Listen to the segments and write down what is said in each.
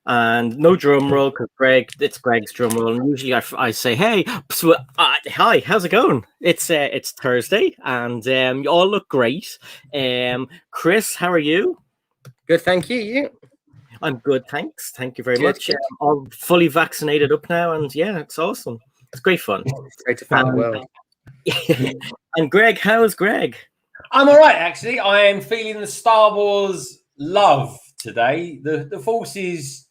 And no drum roll because it's Greg's drum roll. And usually I say, "Hey, so, hi, how's it going?" It's Thursday, and you all look great. Chris, how are you? Good, thank you. You? I'm good, thanks. Thank you very much. All fully vaccinated up now, and yeah, it's awesome. It's great fun. It's great to find the world. And Greg, how's Greg? I'm all right, actually. I am feeling the Star Wars love today. The force is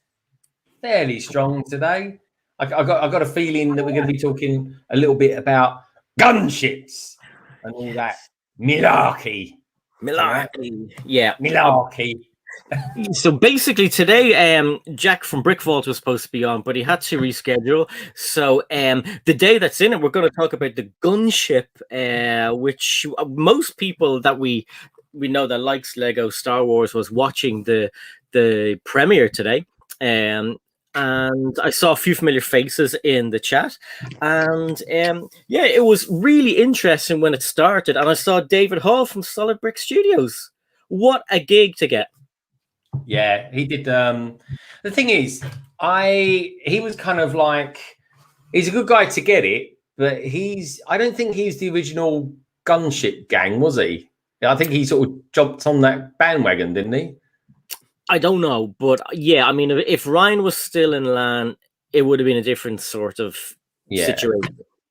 fairly strong today. I got a feeling that we're going to be talking a little bit about gunships and all that malarkey. Yeah, malarkey. So basically today, Jack from Brick Vault was supposed to be on, but he had to reschedule. So the day that's in it, we're going to talk about the Gunship, which most people that we know that likes Lego Star Wars was watching the premiere today. And I saw a few familiar faces in the chat, and yeah, it was really interesting when it started. And I saw David Hall from Solid Brick Studios. What a gig to get! Yeah, he did. The thing is, he was kind of like, he's a good guy to get it, but I don't think he's the original Gunship gang, was he? I think he sort of jumped on that bandwagon, didn't he? I don't know, but yeah, I mean, if Ryan was still in LAN, it would have been a different sort of situation.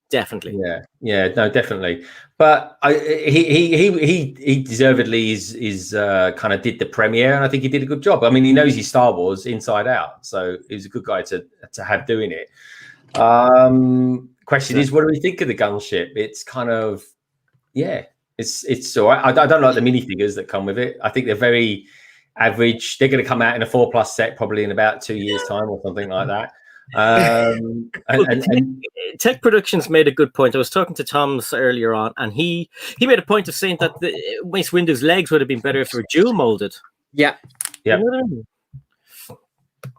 Definitely. Yeah, no, definitely. But he deservedly is kind of did the premiere, and I think he did a good job. I mean, he knows his Star Wars inside out, so he's a good guy to have doing it. Question is, what do we think of the Gunship? It's kind of it's all right. I don't like the minifigures that come with it. I think they're very average. They're going to come out in a 4+ set probably in about 2 years' time or something like that. Tech Productions made a good point. I was talking to Thomas earlier on, and he made a point of saying that the Mace Windu's legs would have been better if they were dual molded. Yeah. You know what I mean?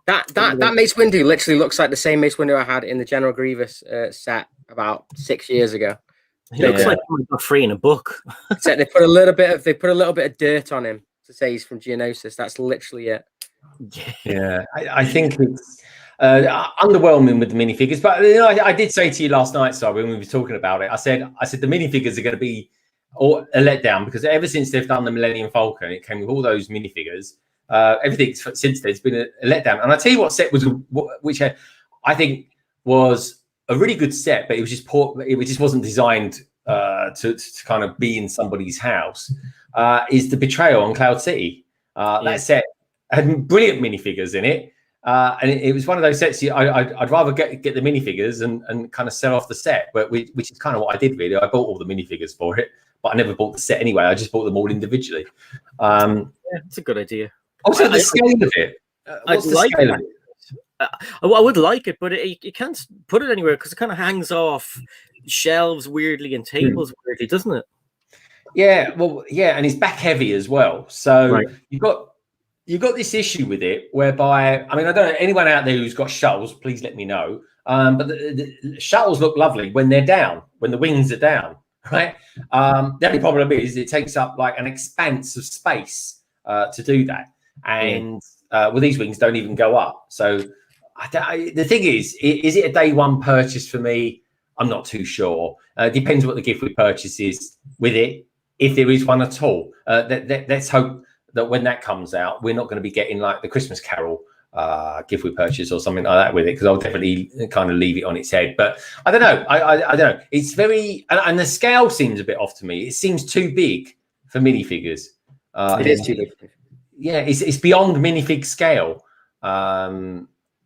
That Mace Windu literally looks like the same Mace Windu I had in the General Grievous set about 6 years ago. He looks like he got free in a book. Except they put a little bit of dirt on him to say he's from Geonosis. That's literally it. Yeah, I think it's underwhelming with the minifigures, but you know, I did say to you last night, so when we were talking about it, I said the minifigures are going to be a letdown because ever since they've done the Millennium Falcon, it came with all those minifigures. Everything since then has been a letdown. And I tell you what set was, which I think was a really good set, but it was just poor. It just wasn't designed to kind of be in somebody's house. Is the Betrayal on Cloud City? That set had brilliant minifigures in it. And it was one of those sets. I'd rather get the minifigures and kind of sell off the set, but which is kind of what I did really. I bought all the minifigures for it, but I never bought the set anyway. I just bought them all individually. Yeah, it's a good idea. Also, the scale of it. What's the scale of it? I would like it, but you can't put it anywhere because it kind of hangs off shelves weirdly and tables weirdly, doesn't it? Yeah, well, yeah, and it's back heavy as well. So you've got this issue with it whereby, I mean, I don't know anyone out there who's got shuttles, please let me know. But the shuttles look lovely when they're down, when the wings are down, right? The only problem is it takes up like an expanse of space to do that. And well, these wings don't even go up. So the thing is it a day one purchase for me? I'm not too sure. Depends what the gift we purchase is with it, if there is one at all. Let's hope that when that comes out, we're not going to be getting like the Christmas Carol gift we purchase or something like that with it, because I'll definitely kind of leave it on its head. But I don't know. I don't know. It's very, and the scale seems a bit off to me. It seems too big for minifigures. It is too big. Yeah, it's beyond minifig scale.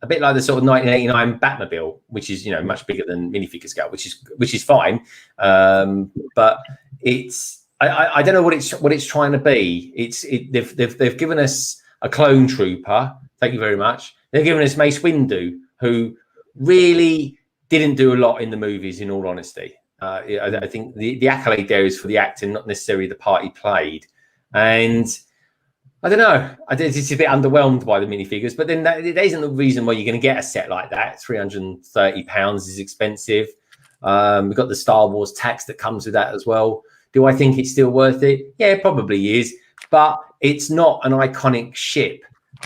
A bit like the sort of 1989 Batmobile, which is much bigger than minifigure scale, which is fine. But it's I don't know what it's trying to be. They've given us a clone trooper. Thank you very much. They've given us Mace Windu, who really didn't do a lot in the movies. In all honesty, I think the accolade there is for the acting, not necessarily the part he played. And I don't know. It's a bit underwhelmed by the minifigures, but then that isn't the reason why you're going to get a set like that. £330 is expensive. We've got the Star Wars tax that comes with that as well. Do I think it's still worth it? Yeah, it probably is, but it's not an iconic ship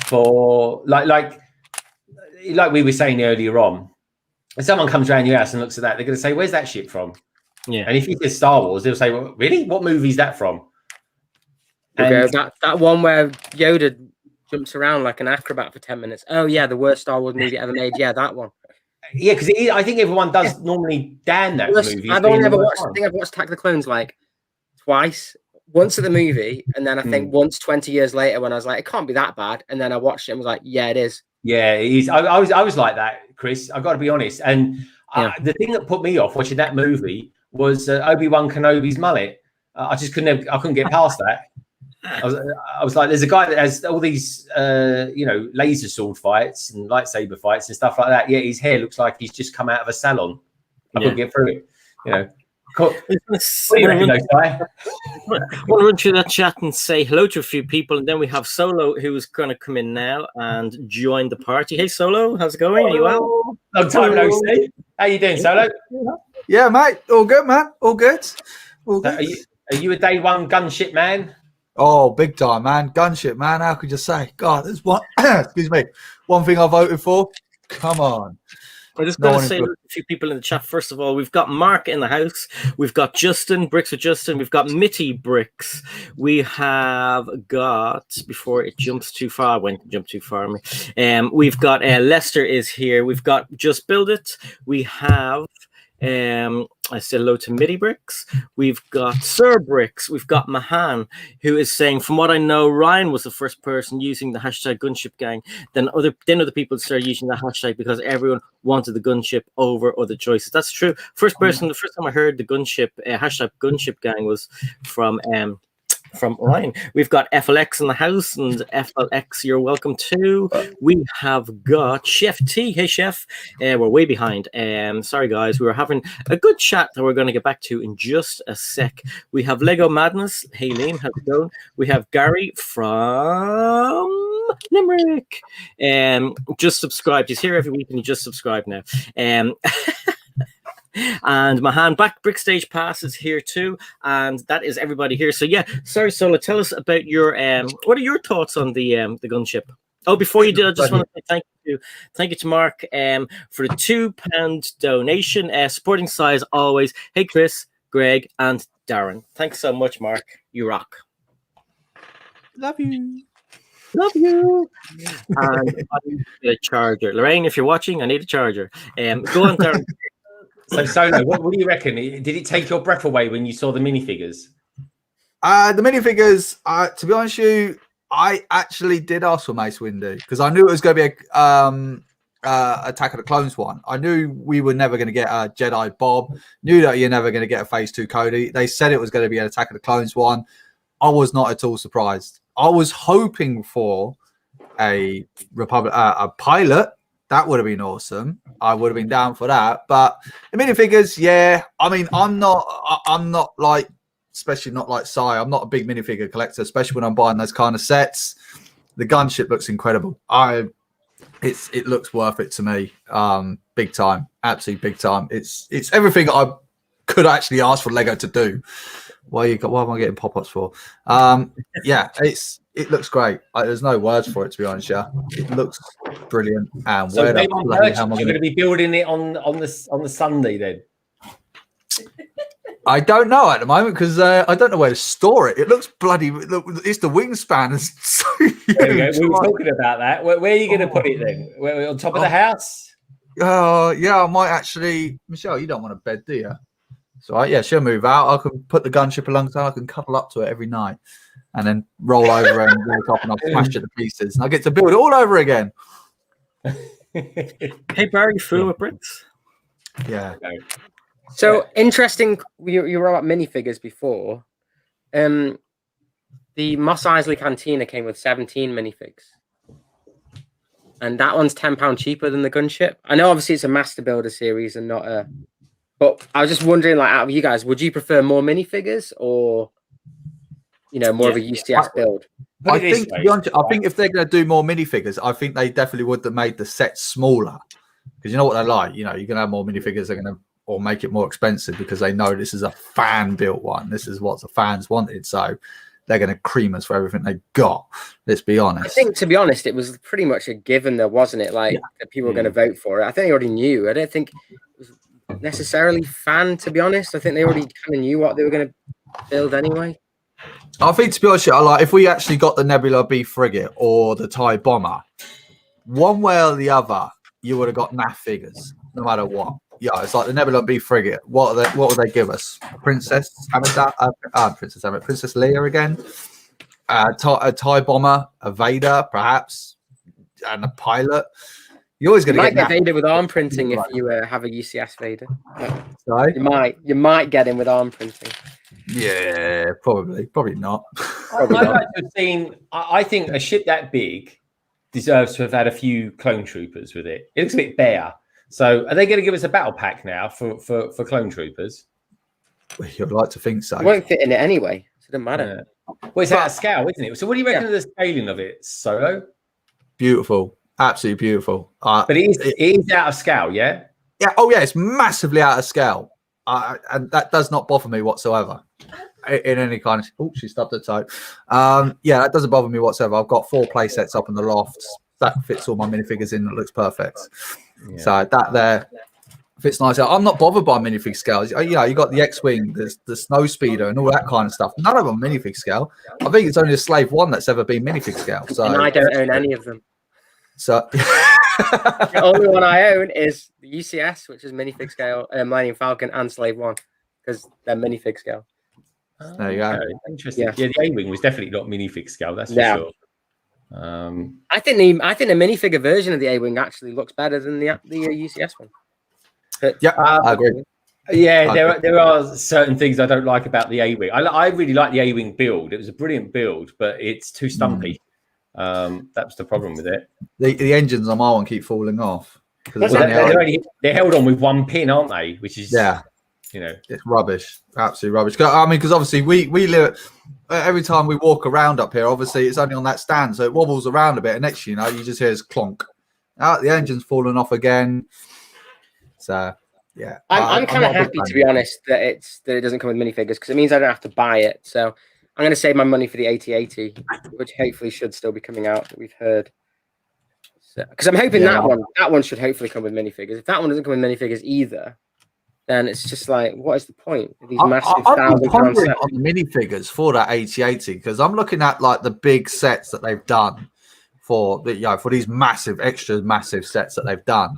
for like like we were saying earlier on, if someone comes around your house and looks at that, they're going to say, "Where's that ship from?" Yeah. And if you said Star Wars, they'll say, well, "Really? What movie is that from?" Okay, that one where Yoda jumps around like an acrobat for 10 minutes. Oh yeah, the worst Star Wars movie ever made. Yeah, that one. Yeah, because I think everyone does normally damn that movie. I've only ever watched. I think I've watched Attack of the Clones like twice. Once at the movie, and then I think once 20 years later when I was like, it can't be that bad. And then I watched it and was like, yeah, it is. Yeah, it is. I was like that, Chris. I've got to be honest. And the thing that put me off watching that movie was Obi-Wan Kenobi's mullet. I just couldn't get past that. I was like, there's a guy that has all these, laser sword fights and lightsaber fights and stuff like that. Yeah, his hair looks like he's just come out of a salon. I couldn't get through it. You know. Cool. What do you reckon, I want to run through that chat and say hello to a few people, and then we have Solo, who's going to come in now and join the party. Hey, Solo, how's it going? Are you well? Long time no see. How you doing, Solo? Yeah, mate. All good, man. All good. All good. Are you a day one gunship man? Oh, big time, man. Gunship, man. How could you say? God, there's one. Excuse me. One thing I voted for. Come on. I'm just going to say a few people in the chat. First of all, we've got Mark in the house. We've got Justin, Bricks with Justin. We've got Mitty Bricks. We have got, before it jumps too far, I went to jump too far. We've got Lester is here. We've got Just Build It. We have, I said hello to Mitty Bricks. We've got Sir Bricks. We've got Mahan, who is saying, from what I know, Ryan was the first person using the hashtag Gunship Gang. Then other people started using the hashtag because everyone wanted the gunship over other choices. That's true. The first time I heard the gunship hashtag Gunship Gang was from Ryan. We've got FLX in the house, and FLX, you're welcome too. We have got Chef T. Hey, Chef. We're way behind. Sorry, guys. We were having a good chat that we're going to get back to in just a sec. We have Lego Madness. Hey, Liam, how's it going? We have Gary from Limerick. Just subscribed. He's here every week, and he just subscribed now. And Mahan back Brick Stage Pass is here too, and that is everybody here. So yeah, sorry, Solo, tell us about your what are your thoughts on the gunship? Oh, before you do, I just want to say thank you to Mark for the £2 donation, supporting size always. Hey, Chris, Greg, and Darren, thanks so much, Mark. You rock. Love you. Love you. And I need a charger. Lorraine, if you're watching, I need a charger. Go on, Darren. So, Solo, what do you reckon? Did it take your breath away when you saw the minifigures? The minifigures, to be honest with you, I actually did ask for Mace Windu because I knew it was going to be a Attack of the Clones one. I knew we were never going to get a Jedi Bob. Knew that you're never going to get a Phase 2 Cody. They said it was going to be an Attack of the Clones one. I was not at all surprised. I was hoping for a Republic, a pilot. That would have been awesome. I would have been down for that. But the minifigures, yeah. I mean, I'm not like, especially not like Si. I'm not a big minifigure collector, especially when I'm buying those kind of sets. The gunship looks incredible. It looks worth it to me. Big time, absolutely big time. It's everything I could actually ask for Lego to do. What am I getting pop-ups for? Yeah, it looks great. There's no words for it, to be honest. Yeah, it looks brilliant. And so you're going to be building it on the Sunday then? I don't know at the moment because I don't know where to store it. It looks bloody. Look, it's the wingspan. It's so huge. There we go. We were talking about that. Where are you going to put it then? On top of the house? Yeah, I might actually. Michelle, you don't want a bed, do you? So yeah, she'll move out. I can put the gunship alongside. I can cuddle up to it every night, and then roll over and wake up, and I'll smash it to pieces, and I get to build it all over again. Hey Barry, full with bricks. Yeah. So interesting. You were about minifigures before. The Mos Eisley Cantina came with 17 minifigs, and that one's £10 cheaper than the gunship. I know, obviously, it's a Master Builder series and not a. But I was just wondering, like, out of you guys, would you prefer more minifigures or, more of a UCS build? I think, to be honest, I think if they're going to do more minifigures, I think they definitely would have made the set smaller. Because you know what they're like. You're going to have more minifigures. They're going to or make it more expensive because they know this is a fan-built one. This is what the fans wanted. So they're going to cream us for everything they got. Let's be honest. I think, to be honest, it was pretty much a given, though, wasn't it? Like that people were going to vote for it. I think they already knew. I don't think it was necessarily fan, to be honest. I think they already kind of knew what they were going to build anyway. I think, to be honest, like if we actually got the Nebula B frigate or the TIE bomber, one way or the other, you would have got NAF figures, no matter what. Yeah, it's like the Nebula B frigate. What would they give us? Princess Leia again, a TIE bomber, a Vader, perhaps, and a pilot. You're always going to get Vader with arm printing if you have a UCS Vader. Sorry? You might get him with arm printing. Yeah, probably not. I'd like to have seen. I think a ship that big deserves to have had a few clone troopers with it. It looks a bit bare. So, are they going to give us a battle pack now for clone troopers? You'd like to think so. It won't fit in it anyway, so it doesn't matter. Yeah. Well, it's out of scale, isn't it? So, what do you reckon of the scaling of it, Solo? Beautiful, absolutely beautiful. But it is out of scale, yeah. Yeah. Oh, yeah. It's massively out of scale, and that does not bother me whatsoever. In any kind of she stubbed her toe. Yeah, that doesn't bother me whatsoever. I've got 4 play sets up in the loft that fits all my minifigures in. That looks perfect. Yeah. So that there fits nice. I'm not bothered by minifig scales. You know, you got the X-wing, the snow speeder, and all that kind of stuff. None of them minifig scale. I think it's only a Slave 1 that's ever been minifig scale. So and I don't own any of them. So the only one I own is the UCS, which is minifig scale, Millennium Falcon, and Slave 1 because they're minifig scale. There you go. Interesting. Yeah, the A-wing was definitely not minifig scale. That's for sure. I think the minifigure version of the A-wing actually looks better than the UCS one. But, yeah, I agree. Yeah, there are certain things I don't like about the A-wing. I really like the A-wing build. It was a brilliant build, but it's too stumpy. That's the problem with it. The engines on my one keep falling off. They're held on with 1 pin, aren't they? Which is you know, it's rubbish, absolutely rubbish. I mean, because obviously we live every time we walk around up here. Obviously, it's only on that stand, so it wobbles around a bit, and next, you know, you just hear this clonk. The engine's falling off again. So yeah, I'm kind of happy, to be honest, that it doesn't come with minifigures because it means I don't have to buy it. So I'm going to save my money for the AT-AT, which hopefully should still be coming out. That we've heard. Because I'm hoping that one should hopefully come with minifigures. If that one doesn't come with minifigures either, then it's just like, what is the point of these massive £1,000 sets? On the minifigures for that AT-AT, because I'm looking at like the big sets that they've done for these extra massive sets that they've done.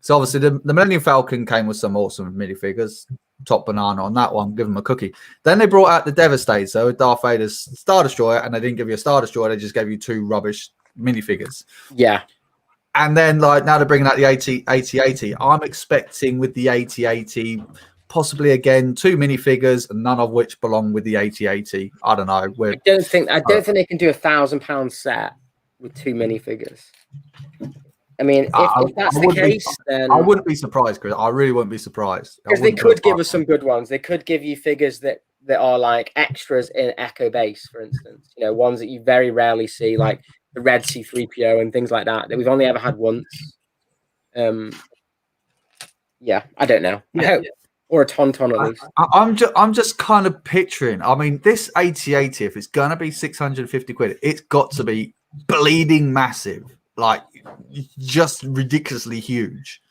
So obviously the Millennium Falcon came with some awesome minifigures. Top banana on that one, give them a cookie. Then they brought out the Devastator, so Darth Vader's Star Destroyer, and they didn't give you a Star Destroyer, they just gave you 2 rubbish minifigures. Yeah. And then, like, now they're bringing out the AT-AT. I'm expecting with the AT-AT, possibly again 2 minifigures, and none of which belong with the AT-AT. I don't know. I don't think they can do a £1,000 set with 2 minifigures. I mean, if that's the case, then I wouldn't be surprised, Chris. I really wouldn't be surprised because they could give us some good ones. They could give you figures that are like extras in Echo Base, for instance. You know, ones that you very rarely see, like the Red C-3PO and things like that we've only ever had once. Yeah, I don't know. I hope, or a Tauntaun at least. I'm just kind of picturing. I mean, this AT-AT, if it's gonna be 650 quid, it's got to be bleeding massive, like just ridiculously huge.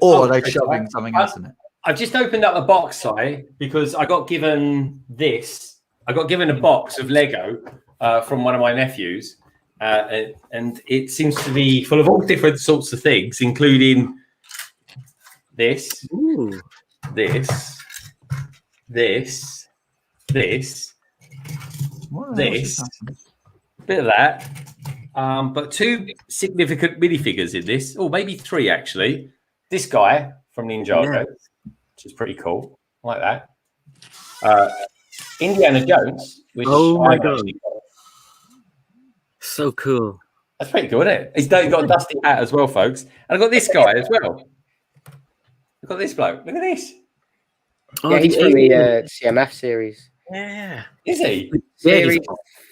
Or are they shoving something else in it? I've just opened up a box, because I got given this. I got given a box of Lego from one of my nephews. And it seems to be full of all different sorts of things, including this, this, bit of that. But 2 significant minifigures in this. Oh, maybe 3 actually. This guy from Ninjago, which is pretty cool. I like that. Indiana Jones, which my god. So cool. That's pretty cool, isn't it? He's got a dusty hat as well, folks. And I've got this guy as well. I've got this bloke. Look at this. Yeah, he's from the CMF series. Yeah. Is he? Series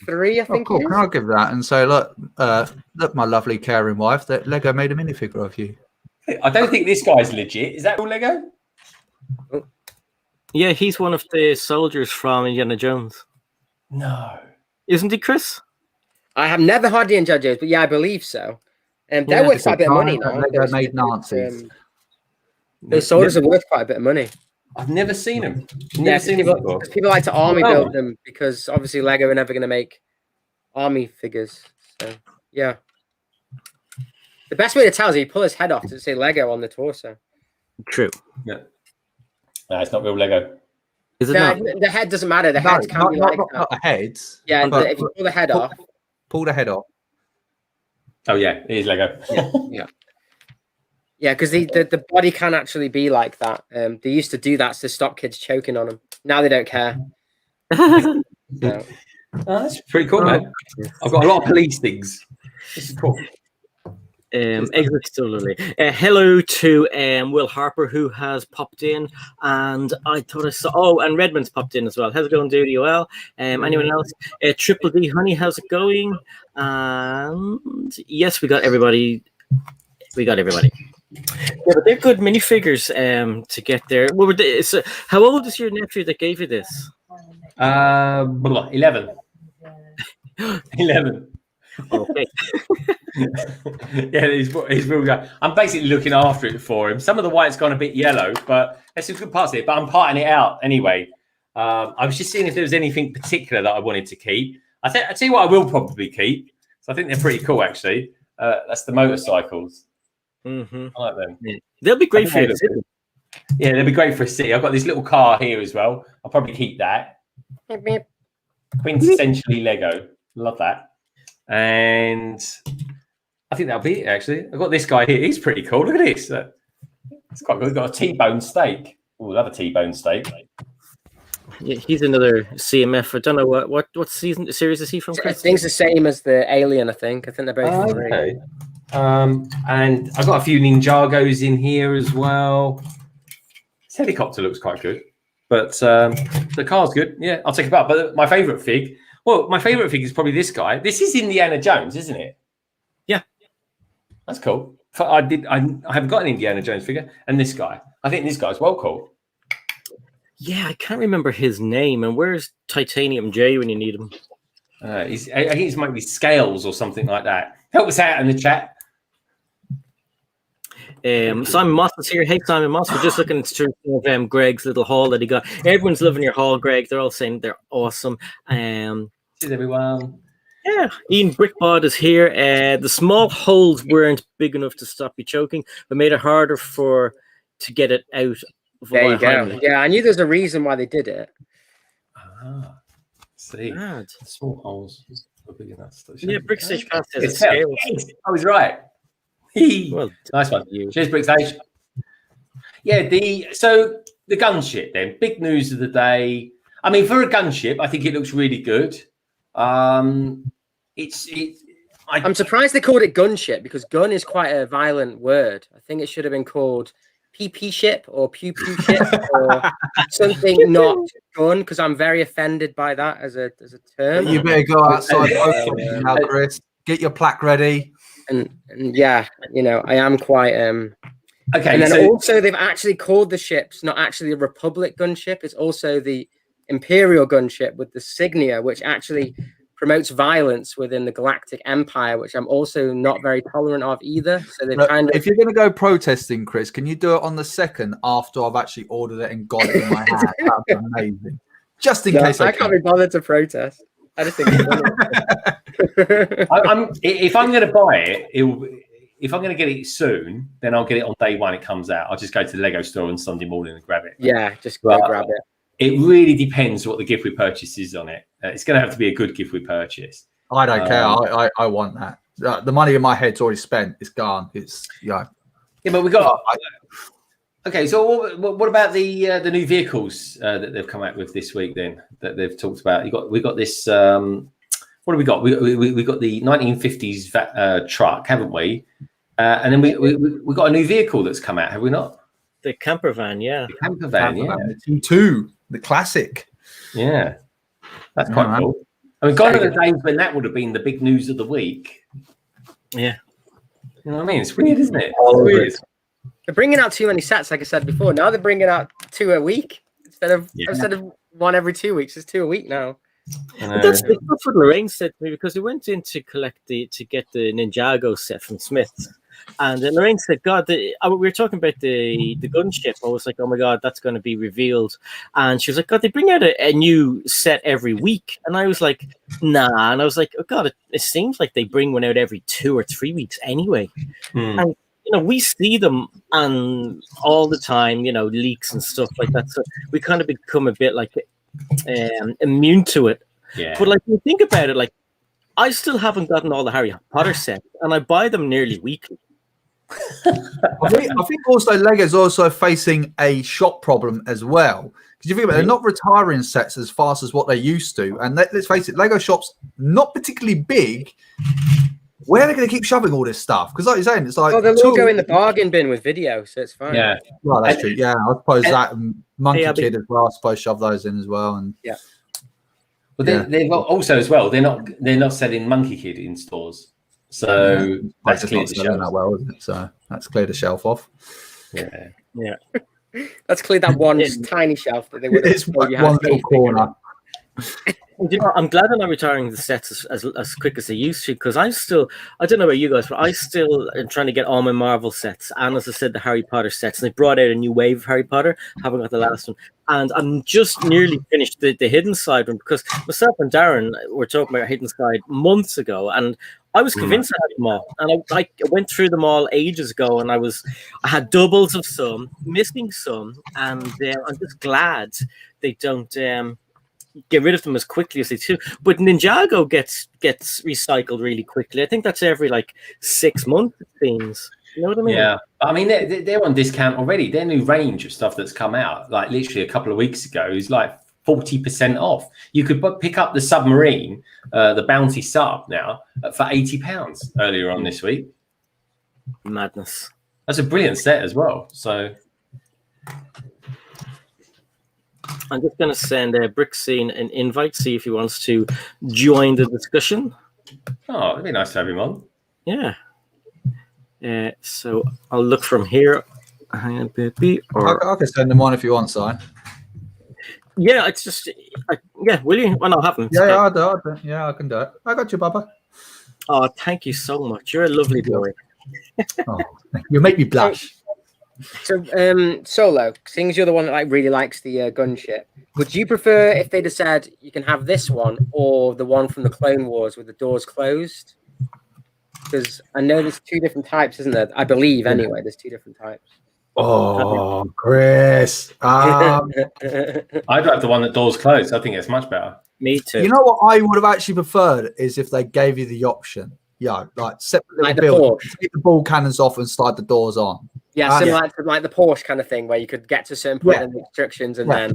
3, I think. Cool. Can I give that and say, look, my lovely caring wife, that Lego made a minifigure of you. I don't think this guy's legit. Is that all Lego? Yeah, he's one of the soldiers from Indiana Jones. No. isn't he, Chris? I have never had the Indiana Jones, but yeah, I believe so. And they're worth quite a bit of money now. Lego made Nazis. Those soldiers are worth quite a bit of money. I've never seen them. Yeah, people like to army build them because obviously Lego are never going to make army figures. So yeah, the best way to tell is if you pull his head off to say Lego on the torso. True. Yeah. No, it's not real Lego. Is it not? The head doesn't matter. The heads can be like that. Not the heads. Yeah, if you pull the head off. Pull the head off. Oh yeah, it is Lego. Yeah, because the body can actually be like that. They used to do that to stop kids choking on them. Now they don't care. Oh, that's pretty cool, man. I've got a lot of police things. This is cool. Exit still lovely. Hello to Will Harper, who has popped in, and I thought I saw. Oh, and Redmond's popped in as well. How's it going, Duty? Well, anyone else? Triple D Honey, how's it going? And yes, we got everybody. Yeah, but they're good minifigures to get there. What were they, so how old is your nephew that gave you this? 11. 11. Okay. Yeah, he's real guy. I'm basically looking after it for him. Some of the white's gone a bit yellow, but there's some good parts of it. But I'm parting it out anyway. I was just seeing if there was anything particular that I wanted to keep. I tell you what, I will probably keep. So I think they're pretty cool, actually. That's the motorcycles. Mm-hmm. I like them. Yeah. They'll be great for you. Yeah, they'll be great for a city. I've got this little car here as well. I'll probably keep that. Quintessentially Lego. Love that. And I think that'll be it, actually. I've got this guy here. He's pretty cool. Look at this. It's quite good. We've got a T-bone steak. Oh, love a T-bone steak. Yeah, he's another CMF. I don't know what series is he from, Chris? I think it's the same as the Alien, I think. I think they're both okay. And I've got a few Ninjagos in here as well. This helicopter looks quite good. But the car's good. Yeah, I'll take it back. But my favourite fig, is probably this guy. This is Indiana Jones, isn't it? Yeah. That's cool. I haven't got an Indiana Jones figure. And this guy. I think this guy's well cool. Yeah, I can't remember his name. And where's Titanium J when you need him? I think it's maybe Scales or something like that. Help us out in the chat. Simon Moss is here. Hey, Simon Moss. We're just looking through Greg's little haul that he got. Everyone's loving your haul, Greg. They're all saying they're awesome. Cheers, everyone. Yeah, Ian Brickbod is here. The small holes weren't big enough to stop you choking, but made it harder to get it out. There you go. Yeah, I knew there's a reason why they did it. See, small holes are big enough. Yeah, Brickstage Pass has It's scale. I was right. Well, nice one. Cheers, Brickstage. Yeah, the gunship then. Big news of the day. I mean, for a gunship, I think it looks really good. I'm surprised they called it gunship because gun is quite a violent word. I think it should have been called PP ship or pew pew ship or something not gun because I'm very offended by that as a term. You better go outside now, Chris. Get your plaque ready. And yeah, I am quite okay. And then also they've actually called the ships not actually the Republic gunship. It's also the Imperial gunship with the Signia, which actually promotes violence within the Galactic Empire, which I'm also not very tolerant of either. So they've if you're going to go protesting, Chris, can you do it on the second after I've actually ordered it and got it in my hand? That'd be amazing. Just in case I can't be bothered to protest. I just think if I'm going to buy it, if I'm going to get it soon, then I'll get it on day one it comes out. I'll just go to the Lego store on Sunday morning and grab it. Yeah, just go grab it. It really depends what the gift with purchase is on it. It's going to have to be a good gift with purchase. I don't care. I want that. The money in my head's already spent. It's gone. It's Yeah, but we got. Okay, so what about the new vehicles that they've come out with this week? Then that they've talked about. We got this. What have we got? We got the 1950s truck, haven't we? And then we got a new vehicle that's come out, have we not? The camper van, yeah. The camper van, yeah. The T2, the classic. Yeah, that's quite cool. I mean, gone are the days when that would have been the big news of the week. Yeah. You know what I mean? It's weird, isn't it? It's weird. They're bringing out too many sets, like I said before. Now they're bringing out 2 a week instead of one every 2 weeks. It's 2 a week now. That's what Lorraine said to me, because we went in to get the Ninjago set from Smith's, and Lorraine said, "God, we were talking about the gunship." I was like, "Oh my God, that's going to be revealed," and she was like, "God, they bring out a new set every week," and I was like, "Nah," and I was like, "Oh God, it seems like they bring one out every 2 or 3 weeks anyway," and we see them all the time, leaks and stuff like that, so we kind of become a bit like immune to it. Yeah. But like, when you think about it, like, I still haven't gotten all the Harry Potter sets, and I buy them nearly weekly. I think also Lego's also facing a shop problem as well, because you think about it, they're not retiring sets as fast as what they used to, and let's face it, Lego shops not particularly big. Where are they going to keep shoving all this stuff? Because like you're saying, it's like they'll all go in the bargain bin with video, so it's fine. Yeah, well, that's true. Yeah, I suppose that Monkey Kid as well. I suppose shove those in as well, and yeah. But they've also as well. They're not selling Monkey Kid in stores, so that's cleared the shelf. That well, isn't it? So that's cleared the shelf off. Yeah. Let's clear that one tiny shelf that they would have. It's one little corner. I'm glad they're not retiring the sets as quick as they used to, because I don't know about you guys, but I still am trying to get all my Marvel sets, and as I said, the Harry Potter sets, and they brought out a new wave of Harry Potter. Haven't got the last one, and I'm just nearly finished the Hidden Side one, because myself and Darren were talking about Hidden Side months ago, and I was convinced I had them all, and I went through them all ages ago, and I had doubles of some, missing some, and I'm just glad they don't get rid of them as quickly as they do. But Ninjago gets recycled really quickly. I think that's every like 6 months, it seems. You know what I mean? Yeah, I mean they're on discount already. Their new range of stuff that's come out, like literally a couple of weeks ago, is like 40% off. You could pick up the submarine, the Bounty sub now for £80 earlier on this week. Madness. That's a brilliant set as well. So I'm just going to send Brickscene an invite, see if he wants to join the discussion. Oh, it'd be nice to have him on. Yeah. So I'll look from here. Hang on, baby. I can send them one if you want, Si. Yeah, it's just, will you? Well, I'll have them. Yeah, I'll do it. Yeah, I can do it. I got you, Baba. Oh, thank you so much. You're a lovely boy. Oh, you make me blush. So, Solo, seeing as you're the one that really likes the gunship, would you prefer if they'd have said you can have this one or the one from the Clone Wars with the doors closed? Because I know there's 2 different types, isn't there? I believe, anyway, there's 2 different types. Oh, Chris. I'd like the one that doors closed. I think it's much better. Me too. You know what I would have actually preferred is if they gave you the option. Yeah, like separate like build, take the ball cannons off and slide the doors on. Yeah, similar to like the Porsche kind of thing, where you could get to a certain point in the instructions and then.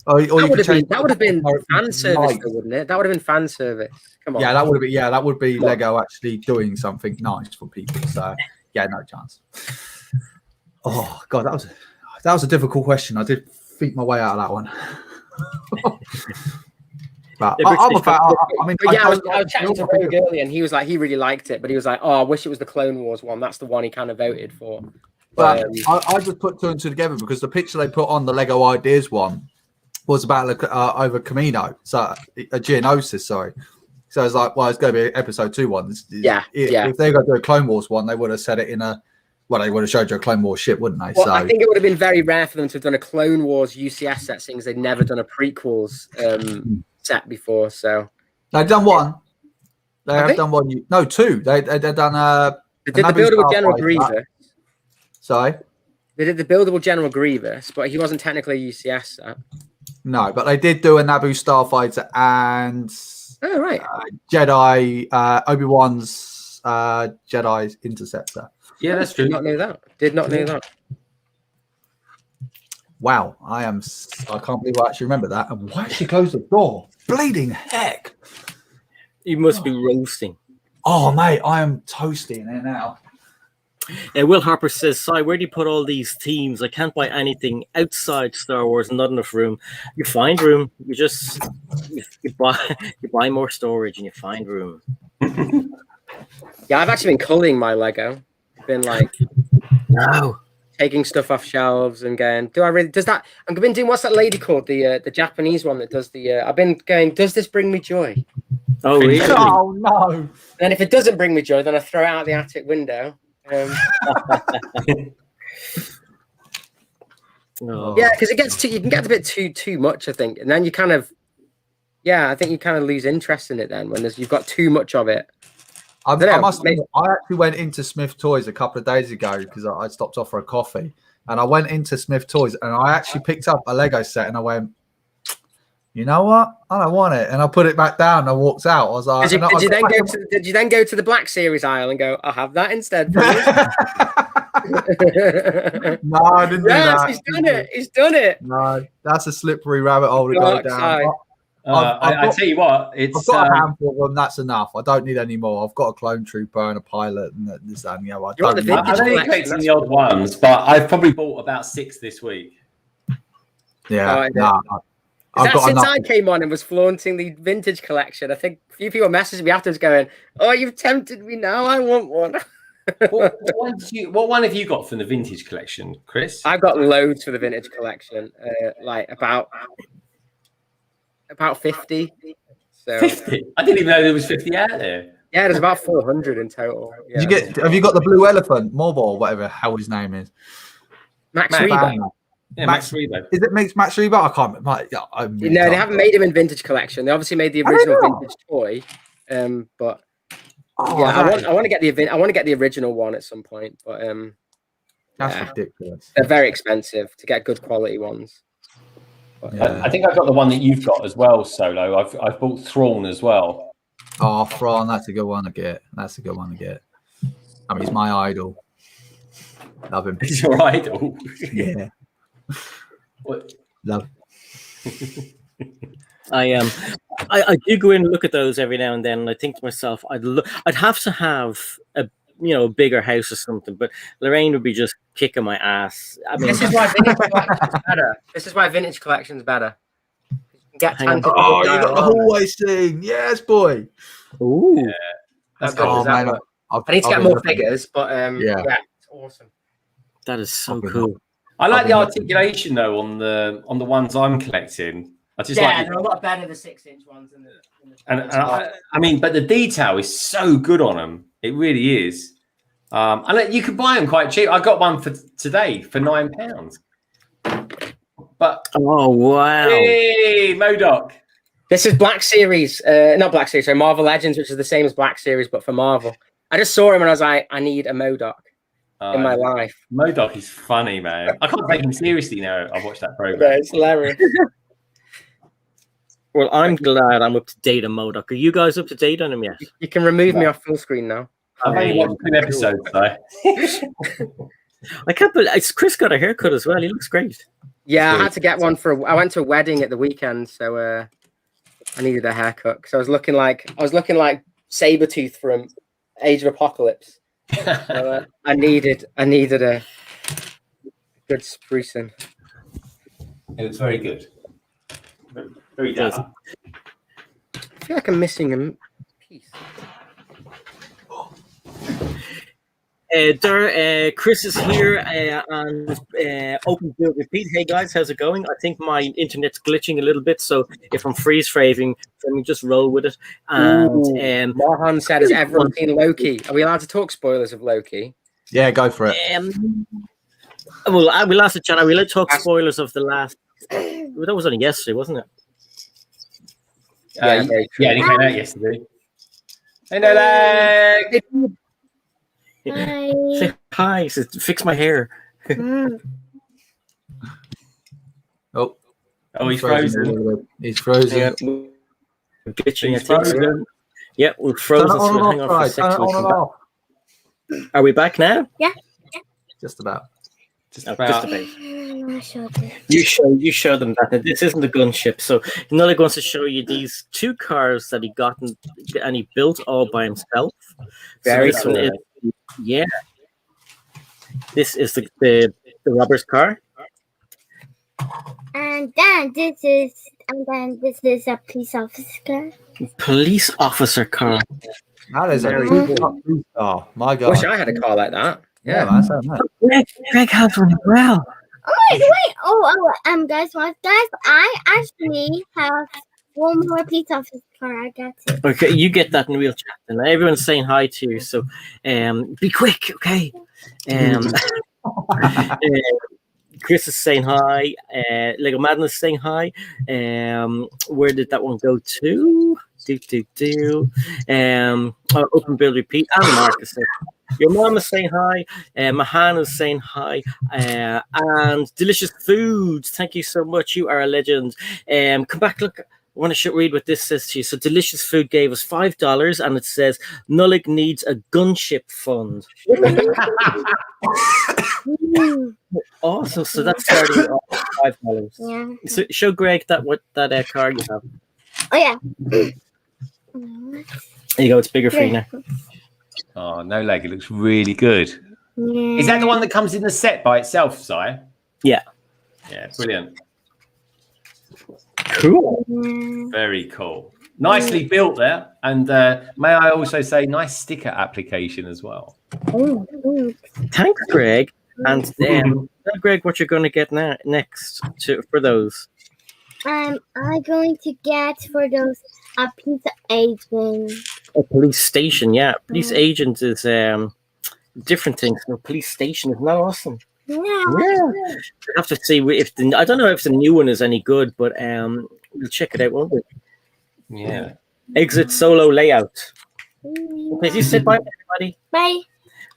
Or that would have been fan service, wouldn't it? That would have been fan service. Come on. Yeah, that would have been. Yeah, that would be Lego actually doing something nice for people. So yeah, no chance. Oh God, that was a difficult question. I did think my way out of that one. But I was chatting to Rogue earlier, and he was like, he really liked it, but he was like, oh, I wish it was the Clone Wars one. That's the one he kind of voted for. But I just put 2 and 2 together because the picture they put on the Lego Ideas one was about over Camino, so a Geonosis, sorry. So it's like, well, it's going to be episode 2 one. If they're going to do a Clone Wars one, they would have said it in a. Well, they would have showed you a Clone Wars ship, wouldn't they? Well, I think it would have been very rare for them to have done a Clone Wars UCS set, seeing as they'd never done a prequels set before. So they've done one. They have done one. No, 2. They've done They did the buildable General Grievous. Sorry? They did the buildable General Grievous, but he wasn't technically a UCS set. No, but they did do a Naboo Starfighter and Jedi, Obi-Wan's Jedi Interceptor. Yeah, that's true. Did not know that. Wow, I can't believe I actually remember that. And why did she close the door? Bleeding heck. You must be roasting. Oh, mate, I am toasty in here now. Will Harper says, Si, where do you put all these themes? I can't buy anything outside Star Wars, not enough room. You find room. You buy more storage and you find room. Yeah, I've actually been culling my Lego. Been like, no. taking stuff off shelves and going, do I really? Does that? I've been doing. What's that lady called? The Japanese one that does the. I've been going. Does this bring me joy? Oh, really? Oh no! And if it doesn't bring me joy, then I throw it out the attic window. Oh. Yeah, because it gets you can get a bit too much, I think, and then you kind of, I think you kind of lose interest in it then when you've got too much of it. I must admit, I actually went into Smith Toys a couple of days ago because I stopped off for a coffee, and I went into Smith Toys and I actually picked up a Lego set and I went, you know what? I don't want it, and I put it back down and I walked out. I was like, did you then go to the Black Series aisle and go, I'll have that instead? No, I didn't do that. He's done it. He's done it. No, that's a slippery rabbit hole to go down. I tell you what, I've got a handful of them. That's enough. I don't need any more. I've got a clone trooper and a pilot and this and the other. I'm only collecting the odd ones, but I've probably bought about 6 this week. Yeah, since I came on and was flaunting the vintage collection, I think a few people messaged me afterwards going, "Oh, you've tempted me now. I want one." what one have you got from the vintage collection, Chris? I've got loads for the vintage collection, like about 50. So 50? I didn't even know there was 50 out there. Yeah, there's about 400 in total. Yeah. Have you got the blue elephant, Morbo, or whatever hell his name is? Max Rebo. Yeah, Max Rebo. Is it Max Rebo? I can't. No, they haven't made him in vintage collection. They obviously made the original vintage toy, but I want to get the original one at some point. But that's ridiculous. They're very expensive to get good quality ones. But, I think I've got the one that you've got as well, Solo. I've bought Thrawn as well. Oh, Thrawn, that's a good one to get. I mean, he's my idol. Love him. He's your idol. Yeah. What? Love. I do go in and look at those every now and then, and I think to myself, I'd have to have a bigger house or something, but Lorraine would be just kicking my ass. I mean, this is why vintage collection's better. This is why vintage collection's better. You got you got the hallway scene. Yes, boy. Ooh. Yeah. That's good. I need to get more figures, but yeah, it's awesome. That is so cool. I like the articulation though on the ones I'm collecting. They're a lot better the 6-inch ones than the I mean, but the detail is so good on them. It really is. And you can buy them quite cheap. I got one for today for £9. But oh wow! Hey, MODOK. This is Black Series, not Black Series, sorry, Marvel Legends, which is the same as Black Series, but for Marvel. I just saw him and I was like, I need a MODOK in my life. MODOK is funny, man. I can't take him seriously now. I've watched that program. It's hilarious. Well, I'm glad I'm up to date on MODOK. Are you guys up to date on him yet? You can remove me off full screen now. I've only watched 2 episodes though. I can't believe Chris got a haircut as well. He looks great. Yeah, I had to get one I went to a wedding at the weekend, so I needed a haircut because I was looking like Sabretooth from Age of Apocalypse. So, I needed a good sprucing. It was very good. Very dapper. I feel like I'm missing a piece. Chris is here and Open Build Repeat. Hey guys, how's it going? I think my internet's glitching a little bit, so if I'm freeze framing, let me just roll with it. And Mohan said, "Has everyone seen Loki? Are we allowed to talk spoilers of Loki?" Yeah, go for it. Well, we'll ask the chat. Are we allowed to talk spoilers of the last? That was only yesterday, wasn't it? Yeah, it came out yesterday. Hey, Nola! Hi. Say hi. Say, fix my hair. Oh, he's frozen. He's frozen. Yeah. Glitching. Frozen. Yeah, we're frozen. So hang on for a second. Are we back now? Yeah. Just about. Just about. You show them that this isn't a gunship. So Nola wants to show you these 2 cars that he got and he built all by himself. Very so cool. Yeah. This is the robber's car. And then this is a police officer car. Police officer car. That is a police car. My God. Wish I had a car like that. Yeah, man. So nice. Greg has one as well. Oh wait. Guys, I actually have one more piece of his car. I got it. Okay, you get that in real chat. And everyone's saying hi to you, so be quick, okay? Chris is saying hi. Lego Madness is saying hi. Where did that one go to? Open build repeat. And Marcus saying your mom is saying hi. Mahan is saying hi. And Delicious Foods. Thank you so much. You are a legend. Come back, look. I want to read what this says to you. So Delicious Food gave us $5 and it says Nullig needs a gunship fund. Awesome. So that's starting off $5. Yeah. So show Greg that car you have. Oh yeah. There you go, it's bigger for you now. Oh, no leg. It looks really good. Yeah. Is that the one that comes in the set by itself, Si? Yeah. Yeah, brilliant. Cool. Very cool. Nicely built there. And may I also say nice sticker application as well. Thanks, Greg. And tell Greg what you're going to get next for those. I'm going to get for those a pizza agent. A police station, yeah. Police agent is different things. No, police station is not awesome. Yeah. I have to see if I don't know if the new one is any good, but we'll check it out, won't we? Yeah. Exit solo layout. Okay, you said bye, everybody. Bye.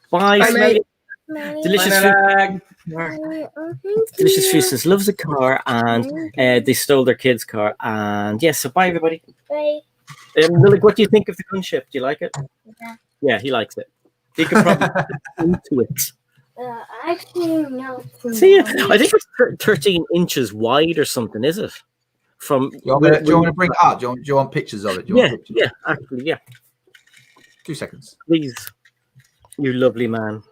Bye, Smelly. Bye. Delicious Food. Delicious Food says loves a car and they stole their kid's car. And yes, so bye, everybody. Bye. Lily, what do you think of the gunship? Do you like it? Yeah. Yeah, he likes it. He can probably into it. Actually, no. See, I think it's 13 inches wide or something, is it? From Do you want to bring it up? Do you want pictures of it? Do you want pictures? Yeah, actually, yeah. 2 seconds. Please, you lovely man.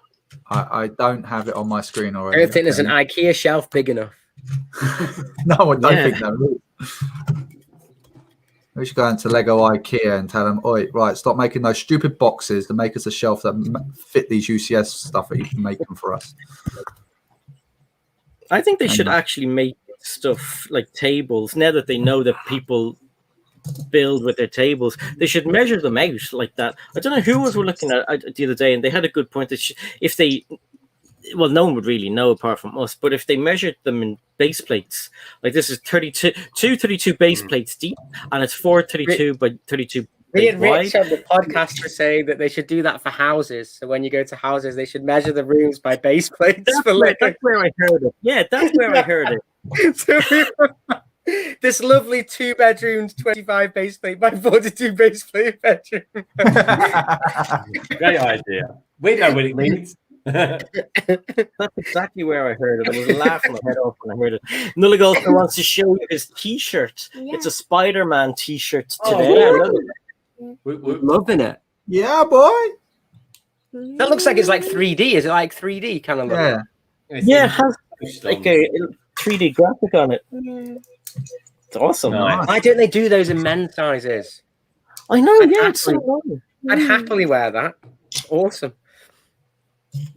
I don't have it on my screen I already. don't think there's an IKEA shelf big enough. No, I don't think that. We should go into Lego IKEA and tell them, "Oi, right, stop making those stupid boxes to make us a shelf that fit these UCS stuff that you can make them for us." I think they should actually make stuff like tables. Now that they know that people build with their tables, they should measure them out like that. I don't know who was looking at the other day, and they had a good point. That if they, well, no one would really know apart from us, but if they measured them in base plates, like this is 32 base plates deep, and it's 432 by 32 Me and wide. Rich on the podcast were saying that they should do that for houses. So when you go to houses, they should measure the rooms by base plates. That's where I heard it. Yeah, that's where I heard it. So this lovely 2-bedroom, 25 base plate by 42 base plate bedroom. Great idea. We know what it means. That's exactly where I heard it. I was laughing my head off when I heard it. Nullig also wants to show you his t-shirt. Yeah. It's a Spider-Man t-shirt today. We're Loving it. Yeah, boy. That looks like it's like 3D. Is it like 3D kind of look? Yeah. Yeah, it has like a 3D graphic on it. Yeah. It's awesome. Nice. Why don't they do those in men's sizes? I know, I'd yeah, it's so happily- long. I'd happily wear that. Awesome.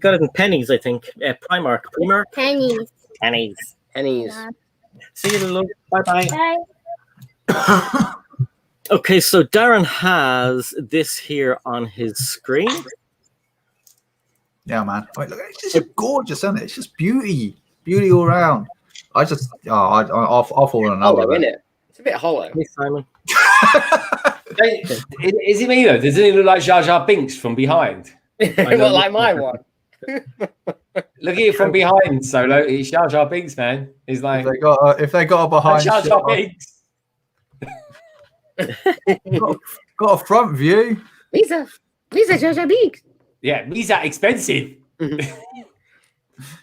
Got it in pennies, I think. Primark. Pennies. Pennies. Pennies. See you, little. Bye-bye. Bye. Okay, so Darren has this here on his screen. Yeah, man. Wait, look, it's just gorgeous, isn't it? It's just beauty all around. I'll fall in love Hollow, with isn't it. it? It's a bit hollow. Hey, Simon. Is it me though? Doesn't it look like Jar Jar Binks from behind? Well, like my one. Look at it from behind, Solo. It's Jar Jar Binks, man. He's like If they got a behind, Jar Jar Binks. got a front view. Lisa Jar Jar Binks. Yeah, he's that expensive.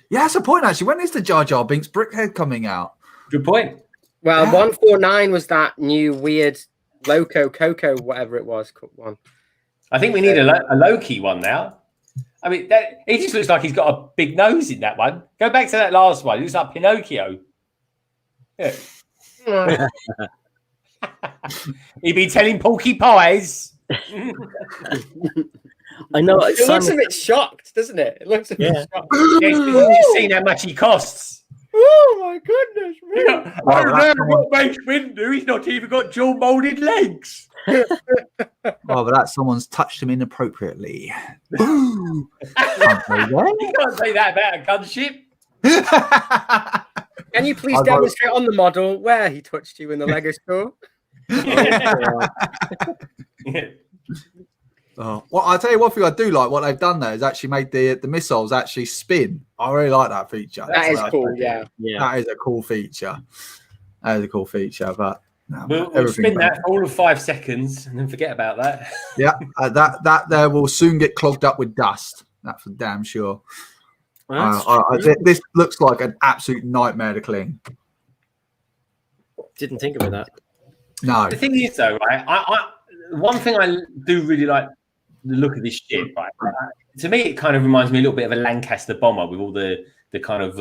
Yeah, that's a point actually. When is the Jar Jar Binks Brickhead coming out? Good point. Well, Yeah. 149 was that new weird Loco Coco, whatever it was. One. I think we need a Loki one now. I mean, he just looks like he's got a big nose in that one. Go back to that last one. He looks like Pinocchio. Yeah. He'd be telling Porky Pies. I know. It looks a bit shocked, doesn't it? It looks a bit shocked. You've just seen how much he costs. Oh my goodness! Me. I don't know what Mace Windu. He's not even got dual molded legs. Oh, but that someone's touched him inappropriately. You can't say that about a gunship. Can you please demonstrate on the model where he touched you in the Lego store? Oh, well, I'll tell you one thing I do like. What they've done there is actually made the missiles actually spin. I really like that feature. That is cool. Yeah, that is a cool feature. That is a cool feature. But no, we'll spin that for all of 5 seconds and then forget about that. Yeah, that there will soon get clogged up with dust. That's for damn sure. This looks like an absolute nightmare to clean. Didn't think about that. No. The thing is, though, right? One thing I do really like the look of this ship, right? To me, it kind of reminds me a little bit of a Lancaster bomber with all the kind of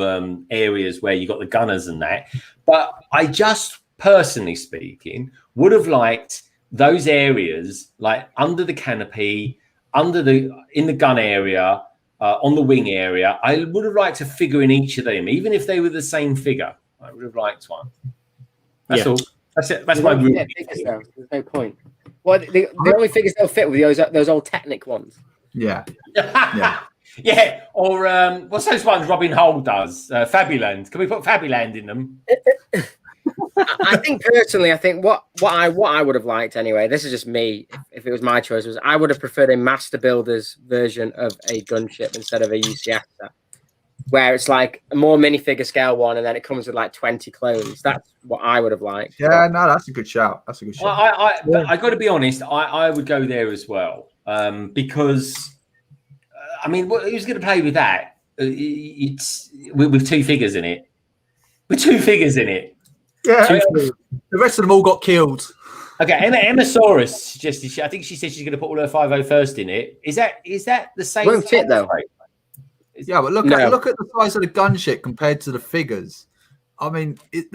areas where you got the gunners and that. But I just, personally speaking, would have liked those areas like under the canopy, in the gun area, on the wing area. I would have liked a figure in each of them, even if they were the same figure. I would have liked one. That's all. That's it. That's my rule. There's no point. Well, the only figures they'll fit with those old Technic ones. Yeah. Yeah. Or what's those ones Robin Hull does? Fabuland. Can we put Fabuland in them? I think personally, what I would have liked anyway. This is just me. If it was my choice, was I would have preferred a Master Builders version of a gunship instead of a UCS set, where it's like a more minifigure scale one, and then it comes with like 20 clones. That's what I would have liked. Yeah, no, that's a good shout. That's a good shout. I got to be honest. I would go there as well, because I mean, who's going to play with that? It's with 2 figures in it. With 2 figures in it. Yeah, the rest of them all got killed. Okay, Emma Saurus suggested. I think she said she's going to put all her 501st in it. Is that the same? Won't fit though. Yeah, but look at the size of the gunship compared to the figures. I mean, it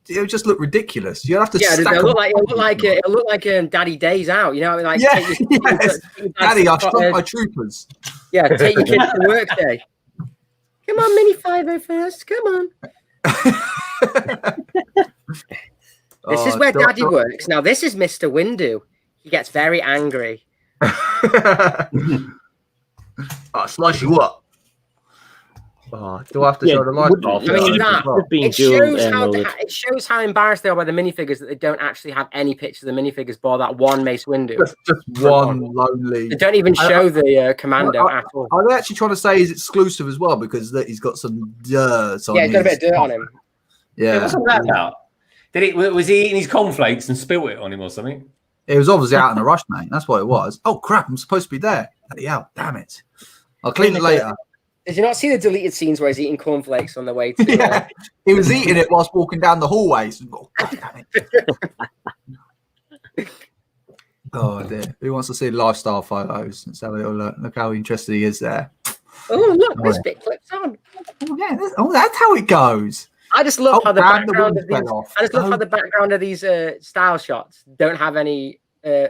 would just look ridiculous. You have to. Yeah, it'll look like Daddy Days Out. You know, what I mean? Like Daddy, I've struck my troopers. Yeah, take your kids to work day. Come on, Mini 501st. Come on. This is where Daddy works. Now, this is Mr. Windu. He gets very angry. I'll slice you up. Oh, do I have to show the light off? It shows how embarrassed they are by the minifigures that they don't actually have any pictures of the minifigures bar that one Mace Windu. Just one lonely. They don't even show the commando at all. Are they actually trying to say he's exclusive as well because he's got some dirt on him? Yeah, he's got a bit of dirt on him. Yeah. What's that about? Was he eating his cornflakes and spilled it on him or something? It was obviously out in a rush, mate. That's what it was. Oh crap! I'm supposed to be there. Bloody hell! Damn it! I'll clean it later. Did you not see the deleted scenes where he's eating cornflakes on the way to? Yeah, he was eating it whilst walking down the hallways. Oh, God damn it! Oh dear! Who wants to see lifestyle photos? Let's have a little look. Look how interested he is there. Oh look, this bit clips on. Oh yeah, that's how it goes. I just love how the background of these. I just love how the background of these style shots don't have any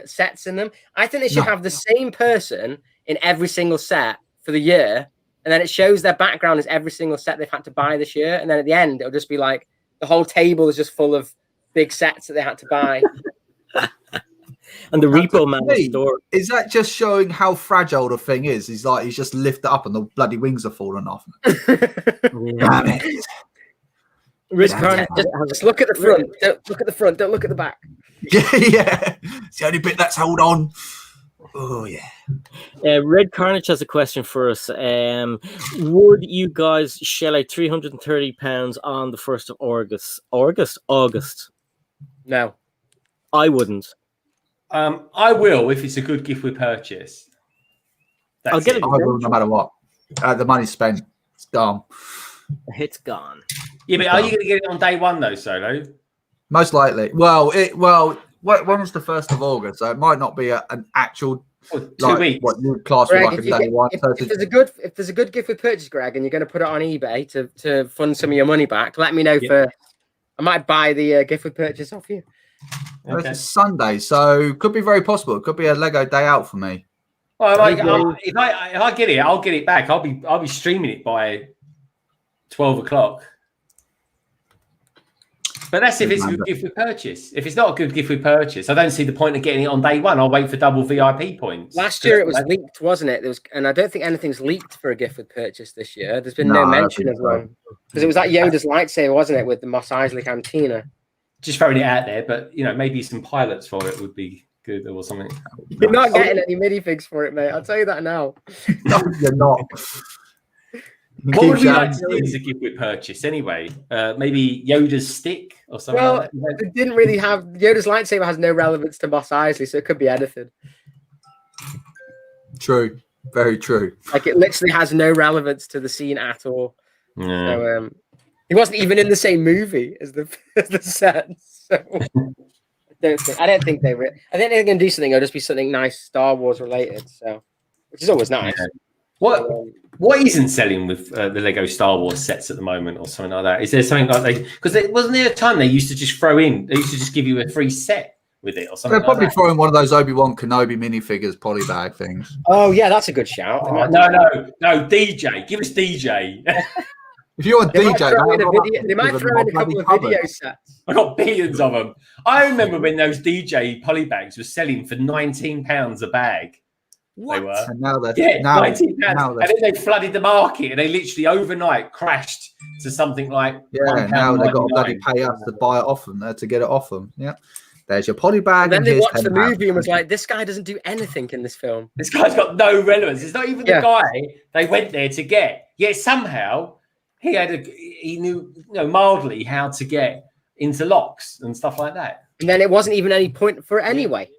sets in them. I think they should have the same person in every single set for the year, and then it shows their background as every single set they've had to buy this year, and then at the end it'll just be like the whole table is just full of big sets that they had to buy. And the Repo Man store. Is that just showing how fragile the thing is? He's just lifted up and the bloody wings are falling off. Damn it. Just look at the front. Don't look at the front. Don't look at the back. Yeah. It's the only bit that's held on. Oh yeah. Red Carnage has a question for us. Would you guys shell out £330 on the 1st of August? No, I wouldn't. I will if it's a good gift with purchase. I'll get it. I will no matter what. The money's spent. It's gone. It's gone. Yeah, but are you going to get it on day one though, Solo? Most likely. Well, when was the 1st of August? So it might not be an actual 2 weeks. What new class Greg, like day one. If there's a good gift with purchase, Greg, and you're going to put it on eBay to fund some of your money back, let me know first. I might buy the gift with purchase off you. Okay. It's Sunday, so could be very possible. It could be a Lego day out for me. Well, like, if I get it, I'll get it back. I'll be streaming it by 12 o'clock. But that's if it's a good gift with purchase. If it's not a good gift with purchase, I don't see the point of getting it on day one. I'll wait for double VIP points. Last year it was leaked, wasn't it? And I don't think anything's leaked for a gift with purchase this year. There's been no mention of one. Because it was that Yoda's lightsaber, wasn't it, with the Mos Eisley Cantina? Just throwing it out there, but maybe some pilots for it would be good or something. You're not getting any minifigs for it, mate. I'll tell you that now. No, you're not. What would we like to do as a gift with purchase anyway? Maybe Yoda's stick or something. Well, like that. it didn't really have Yoda's lightsaber has no relevance to Mos Eisley, so it could be anything. True, very true. Like it literally has no relevance to the scene at all. Yeah. So he wasn't even in the same movie as the set. So I don't think they think they're going to do something. It'll just be something nice Star Wars related. So which is always nice. Yeah. What isn't selling with the Lego Star Wars sets at the moment or something like that? Is there something like because wasn't there a time they used to just give you a free set with it or something? They're probably throwing one of those Obi-Wan Kenobi minifigures polybag things. Oh yeah, that's a good shout. No, DJ, give us DJ. If you want DJ, they might throw in a couple of video sets. I got billions of them. I remember when those DJ polybags were selling for £19 a bag. What? They were. And now they're £19. And then they flooded the market and they literally overnight crashed to something like now they've got to bloody pay us to buy it off them to get it off them. Yeah. There's your polybag. And then they watched the movie and was like, this guy doesn't do anything in this film. This guy's got no relevance. It's not even the guy they went there to get. Yet somehow he knew mildly how to get into locks and stuff like that. And then it wasn't even any point for it anyway.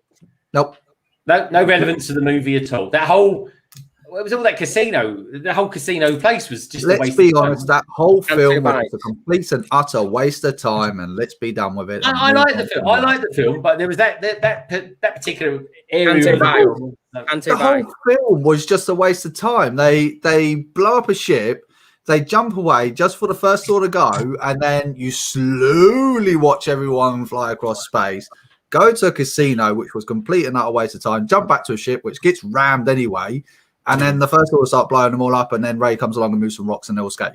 Nope. No relevance to the movie at all. It was all that casino. The whole casino place was just. Let's be honest. That whole film was a complete and utter waste of time, and let's be done with it. I like the film. I like the film, but there was that particular area. The whole film was just a waste of time. They blow up a ship. They jump away just for the first saw to go, and then you slowly watch everyone fly across space. Go to a casino, which was complete and utter waste of time. Jump back to a ship, which gets rammed anyway. And then the first order start blowing them all up. And then Ray comes along and moves some rocks and they'll escape.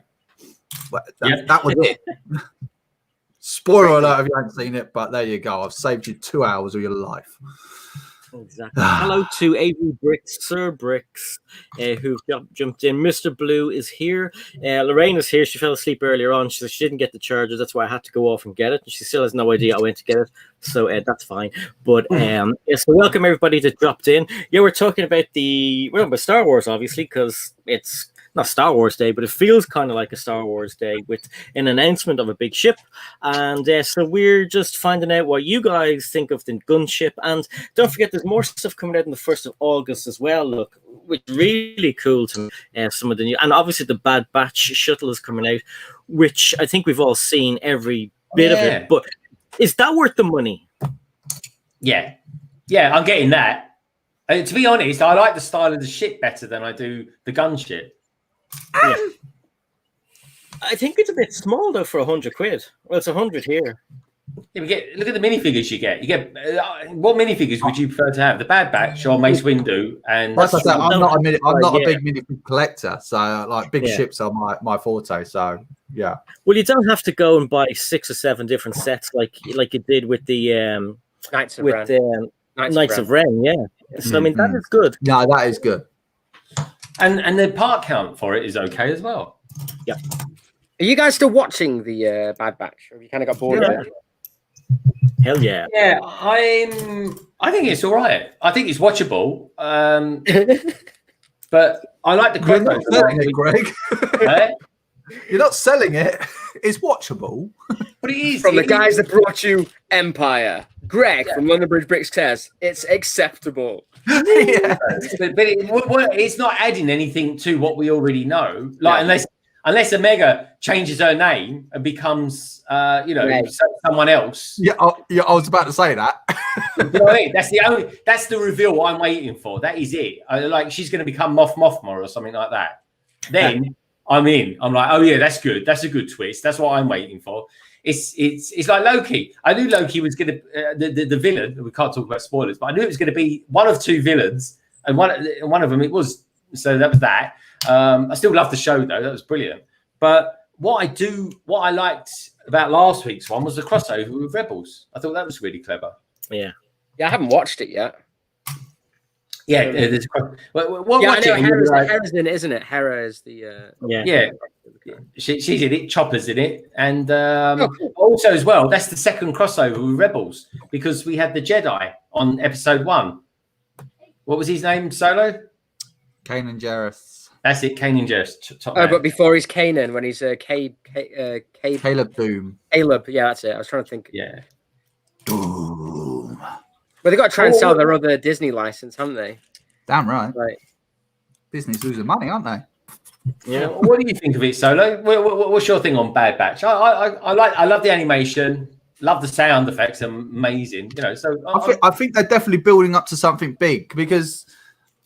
That was it. Spoiler alert if you haven't seen it. But there you go. I've saved you 2 hours of your life. Exactly. Hello to AV Bricks, Sir Bricks, who jumped in. Mr. Blue is here. Lorraine is here. She fell asleep earlier on. She said she didn't get the charger. That's why I had to go off and get it. And she still has no idea I went to get it. So that's fine. But so welcome everybody that dropped in. Yeah, we're talking about Star Wars, obviously, because it's not Star Wars Day, but it feels kind of like a Star Wars Day with an announcement of a big ship. And so we're just finding out what you guys think of the Gunship. And don't forget, there's more stuff coming out on the 1st of August as well. Look, which is really cool to me. Some of the new, and obviously the Bad Batch shuttle is coming out, which I think we've all seen every bit of it. But is that worth the money? Yeah, I'm getting that. To be honest, I like the style of the ship better than I do the Gunship. Yeah. I think it's a bit small though for £100. Well, it's 100 here. Yeah, look at the minifigures you get. What minifigures would you prefer to have? The Bad Batch or Mace Windu? And like I said, I'm not a big minifig collector, so like big ships are my forte. So yeah. Well, you don't have to go and buy 6 or 7 different sets like you did with the Knights of Ren. Yeah. So I mean that is good. Yeah, that is good. And the part count for it is okay as well. Yeah. Are you guys still watching the Bad Batch? Or have you kind of got bored of it? Hell yeah. Yeah, I think it's all right. I think it's watchable. But I like the You're not selling it, Greg. You're not selling it. It's watchable. But it is. From the guys that brought you Empire. Greg from London Bridge Bricks says it's acceptable. But it's not adding anything to what we already know. Like unless Omega changes her name and becomes someone else. Yeah, I was about to say that. You know what I mean? That's the reveal I'm waiting for. That is it. Like she's going to become Moff Mothma or something like that. Then I'm in. I'm like, oh yeah, that's good. That's a good twist. That's what I'm waiting for. It's like Loki. I knew Loki was going to the villain. We can't talk about spoilers, but I knew it was going to be one of 2 villains and one of them it was. So that was that. I still love the show though. That was brilliant. But what I liked about last week's one was the crossover with Rebels. I thought that was really clever. Yeah. Yeah, I haven't watched it yet. Yeah, there's Hera's in it, isn't it? Hera is the yeah. She's in it. Chopper's in it, and also as well, that's the second crossover with Rebels because we had the Jedi on episode 1. What was his name? Solo. Kanan Jarrus. That's it, Kanan Jarrus. But before he's Kanan, when he's Caleb Doom. Caleb, yeah, that's it. I was trying to think. Yeah. Doom. Well, they got to try and sell their other Disney license, haven't they? Damn right. Right. Disney's losing money, aren't they? Yeah. What do you think of it, Solo? What's your thing on Bad Batch? I love the animation, love the sound effects, amazing. You know, so I think they're definitely building up to something big because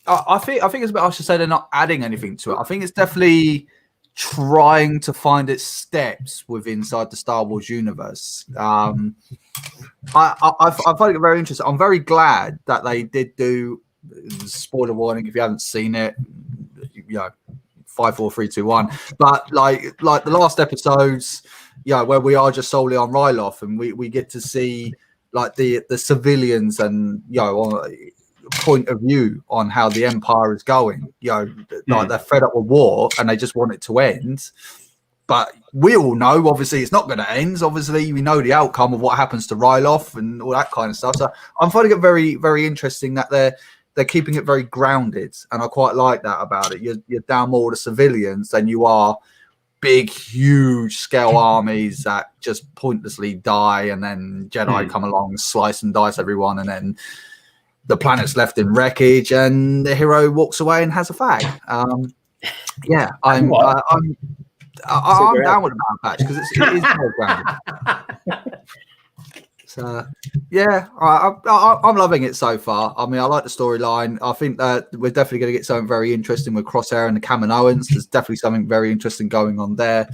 I think it's about I should say they're not adding anything to it. I think it's definitely trying to find its steps inside the Star Wars universe. I find it very interesting. I'm very glad that they did do. Spoiler warning if you haven't seen it, 5, 4, 3, 2, 1. But like the last episodes, where we are just solely on Ryloth and we get to see like the civilians and point of view on how the Empire is going. Like they're fed up with war and they just want it to end. But we all know, obviously, it's not going to end. Obviously, we know the outcome of what happens to Ryloth and all that kind of stuff. So I'm finding it very, very interesting that they're keeping it very grounded, and I quite like that about it. You're down more to civilians than you are big, huge scale armies that just pointlessly die, and then Jedi come along, slice and dice everyone, and then the planet's left in wreckage, and the hero walks away and has a fag. I'm down with the Bad Batch because it is more grounded. So yeah, I'm loving it so far. I mean, I like the storyline. I think that we're definitely going to get something very interesting with Crosshair and the Kaminoans. There's definitely something very interesting going on there.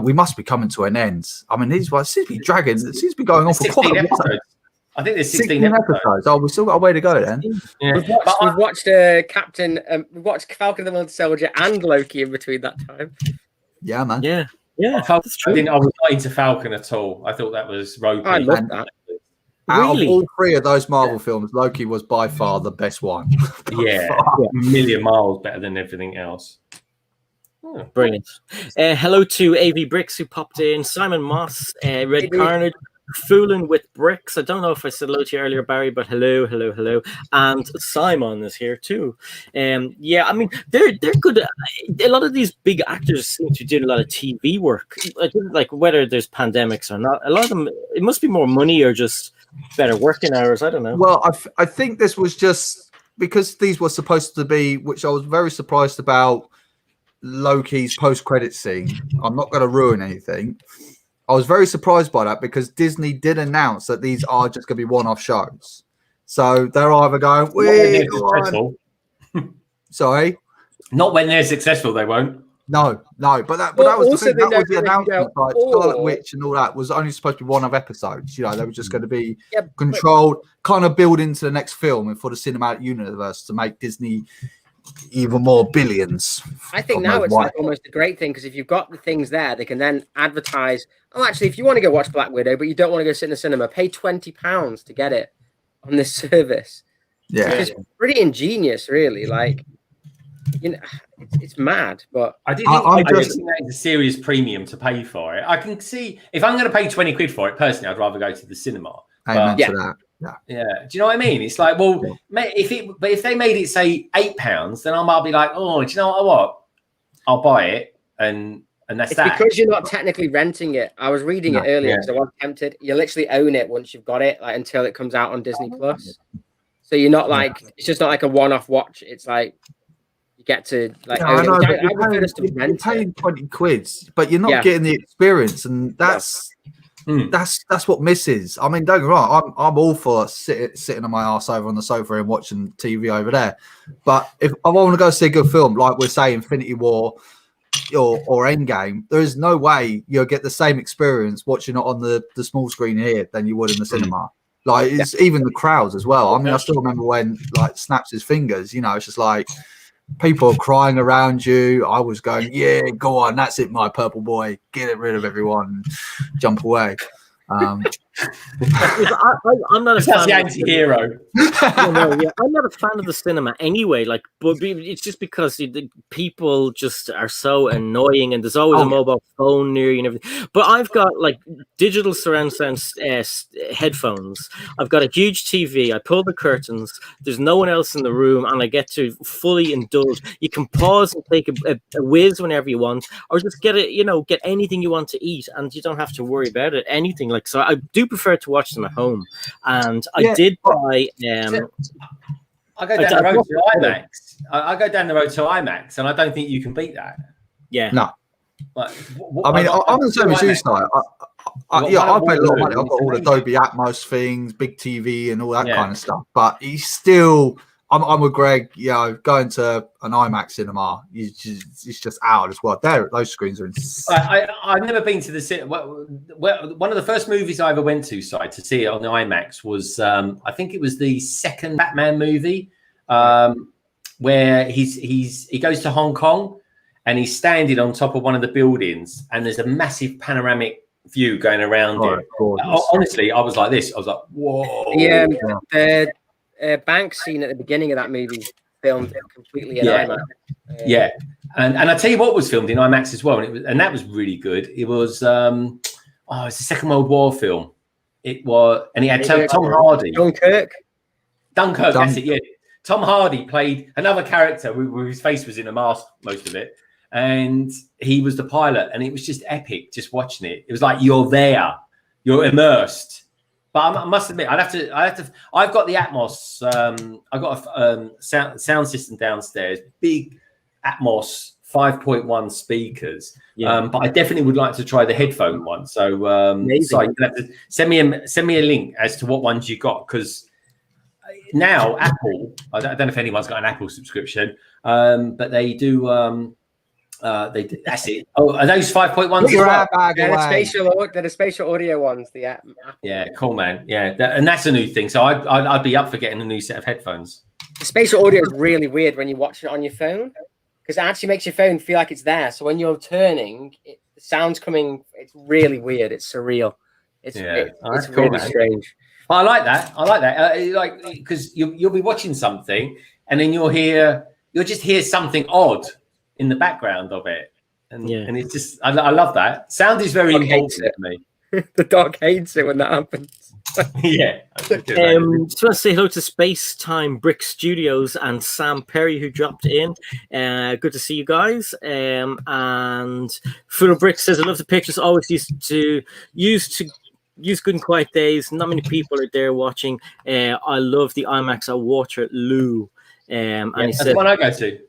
We must be coming to an end. I mean, these seems to be dragging. It seems to be going on for quite a while. I think there's 16 episodes. Oh, we've still got a way to go then. Yeah. We've watched Captain. We've watched Falcon and the Winter Soldier and Loki in between that time. Yeah, man. Yeah, that's true. I was not into Falcon at all. I thought that was ropey. I love that. Out of all 3 of those Marvel films, Loki was by far the best one. A million miles better than everything else. Oh, brilliant. Hello to AV Bricks who popped in. Simon Moss, Red Carnage. Fooling with Bricks. I don't know if I said hello to you earlier, Barry, but hello. And Simon is here too. I mean, they're good. A lot of these big actors seem to be doing a lot of TV work. Like whether there's pandemics or not, a lot of them, it must be more money or just better working hours. I don't know. Well, I think this was just because these were supposed to be, which I was very surprised about, Loki's post-credit scene. I'm not going to ruin anything. I was very surprised by that because Disney did announce that these are just going to be one-off shows. So they're either going, sorry? Not when they're successful, they won't. No. But that was the thing. That was the announcement. Like Scarlet Witch and all that was only supposed to be one-off episodes. They were just going to be controlled, kind of build into the next film and for the cinematic universe to make Disney even more billions. I think now it's like almost a great thing because if you've got the things there, they can then advertise. Oh, actually, if you want to go watch Black Widow, but you don't want to go sit in the cinema, pay £20 to get it on this service. Yeah, it's pretty ingenious, really. Like, it's mad. But I do think it's a serious premium to pay for it. I can see if I'm going to pay 20 quid for it personally, I'd rather go to the cinema. Amen to that. Yeah. Do you know what I mean? It's like, well, if they made it say £8, then I might be like, oh, do you know what? I'll buy it, and that's that. Because you're not technically renting it. I was reading it earlier because I was tempted. You literally own it once you've got it, like until it comes out on Disney Plus. So you're not like it's just not like a one-off watch. It's like you get to like. You're paying 20 quid, but you're not getting the experience, and that's. That's what misses. I mean, don't get me wrong. I'm all for sitting on my arse over on the sofa and watching TV over there. But if I want to go see a good film, like we're saying, Infinity War or Endgame, there is no way you'll get the same experience watching it on the small screen here than you would in the cinema. Like it's even the crowds as well. I mean, I still remember when like snaps his fingers. You know, it's just like people are crying around you. I was going, yeah, go on, that's it, my purple boy. Get rid of everyone, jump away. I'm not a That's fan the of anti-hero. I'm not a fan of the cinema anyway. Like, but it's just because the people just are so annoying, and there's always a mobile phone near you and everything. But I've got like digital surround sound headphones. I've got a huge TV. I pull the curtains. There's no one else in the room, and I get to fully indulge. You can pause and take a whiz whenever you want, or just get get anything you want to eat, and you don't have to worry about it. Anything like so. I do prefer to watch them at home, and I did buy. I go down the road to IMAX. I go down the road to IMAX, and I don't think you can beat that. Yeah. No. Like, I mean, I'm the same as you, Si. I paid a lot of money. I've got all the Dolby Atmos things, big TV, and all that kind of stuff. But he's still. I'm with Greg. Going to an IMAX cinema, it's just out as well. Those screens are insane. I've never been to the cinema. One of the first movies I ever went to see it on the IMAX was I think it was the second Batman movie, where he goes to Hong Kong and he's standing on top of one of the buildings, and there's a massive panoramic view going around it. Honestly, I was like this. I was like, whoa. The bank scene at the beginning of that movie filmed completely in IMAX. And I tell you what was filmed in IMAX as well, and that was really good. It was it's a Second World War film. It was, and he had Tom Hardy. Dunkirk. That's it. Yeah, Tom Hardy played another character where his face was in a mask most of it, and he was the pilot, and it was just epic. Just watching it, it was like you're there, you're immersed. But I must admit, I've got the Atmos. I've got a sound system downstairs, big Atmos 5.1 speakers. But I definitely would like to try the headphone one. So, so you have to send me a link as to what ones you got, because now Apple. I don't know if anyone's got an Apple subscription, but they do. That's it. Oh, are those 5.1s as well? They're the spatial audio ones. Yeah, cool, man. Yeah, and that's a new thing. So I'd be up for getting a new set of headphones. The spatial audio is really weird when you watch it on your phone, because it actually makes your phone feel like it's there. So when you're turning, the sound's coming. It's really weird. It's surreal. It's cool, really strange. I like that. Because you'll be watching something, and then you'll just hear something odd in the background of it, and it's just I love that. Sound is very important to me. The dog hates it when that happens. Just want to say hello to Space Time Brick Studios and Sam Perry, who dropped in. Good to see you guys. And Full of Brick says, I love the pictures. Always used to use Good and Quiet Days. Not many people are there watching. I love the IMAX at Waterloo. And he that's said, the one I go to.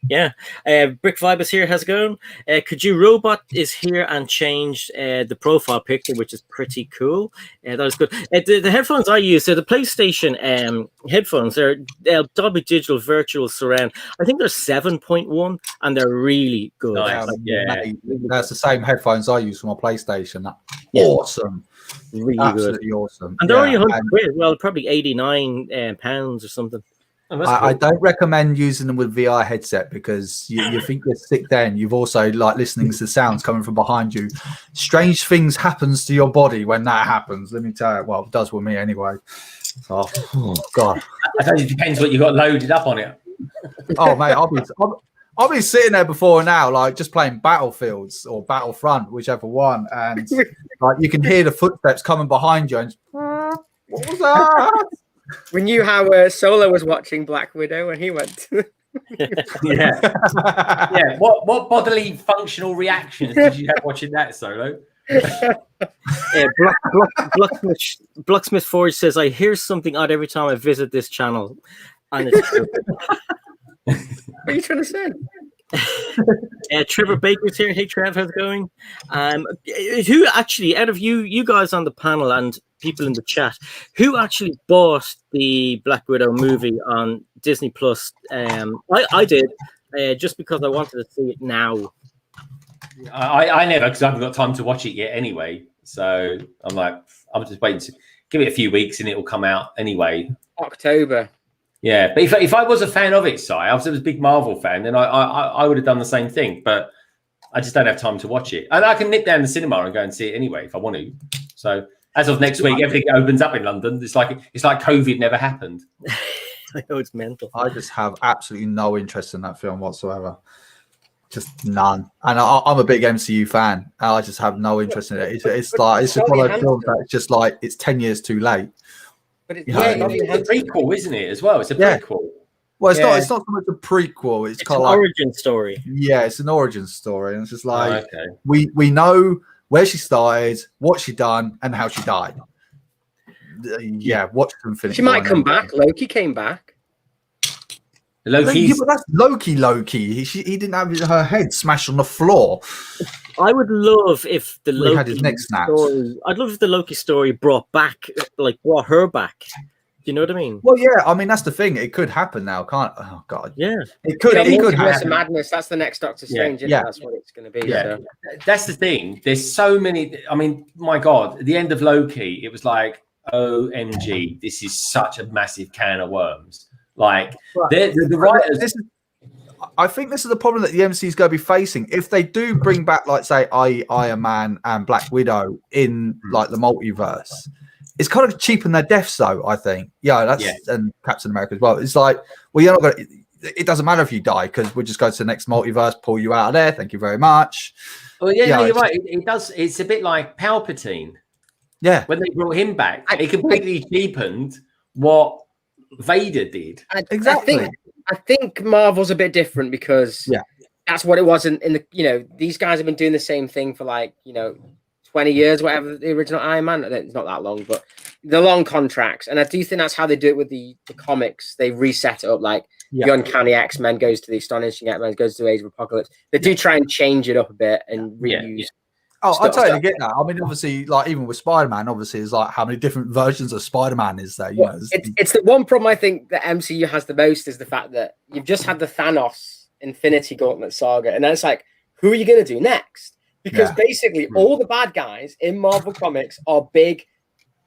Yeah, Brick Vibe is here. How's it going? Could you robot is here and changed the profile picture, which is pretty cool. That was good. The headphones I use, they're the PlayStation headphones. They're Dolby Digital Virtual Surround. I think they're 7.1, and they're really good. Nice. That's the same headphones I use for my PlayStation. Awesome. Really absolutely good. Awesome. And they're only 100 quid. Well, probably 89 pounds or something. I don't recommend using them with VR headset, because you think you're sick then. You've also like listening to sounds coming from behind you. Strange things happens to your body when that happens. Let me tell you. Well, it does with me anyway. Oh God. I think it depends what you got loaded up on it. Oh mate, I'll be sitting there before now, like just playing Battlefields or Battlefront, whichever one, and like you can hear the footsteps coming behind you. And what was that? We knew how Solo was watching Black Widow when he went. Yeah. What bodily functional reactions did you have watching that, Solo? Blocksmith Forge says, I hear something odd every time I visit this channel. And it's true. What are you trying to say? Trevor Baker's here. Hey Trev, how's it going? Who actually, out of you guys on the panel and people in the chat, who actually bought the Black Widow movie on Disney Plus? I did, just because I wanted to see it now. I never, because I haven't got time to watch it yet anyway. So I'm just waiting to give it a few weeks and it will come out anyway. October. Yeah, but if I was a fan of it, Si, I was a big Marvel fan, then I would have done the same thing. But I just don't have time to watch it. And I can nip down the cinema and go and see it anyway if I want to. So as of next week, everything opens up in London. It's like COVID never happened. I know, it's mental. I just have absolutely no interest in that film whatsoever. Just none. And I'm a big MCU fan. I just have no interest in it. It's just one of those films that's just like it's 10 years too late. But it's, it's a prequel, isn't it? As well, it's a prequel. Well, it's not so much a prequel. It's kind an of like origin story. Yeah, it's an origin story, and it's just like okay. we know where she started, what she done, and how she died. Yeah, watch Infinity. She might come back. Loki came back. Loki, but that's Loki. He didn't have her head smashed on the floor. I would love if the Loki had his neck snapped. story. I'd love if the Loki story brought her back. Do you know what I mean? Well, yeah. I mean, that's the thing. It could happen now, can't? Oh God. Yeah. It could. It could happen. Madness. That's the next Doctor Strange. Yeah. That's what it's going to be. Yeah. So. That's the thing. There's so many. I mean, my God, at the end of Loki, it was like, OMG, this is such a massive can of worms. Like the writers. I think this is the problem that the MCU is going to be facing. If they do bring back, like, say, Iron Man and Black Widow in like the multiverse, it's kind of cheapen their deaths, though. I think, and Captain America as well. It's like, well, you're not going to. It doesn't matter if you die because we'll just go to the next multiverse, pull you out of there. Thank you very much. Well, you're right. It does. It's a bit like Palpatine. Yeah, when they brought him back, it completely cheapened what Vader did. Exactly. I think Marvel's a bit different because that's what it was in the, these guys have been doing the same thing for 20 years, whatever the original Iron Man. It's not that long, but the long contracts. And I do think that's how they do it with the comics. They reset it up the Uncanny X-Men goes to the Astonishing X-Men, goes to Age of Apocalypse. They do try and change it up a bit and reuse. Oh, I totally get that. I mean, obviously, like even with Spider-Man, obviously, is like how many different versions of Spider-Man is there? You know, it's the one problem I think that MCU has the most is the fact that you've just had the Thanos Infinity Gauntlet saga, and then it's like, who are you going to do next? Because basically, all the bad guys in Marvel Comics are big,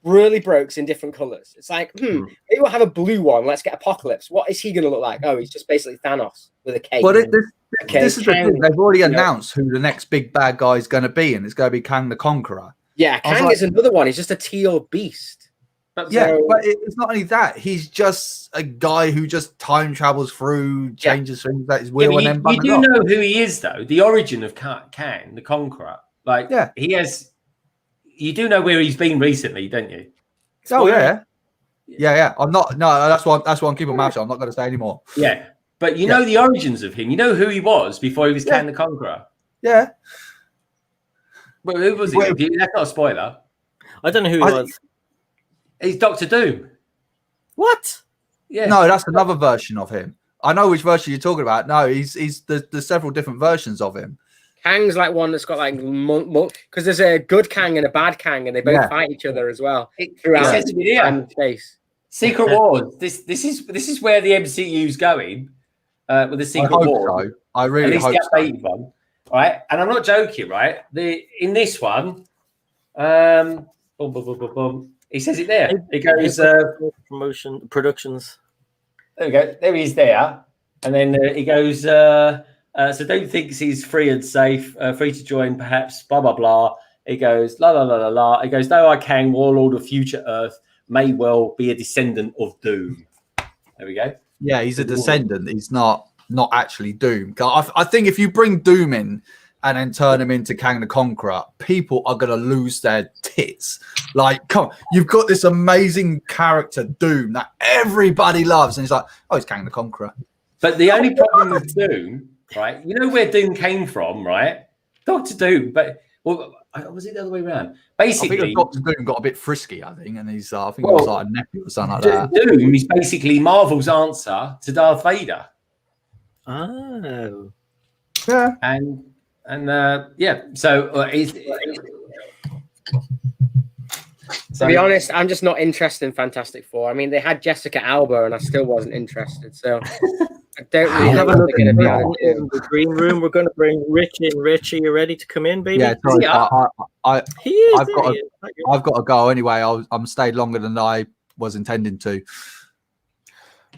really brokes in different colors. It's like, maybe we'll have a blue one. Let's get Apocalypse. What is he going to look like? Oh, he's just basically Thanos with a cape. But this is the thing. They've already announced who the next big bad guy is going to be, and it's going to be Kang the Conqueror. Yeah, Kang is another one. He's just a teal beast. But it's not only that. He's just a guy who just time travels through, changes things at his will, and then you do know who he is, though. The origin of Kang the Conqueror. He has. You do know where he's been recently, don't you? Oh yeah. I'm not. No, that's why I'm keeping my mouth shut. I'm not going to say anymore. Yeah. But you know the origins of him. You know who he was before he was Kang the Conqueror. Yeah. But who was he? That's not a spoiler. I don't know who he was. He's Doctor Doom. What? Yeah. No, that's another version of him. I know which version you're talking about. No, there's several different versions of him. Kang's like one that's got because there's a good Kang and a bad Kang, and they both fight each other as well throughout space. Secret Wars. This is where the MCU's going. With the Secret War. So. I really hope so. One, right? And I'm not joking, right? In this one, he says it there. It goes productions. There we go. There he is there. And then he goes, so don't think he's free and safe, free to join perhaps, blah, blah, blah. He goes, la, la, la, la, la. He goes, though I can, warlord of future Earth, may well be a descendant of Doom. There we go. Yeah, he's a descendant. He's not actually Doom. I think if you bring Doom in and then turn him into Kang the Conqueror, people are going to lose their tits. Like, come on, you've got this amazing character, Doom, that everybody loves. And it's like, oh, it's Kang the Conqueror. But the only problem with Doom, right? You know where Doom came from, right? Dr. Doom. But, was it the other way around? Basically, I think Dr. Doom got a bit frisky, I think. And he's, I think it was like a nephew or something like that. Doom is basically Marvel's answer to Darth Vader. Oh. Yeah. And so to be honest, I'm just not interested in Fantastic Four. I mean, they had Jessica Alba, and I still wasn't interested. So I don't really have know a what look they're in going to be able to do. the green room. We're going to bring Rich in. Rich, are you ready to come in, baby? Yeah, sorry, He is. I've got to go anyway. I'm stayed longer than I was intending to.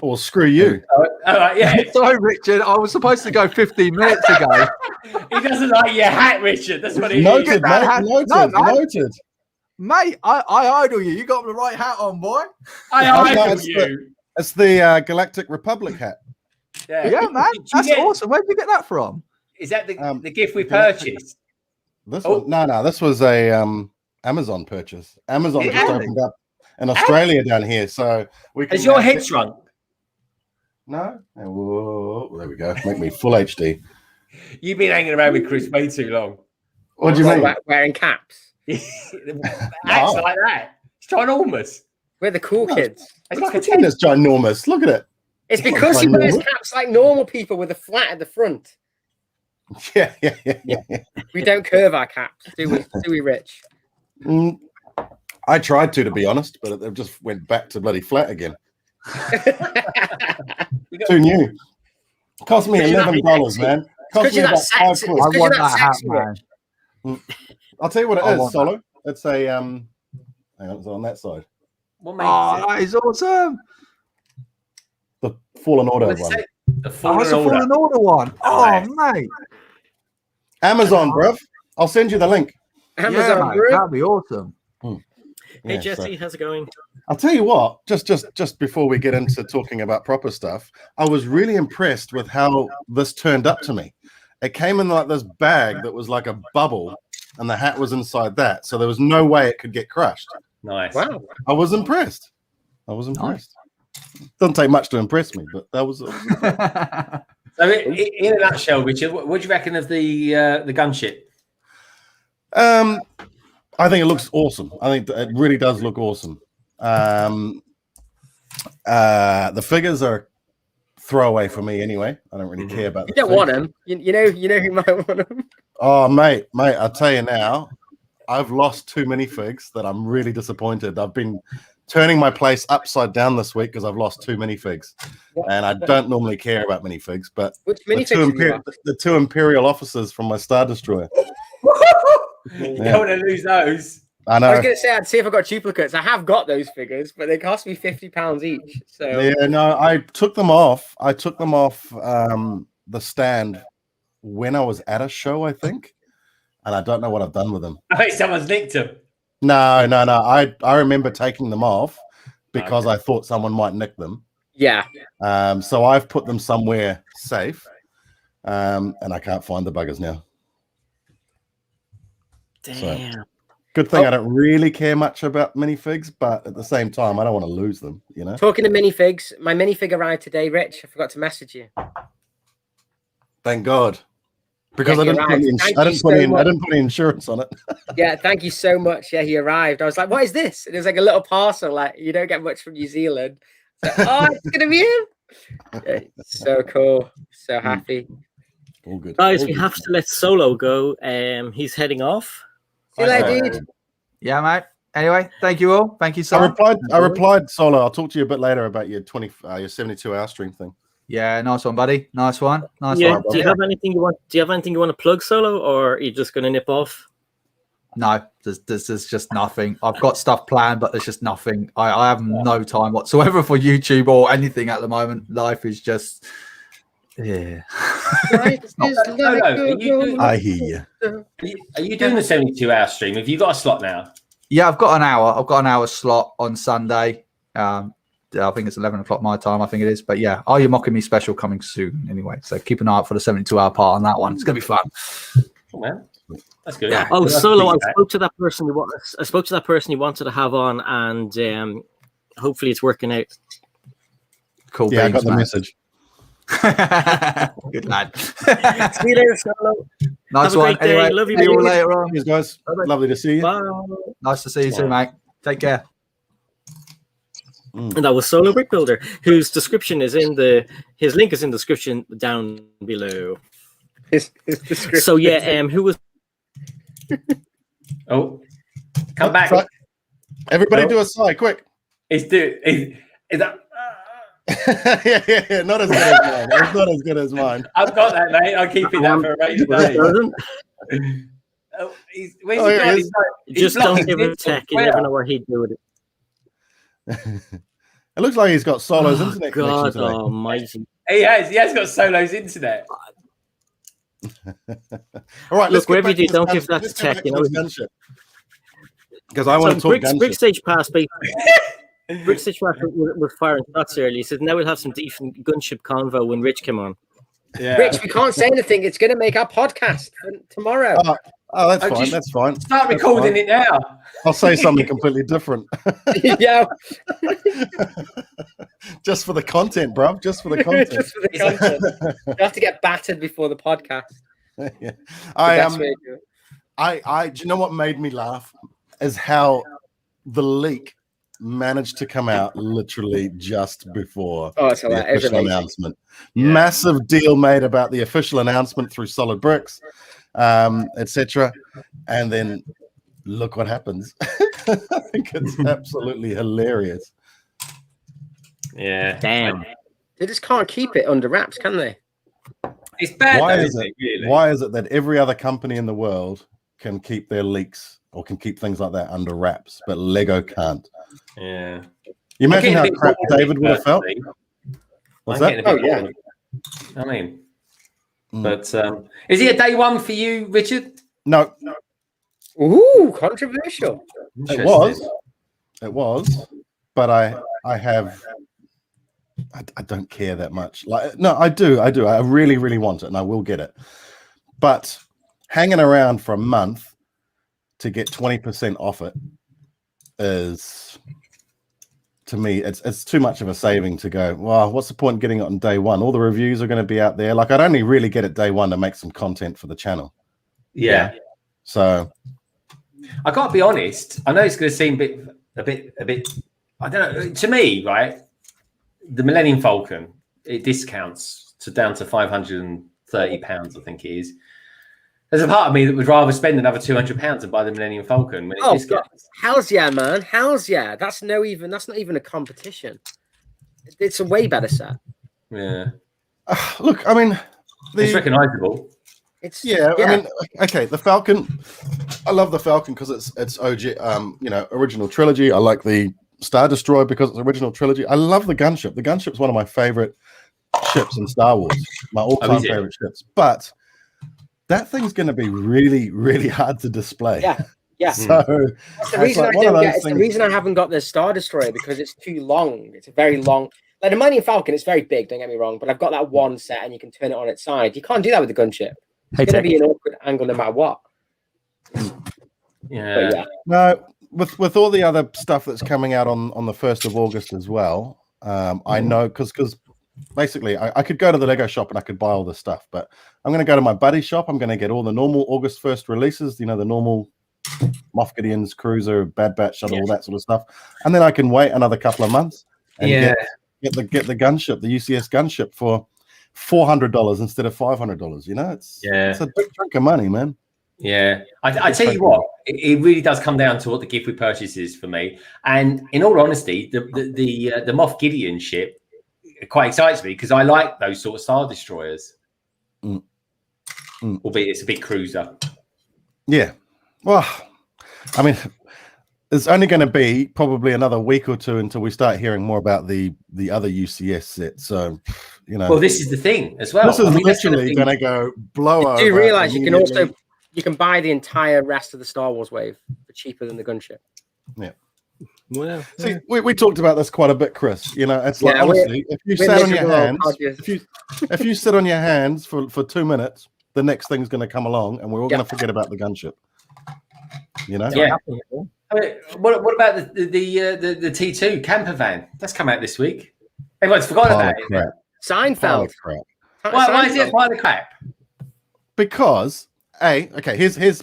Well, screw you. All right, yeah. Sorry, Richard. I was supposed to go 15 minutes ago. He doesn't like your hat, Richard. That's what he Noted, is. mate. Noted. No, man. Noted. Mate, I idol you. You got the right hat on, boy. I Oh, no, idol it's you. It's the Galactic Republic hat. Yeah, man. That's awesome. Where did you get that from? Is that the gift we purchased? This one, no, this was a Amazon purchase. Amazon just opened up in Australia down here, so we can. Has your head shrunk? No. Whoa, there we go. Make me full HD. You've been hanging around with Chris way too long. What do you mean? Wearing caps. Acts like that. It's ginormous. We're the cool kids. It's like a Pretend it's ginormous. Look at it. It's because he wears caps like normal people with a flat at the front. Yeah. We don't curve our caps, do we? Do we, Rich? I tried to be honest, but it just went back to bloody flat again. Too new. Cost me $11, man. Cost me about £5. I want that hat, man. I'll tell you what it is, Solo. It's a hang on, it's on that side. What makes that is awesome. The Fallen Order one. The Fallen Order one. Oh, mate. Amazon, bruv. I'll send you the link. Amazon, mate, that'd be awesome. Hey, Jesse, how's it going? I'll tell you what, just before we get into talking about proper stuff, I was really impressed with how this turned up to me. It came in like this bag that was like a bubble, and the hat was inside that, so there was no way it could get crushed. Nice. Wow. I was impressed. Doesn't take much to impress me, but that was. So, in a nutshell, Richard, what do you reckon of the gunship? I think it looks awesome. I think it really does look awesome. The figures are throwaway for me anyway. I don't really care about. You don't want them. You know who might want them. Oh, mate, I'll tell you now. I've lost too many figs that I'm really disappointed. I've been turning my place upside down this week because I've lost too many figs, and I don't normally care about minifigs. But which minifigs? The two Imperial officers from my Star Destroyer. You don't want to lose those. I know. I was going to say I'd see if I got duplicates. I have got those figures, but they cost me £50 each. So yeah, no, I took them off. I took them off the stand when I was at a show, I think, and I don't know what I've done with them. I think someone's nicked them. No. I remember taking them off because I thought someone might nick them. Yeah. So I've put them somewhere safe, and I can't find the buggers now. Damn. So, good thing I don't really care much about minifigs, but at the same time, I don't want to lose them. You know. Talking to minifigs, my minifig arrived today, Rich. I forgot to message you. Thank God. Because I didn't put any insurance on it. Yeah, thank you so much. Yeah, he arrived. I was like, what is this? And it was like a little parcel. Like, you don't get much from New Zealand. So, oh, it's going to be him. Yeah, so cool. So happy. All good. Guys, All we good. have to let Solo go. He's heading off. See you later, dude. Yeah, mate. Anyway, thank you all. Thank you so much. I replied, Solo. I'll talk to you a bit later about your 72-hour stream thing. Yeah, nice one, buddy. Nice one. Nice Yeah. one. Do you have anything you want? Do you have anything you want to plug, Solo, or are you just going to nip off? No, there's just nothing. I've got stuff planned, but there's just nothing. I have no time whatsoever for YouTube or anything at the moment. Life is just, yeah. I hear you. Are you doing the 72-hour stream? Have you got a slot now? Yeah, I've got an hour. I've got an hour slot on Sunday. I think it's 11 o'clock my time. I think it is. But yeah, Are You Mocking Me special coming soon anyway. So keep an eye out for the 72-hour part on that one. It's going to be fun. Oh, man. That's good. Yeah. Oh, Solo, I spoke to that person you wanted to have on, and hopefully it's working out. Cool. Yeah, beans, I got the man. message. Good lad. See you later, Solo. Nice Have a one. great day. Anyway, Love you, see you all baby. later on. Cheers, guys. Lovely to see you. Bye. Nice to see you too, mate. Take care. And that was Solo Brick Builder, whose description is his link is in the description down below. His description. So yeah, who was? Oh, come back. Everybody Oh. do a sigh, quick. Is that? Yeah. Not as good as mine. It's not as good as mine. I've got that, mate. I'll keep it that for a rainy day. Oh, where's he gone? He's Just blocking don't give him it. tech. You never know what he'd do with it. It looks like he's got Solo's internet connection God today. almighty. He has got Solo's internet. All right, Look, wherever you do, don't give that to tech, you know. Because I want to talk Gunship. Brickstage passed Brickstage passed with firing shots earlier. He said, now we'll have some decent gunship convo when Rich came on. Yeah. Rich, we can't say anything. It's going to make our podcast tomorrow. Oh, that's fine. That's fine. Start recording it now. I'll say something completely different. Yeah. Just for the content, bro. Just for the content. Just for the content. You have to get battered before the podcast. Yeah. Do you know what made me laugh is how the leak managed to come out literally just before the official announcement. Yeah. Massive deal made about the official announcement through Solid Bricks, etc. And then look what happens. I think it's absolutely hilarious. Yeah. Damn. They just can't keep it under wraps, can they? It's bad. Why though, is it? Really? Why is it that every other company in the world can keep their leaks or can keep things like that under wraps, but Lego can't? Yeah. You imagine how crap David would have felt? What's that? Oh yeah. I mean, but is he a day one for you, Richard? No. Ooh, controversial. It was, but I don't care that much. Like, no, I do. I really, really want it, and I will get it. But hanging around for a month to get 20% off it is, to me, it's too much of a saving to go, well, what's the point in getting it on day one? All the reviews are going to be out there. Like, I'd only really get it day one to make some content for the channel. Yeah. So I got to be honest. I know it's going to seem a bit. I don't know. To me, right, the Millennium Falcon, it discounts to down to £530, I think it is. There's a part of me that would rather spend another £200 and buy the Millennium Falcon when it discounts. Hell's yeah, man! Hell's yeah! That's not even a competition. It's a way better set. Yeah. Look, I mean, it's recognisable. Yeah, I mean, okay, the Falcon. I love the Falcon because it's OG, original trilogy. I like the Star Destroyer because it's original trilogy. I love the Gunship. The Gunship's one of my favorite ships in Star Wars. My all-time favorite ships. But that thing's going to be really, really hard to display. Yeah. So that's the reason I haven't got the Star Destroyer, because it's too long. It's a very long. Like the Millennium Falcon, it's very big. Don't get me wrong, but I've got that one set, and you can turn it on its side. You can't do that with the Gunship. It's going to be an awkward angle no matter what. Yeah. No, with all the other stuff that's coming out on the 1st of August as well, I know because basically I could go to the Lego shop and I could buy all this stuff, but I'm going to go to my buddy shop. I'm going to get all the normal August 1st releases, the normal Moff Gideon's Cruiser, Bad Batch Shuttle, all that sort of stuff, and then I can wait another couple of months and get the Gunship, the UCS Gunship for $400 instead of $500. It's a big chunk of money, man. Yeah, I tell you what, it really does come down to what the gift we purchase is for me. And in all honesty, the Moff Gideon ship quite excites me because I like those sort of Star Destroyers. Albeit it's a big cruiser. Yeah, well, I mean, it's only going to be probably another week or two until we start hearing more about the other UCS set. So, well, this is the thing as well. This is literally going to go blow over. Do you realize you can buy the entire rest of the Star Wars wave for cheaper than the Gunship? Yeah. Well, see, we talked about this quite a bit, Chris. It's like, honestly, if you sat on your hands, if you sit on your hands for 2 minutes, the next thing's going to come along, and we're all going to forget about the Gunship. Yeah. I mean, what about the T2 camper van? That's come out this week. Everyone's forgotten about it. Seinfeld. Why is it part of the crap? Because here's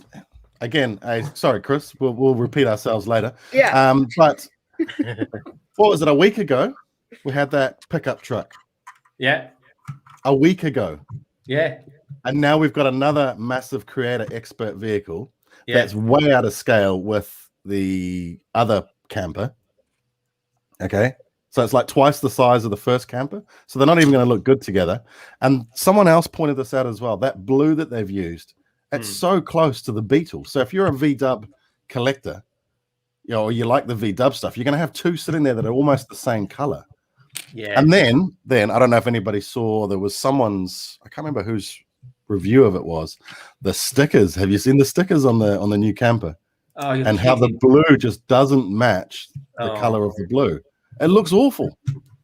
again. Sorry, Chris. We'll repeat ourselves later. Yeah. But what was it? A week ago, we had that pickup truck. Yeah. A week ago. Yeah. And now we've got another massive creator expert vehicle that's way out of scale with the other camper. Okay. So it's like twice the size of the first camper. So they're not even going to look good together. And someone else pointed this out as well. That blue that they've used, it's so close to the Beetle. So if you're a V-dub collector, you know, or you like the V-dub stuff, you're going to have two sitting there that are almost the same color. Yeah. And then I don't know if anybody saw, there was someone's, I can't remember whose review of it was, the stickers. Have you seen the stickers on the new camper? Oh, and how the blue just doesn't match the color of the blue. It looks awful.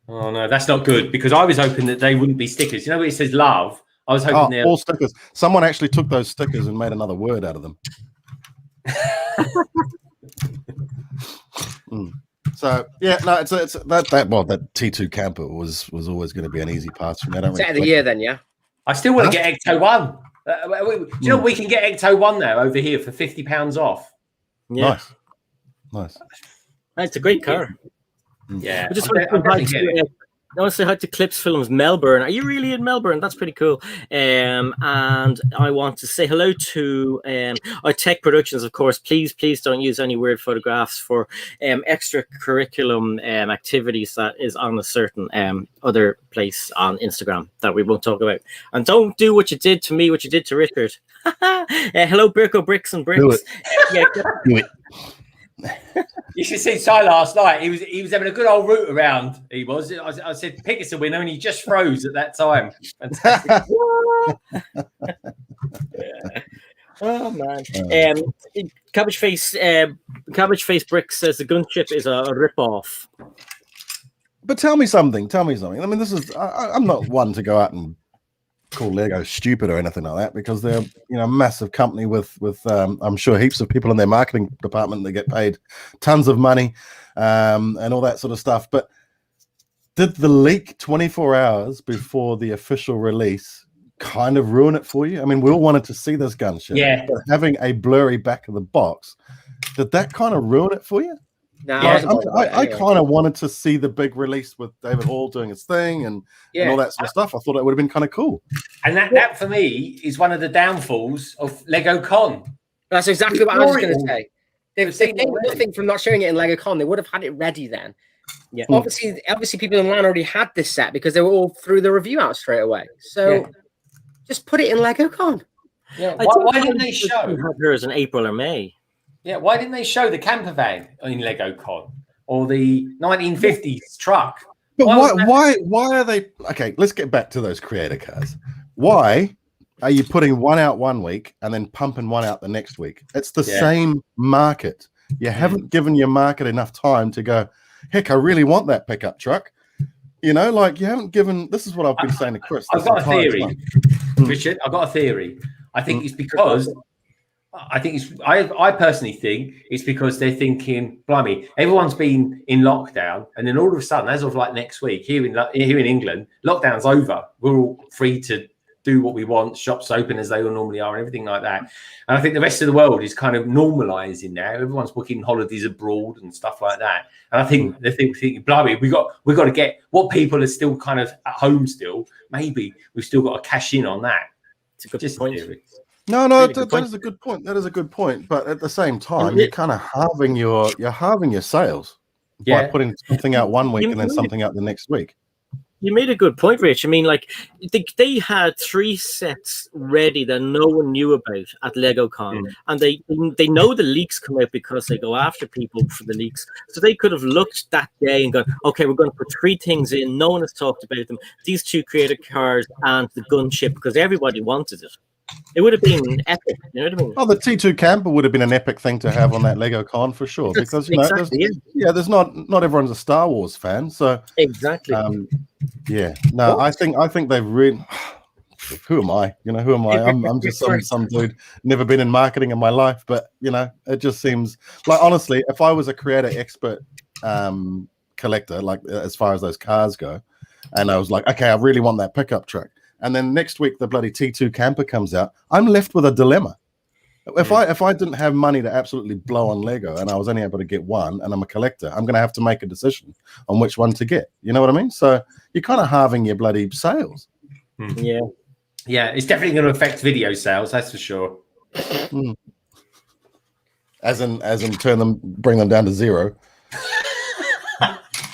Oh no, that's not good, because I was hoping that they wouldn't be stickers. You know, where it says love, I was hoping they're all stickers. Someone actually took those stickers and made another word out of them. So yeah, no, it's that T2 camper was always going to be an easy pass for me. I don't Set of the year, then, yeah. I still want to get Ecto 1. Do you know we can get Ecto 1 now over here for £50 off? Yeah, nice. It's a great car. Yeah, I just want to say hi to Clips Films Melbourne. Are you really in Melbourne? That's pretty cool. And I want to say hello to our Tech Productions, of course. Please don't use any weird photographs for extracurriculum activities that is on a certain other place on Instagram that we won't talk about. And don't do what you did to me, what you did to Richard. Hello, Birko Bricks and Bricks. Do it. You should see Si last night. He was having a good old route around. He was. I said, pick us a winner, and he just froze at that time. Fantastic. Oh man. Cabbage Face Bricks says the Gunship is a rip-off. But tell me something. I mean, this is I'm not one to go out and call Lego stupid or anything like that, because they're, you know, a massive company with I'm sure heaps of people in their marketing department that get paid tons of money and all that sort of stuff. But did the leak 24 hours before the official release kind of ruin it for you? I mean, we all wanted to see this Gunship. Yeah. But having a blurry back of the box, did that kind of ruin it for you? No, I kind of wanted to see the big release with David Hall doing his thing and all that sort of stuff. I thought it would have been kind of cool. And that for me is one of the downfalls of Lego Con. That's exactly what I was going to say. They've gained nothing from not showing it in Lego Con. They would have had it ready then. Yeah. Obviously, people in line already had this set because they were all through the review out straight away. So just put it in Lego Con. Yeah. Why didn't they show hers in April or May? Yeah, why didn't they show the camper van in Lego Con or the 1950s truck? But why are they okay? Let's get back to those creator cars. Why are you putting one out one week and then pumping one out the next week? It's the same market. You haven't given your market enough time to go, heck, I really want that pickup truck. You know, like you haven't given. This is what I've been saying to Chris. I've got a theory, Richard. I've got a theory. I think it's because. I personally think it's because they're thinking, blimey, everyone's been in lockdown, and then all of a sudden, as of like next week, here in England, lockdown's over. We're all free to do what we want, shops open as they all normally are, and everything like that. And I think the rest of the world is kind of normalising now. Everyone's booking holidays abroad and stuff like that. And I think they're thinking, blimey, we've got to get what people are still kind of at home still. Maybe we've still got to cash in on that. It's a good point. No, that is a good point. That is a good point. But at the same time, you're kind of halving your sales by putting something out one week and then something out the next week. You made a good point, Rich. I mean, like they had 3 sets ready that no one knew about at LegoCon, and they know the leaks come out because they go after people for the leaks. So they could have looked that day and gone, okay, we're going to put 3 things in. No one has talked about them. These 2 creator cars and the Gunship, because everybody wanted it. It would have been epic, you know what I mean? Oh, the T2 camper would have been an epic thing to have on that Lego Con for sure, because there's not everyone's a Star Wars fan, so exactly. I think they've really. Who am I? You know, who am I? I'm just some dude, never been in marketing in my life, but you know, it just seems like, honestly, if I was a creator expert collector, like as far as those cars go, and I was like, okay, I really want that pickup truck. And then next week the bloody T2 camper comes out. I'm left with a dilemma. If I didn't have money to absolutely blow on Lego and I was only able to get one, and I'm a collector, I'm going to have to make a decision on which one to get. You know what I mean? So you're kind of halving your bloody sales. Yeah, it's definitely going to affect video sales. That's for sure. As in, bring them down to 0.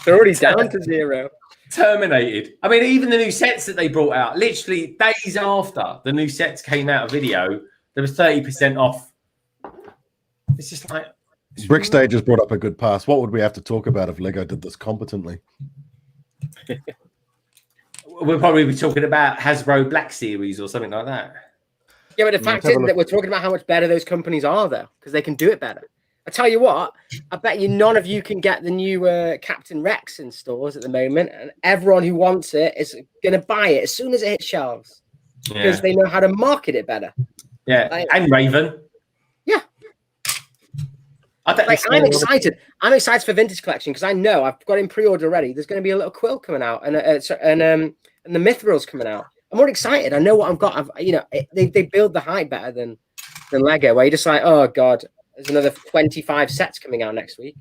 They're already down to 0. Terminated. I mean, even the new sets that they brought out, literally days after the new sets came out of video, there was 30% off. It's just like Brickstage has brought up a good pass. What would we have to talk about if Lego did this competently? we'll probably be talking about Hasbro Black Series or something like that. Yeah, but the fact is that we're talking about how much better those companies are, though, because they can do it better. I tell you what, I bet you none of you can get the new Captain Rex in stores at the moment, and everyone who wants it is going to buy it as soon as it hits shelves because they know how to market it better. Yeah, like, and Raven. Yeah. I bet I'm excited. I'm excited for Vintage Collection because I know I've got in pre-order already. There's going to be a little quill coming out, and the Mithril's coming out. I'm more excited. I know what I've got. They build the hype better than Lego, where you're just like, oh god, there's another 25 sets coming out next week.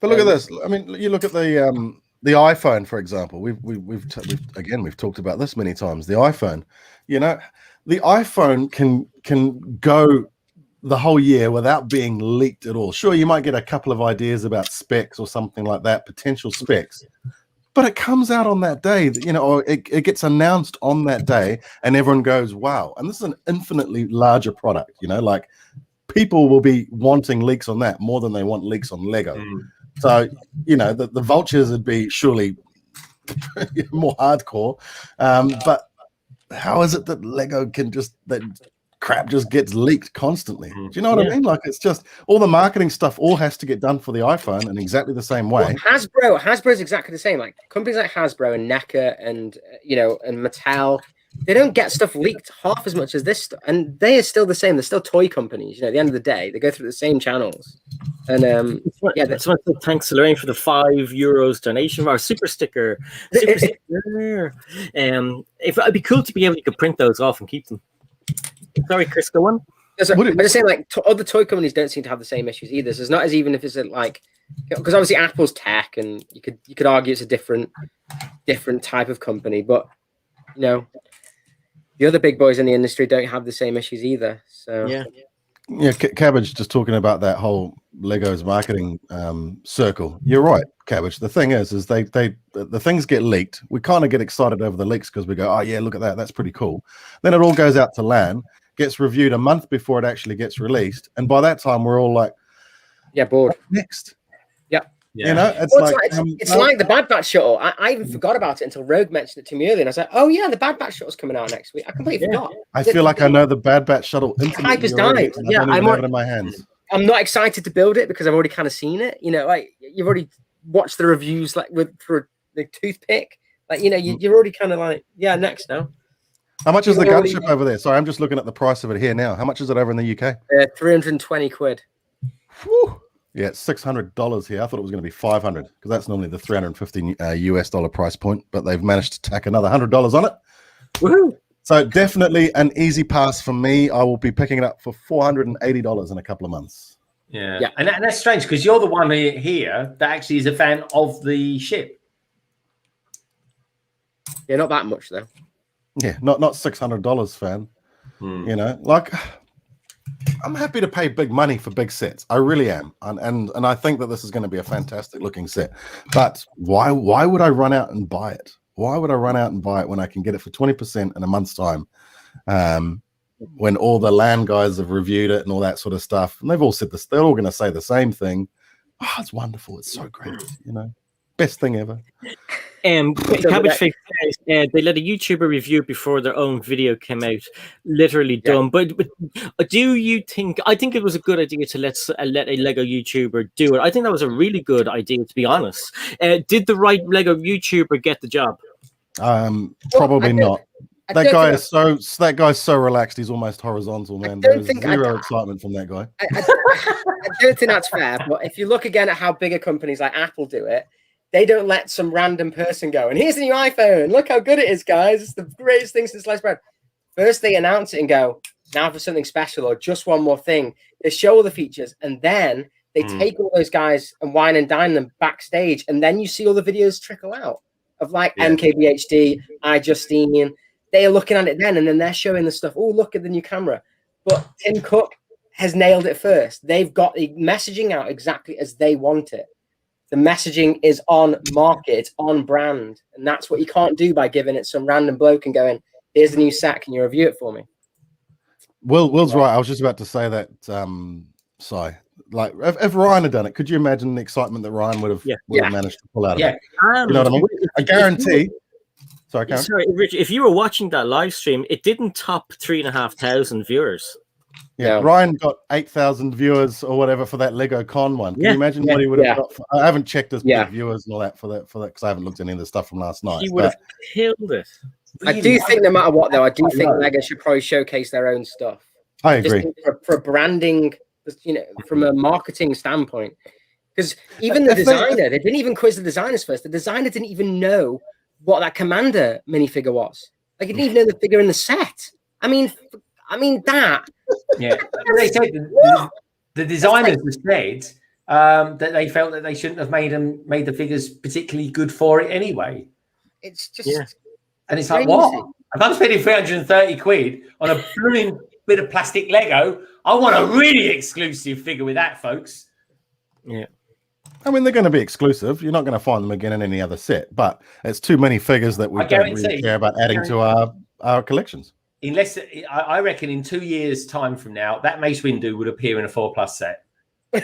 But look at this. I mean, you look at the iPhone, for example. We've talked about this many times. The iPhone, the iPhone can go the whole year without being leaked at all. Sure, you might get a couple of ideas about specs or something like that, potential specs, but it comes out on that day, or it gets announced on that day, and everyone goes, wow. And this is an infinitely larger product, like people will be wanting leaks on that more than they want leaks on Lego. So, the vultures would be surely more hardcore. But how is it that Lego can that crap just gets leaked constantly? Do you know what I mean? Like, it's just all the marketing stuff all has to get done for the iPhone in exactly the same way. Well, Hasbro's exactly the same. Like companies like Hasbro and NECA and and Mattel, they don't get stuff leaked half as much as this stuff, and they are still the same. They're still toy companies. At the end of the day, they go through the same channels. And that's why thanks to Lorraine for the €5 donation, our super sticker. If it'd be cool to be able to print those off and keep them. Sorry, Chris, go on. I'm just saying, like, other toy companies don't seem to have the same issues either. So it's not as even if it's like, because obviously Apple's tech, and you could argue it's a different type of company, but the other big boys in the industry don't have the same issues either. So yeah, Cabbage just talking about that whole Lego's marketing circle. You're right, Cabbage. The thing is the things get leaked. We kind of get excited over the leaks because we go, oh yeah, look at that, that's pretty cool. Then it all goes out to LAN, gets reviewed a month before it actually gets released, and by that time we're all like, bored. Next. It's like the Bad Batch shuttle. I even forgot about it until Rogue mentioned it to me earlier, and I was like, oh yeah, the Bad Batch shuttle's coming out next week. I completely forgot. I feel like I know the Bad Batch shuttle intimately. Hype has died. Yeah, I have it in my hands. I'm not excited to build it because I've already kind of seen it. Like you've already watched the reviews, like through the toothpick. Like you're already kind of like, next now. How much is the Gunship over there? Sorry, I'm just looking at the price of it here now. How much is it over in the UK? 320 quid. Whew. Yeah, it's $600 here. I thought it was going to be $500 because that's normally the $350 US dollar price point, but they've managed to tack another $100 on it. Woohoo! So definitely an easy pass for me. I will be picking it up for $480 in a couple of months. Yeah. And that's strange because you're the one here that actually is a fan of the ship. Yeah, not that much though. Yeah, not $600 fan. Like, I'm happy to pay big money for big sets. I really am, and I think that this is going to be a fantastic looking set. But why would I run out and buy it? Why would I run out and buy it when I can get it for 20% in a month's time? When all the LAN guys have reviewed it and all that sort of stuff, and they've all said this, they're all going to say the same thing. Oh, it's wonderful. It's so great. Best thing ever. Cabbage Face says they let a YouTuber review it before their own video came out. Literally done. But do you think? I think it was a good idea to let a Lego YouTuber do it. I think that was a really good idea, to be honest. Did the right Lego YouTuber get the job? Probably not. That guy's so relaxed. He's almost horizontal, man. There's zero excitement from that guy. I don't think that's fair. But if you look again at how bigger companies like Apple do it, they don't let some random person go, and here's the new iPhone. Look how good it is, guys. It's the greatest thing since sliced bread. First, they announce it and go, now for something special or just one more thing. They show all the features, and then they take all those guys and wine and dine them backstage, and then you see all the videos trickle out of like MKBHD, iJustine. They're looking at it then, and then they're showing the stuff. Oh, look at the new camera. But Tim Cook has nailed it first. They've got the messaging out exactly as they want it. The messaging is on market, it's on brand, and that's what you can't do by giving it some random bloke and going, "Here's the new set, can you review it for me?" Will's right. I was just about to say that. Si, like if Ryan had done it, could you imagine the excitement that Ryan would have managed to pull out of it? You know what I mean? I guarantee. Sorry, Karen. Sorry, Rich, if you were watching that live stream, it didn't top 3,500 viewers. Yeah, Ryan got 8,000 viewers or whatever for that Lego Con one. Can you imagine what he would have got? I haven't checked his viewers and all that for that because I haven't looked at any of the stuff from last night. He would have killed it. I do think no matter what, though, I do think Lego should probably showcase their own stuff. I agree. For branding, you know, from a marketing standpoint. Because even the designer, they didn't even quiz the designers first. The designer didn't even know what that Commander minifigure was. Like, he didn't even know the figure in the set. I mean that. Yeah, they said the designers said that they felt that they shouldn't have made the figures particularly good for it anyway. It's just, and it's like, what? If I'm spending 330 quid on a blooming bit of plastic Lego, I want a really exclusive figure with that, folks. Yeah. I mean, they're going to be exclusive. You're not going to find them again in any other set, but it's too many figures that we don't really care about adding to our collections. Unless I reckon in 2 years' time from now, that Mace Windu would appear in a 4+ set. They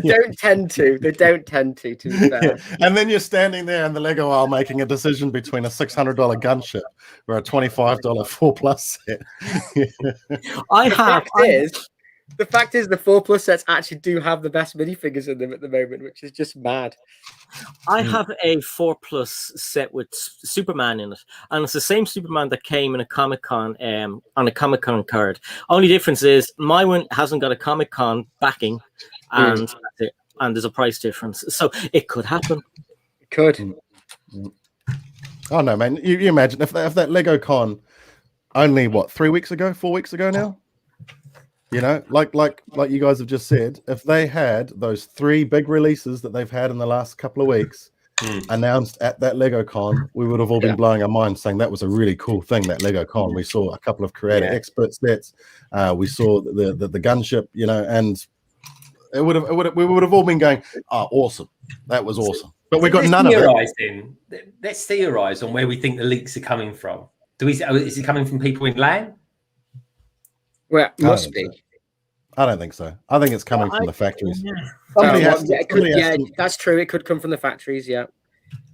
don't tend to. They don't tend to be fair. And then you're standing there in the Lego aisle making a decision between a $600 gunship or a $25 4+ set. The fact is, the 4+ sets actually do have the best minifigures in them at the moment, which is just mad. I have a 4+ set with Superman in it, and it's the same Superman that came in a Comic-Con on a Comic-Con card. Only difference is my one hasn't got a Comic-Con backing, and there's a price difference, so it could happen. It could. Oh no, man! You imagine if that Lego Con only 4 weeks ago now. You know, like you guys have just said, if they had those 3 big releases that they've had in the last couple of weeks announced at that Lego Con, we would have all been blowing our minds saying that was a really cool thing, that Lego Con. We saw a couple of creator expert sets. We saw the gunship, you know, and we would have all been going, "Oh, awesome. That was awesome." But we got none of it. Let's theorize on where we think the leaks are coming from. Is it coming from people in LAN? Well, it must be. I don't think so. I think it's coming from the factories. That's true. It could come from the factories. Yeah.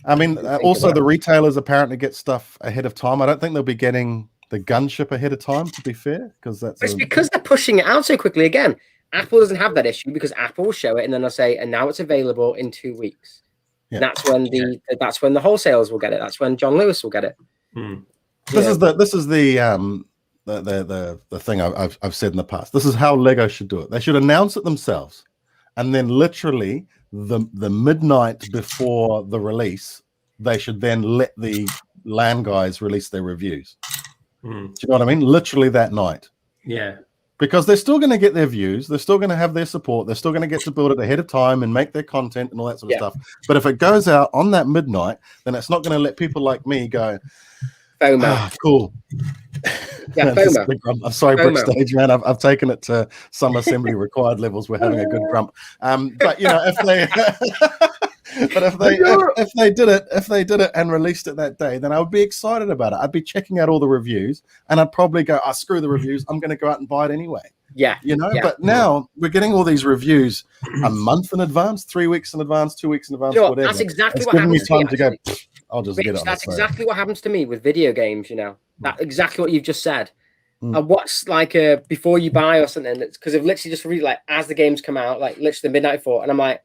I mean, also the retailers apparently get stuff ahead of time. I don't think they'll be getting the gunship ahead of time. To be fair, because it's because they're pushing it out so quickly. Again, Apple doesn't have that issue because Apple will show it and then they'll say, "And now it's available in 2 weeks." Yeah. That's when the wholesalers will get it. That's when John Lewis will get it. This is the thing I've said in the past. This is how Lego should do it. They should announce it themselves, and then literally the midnight before the release, they should then let the LAN guys release their reviews. Do you know what I mean? Literally that night. Yeah. Because they're still going to get their views, they're still going to have their support, they're still going to get to build it ahead of time and make their content and all that sort of stuff. But if it goes out on that midnight, then it's not going to let people like me go, FOMO. Ah, cool. Yeah, FOMO. I'm sorry, Brickstage, man. I've taken it to some assembly required levels. We're having a good grump. But you know, if they did it and released it that day, then I would be excited about it. I'd be checking out all the reviews, and I'd probably go, screw the reviews. I'm going to go out and buy it anyway. Yeah, you know. Yeah. But now we're getting all these reviews a month in advance, 3 weeks in advance, 2 weeks in advance, whatever. That's exactly what happens. It's giving me time to go. I'll just get it. That's exactly what happens to me with video games. You know, that's exactly what you've just said. I watched like before you buy or something, because I've literally just really like as the games come out, like literally the midnight before, and I'm like,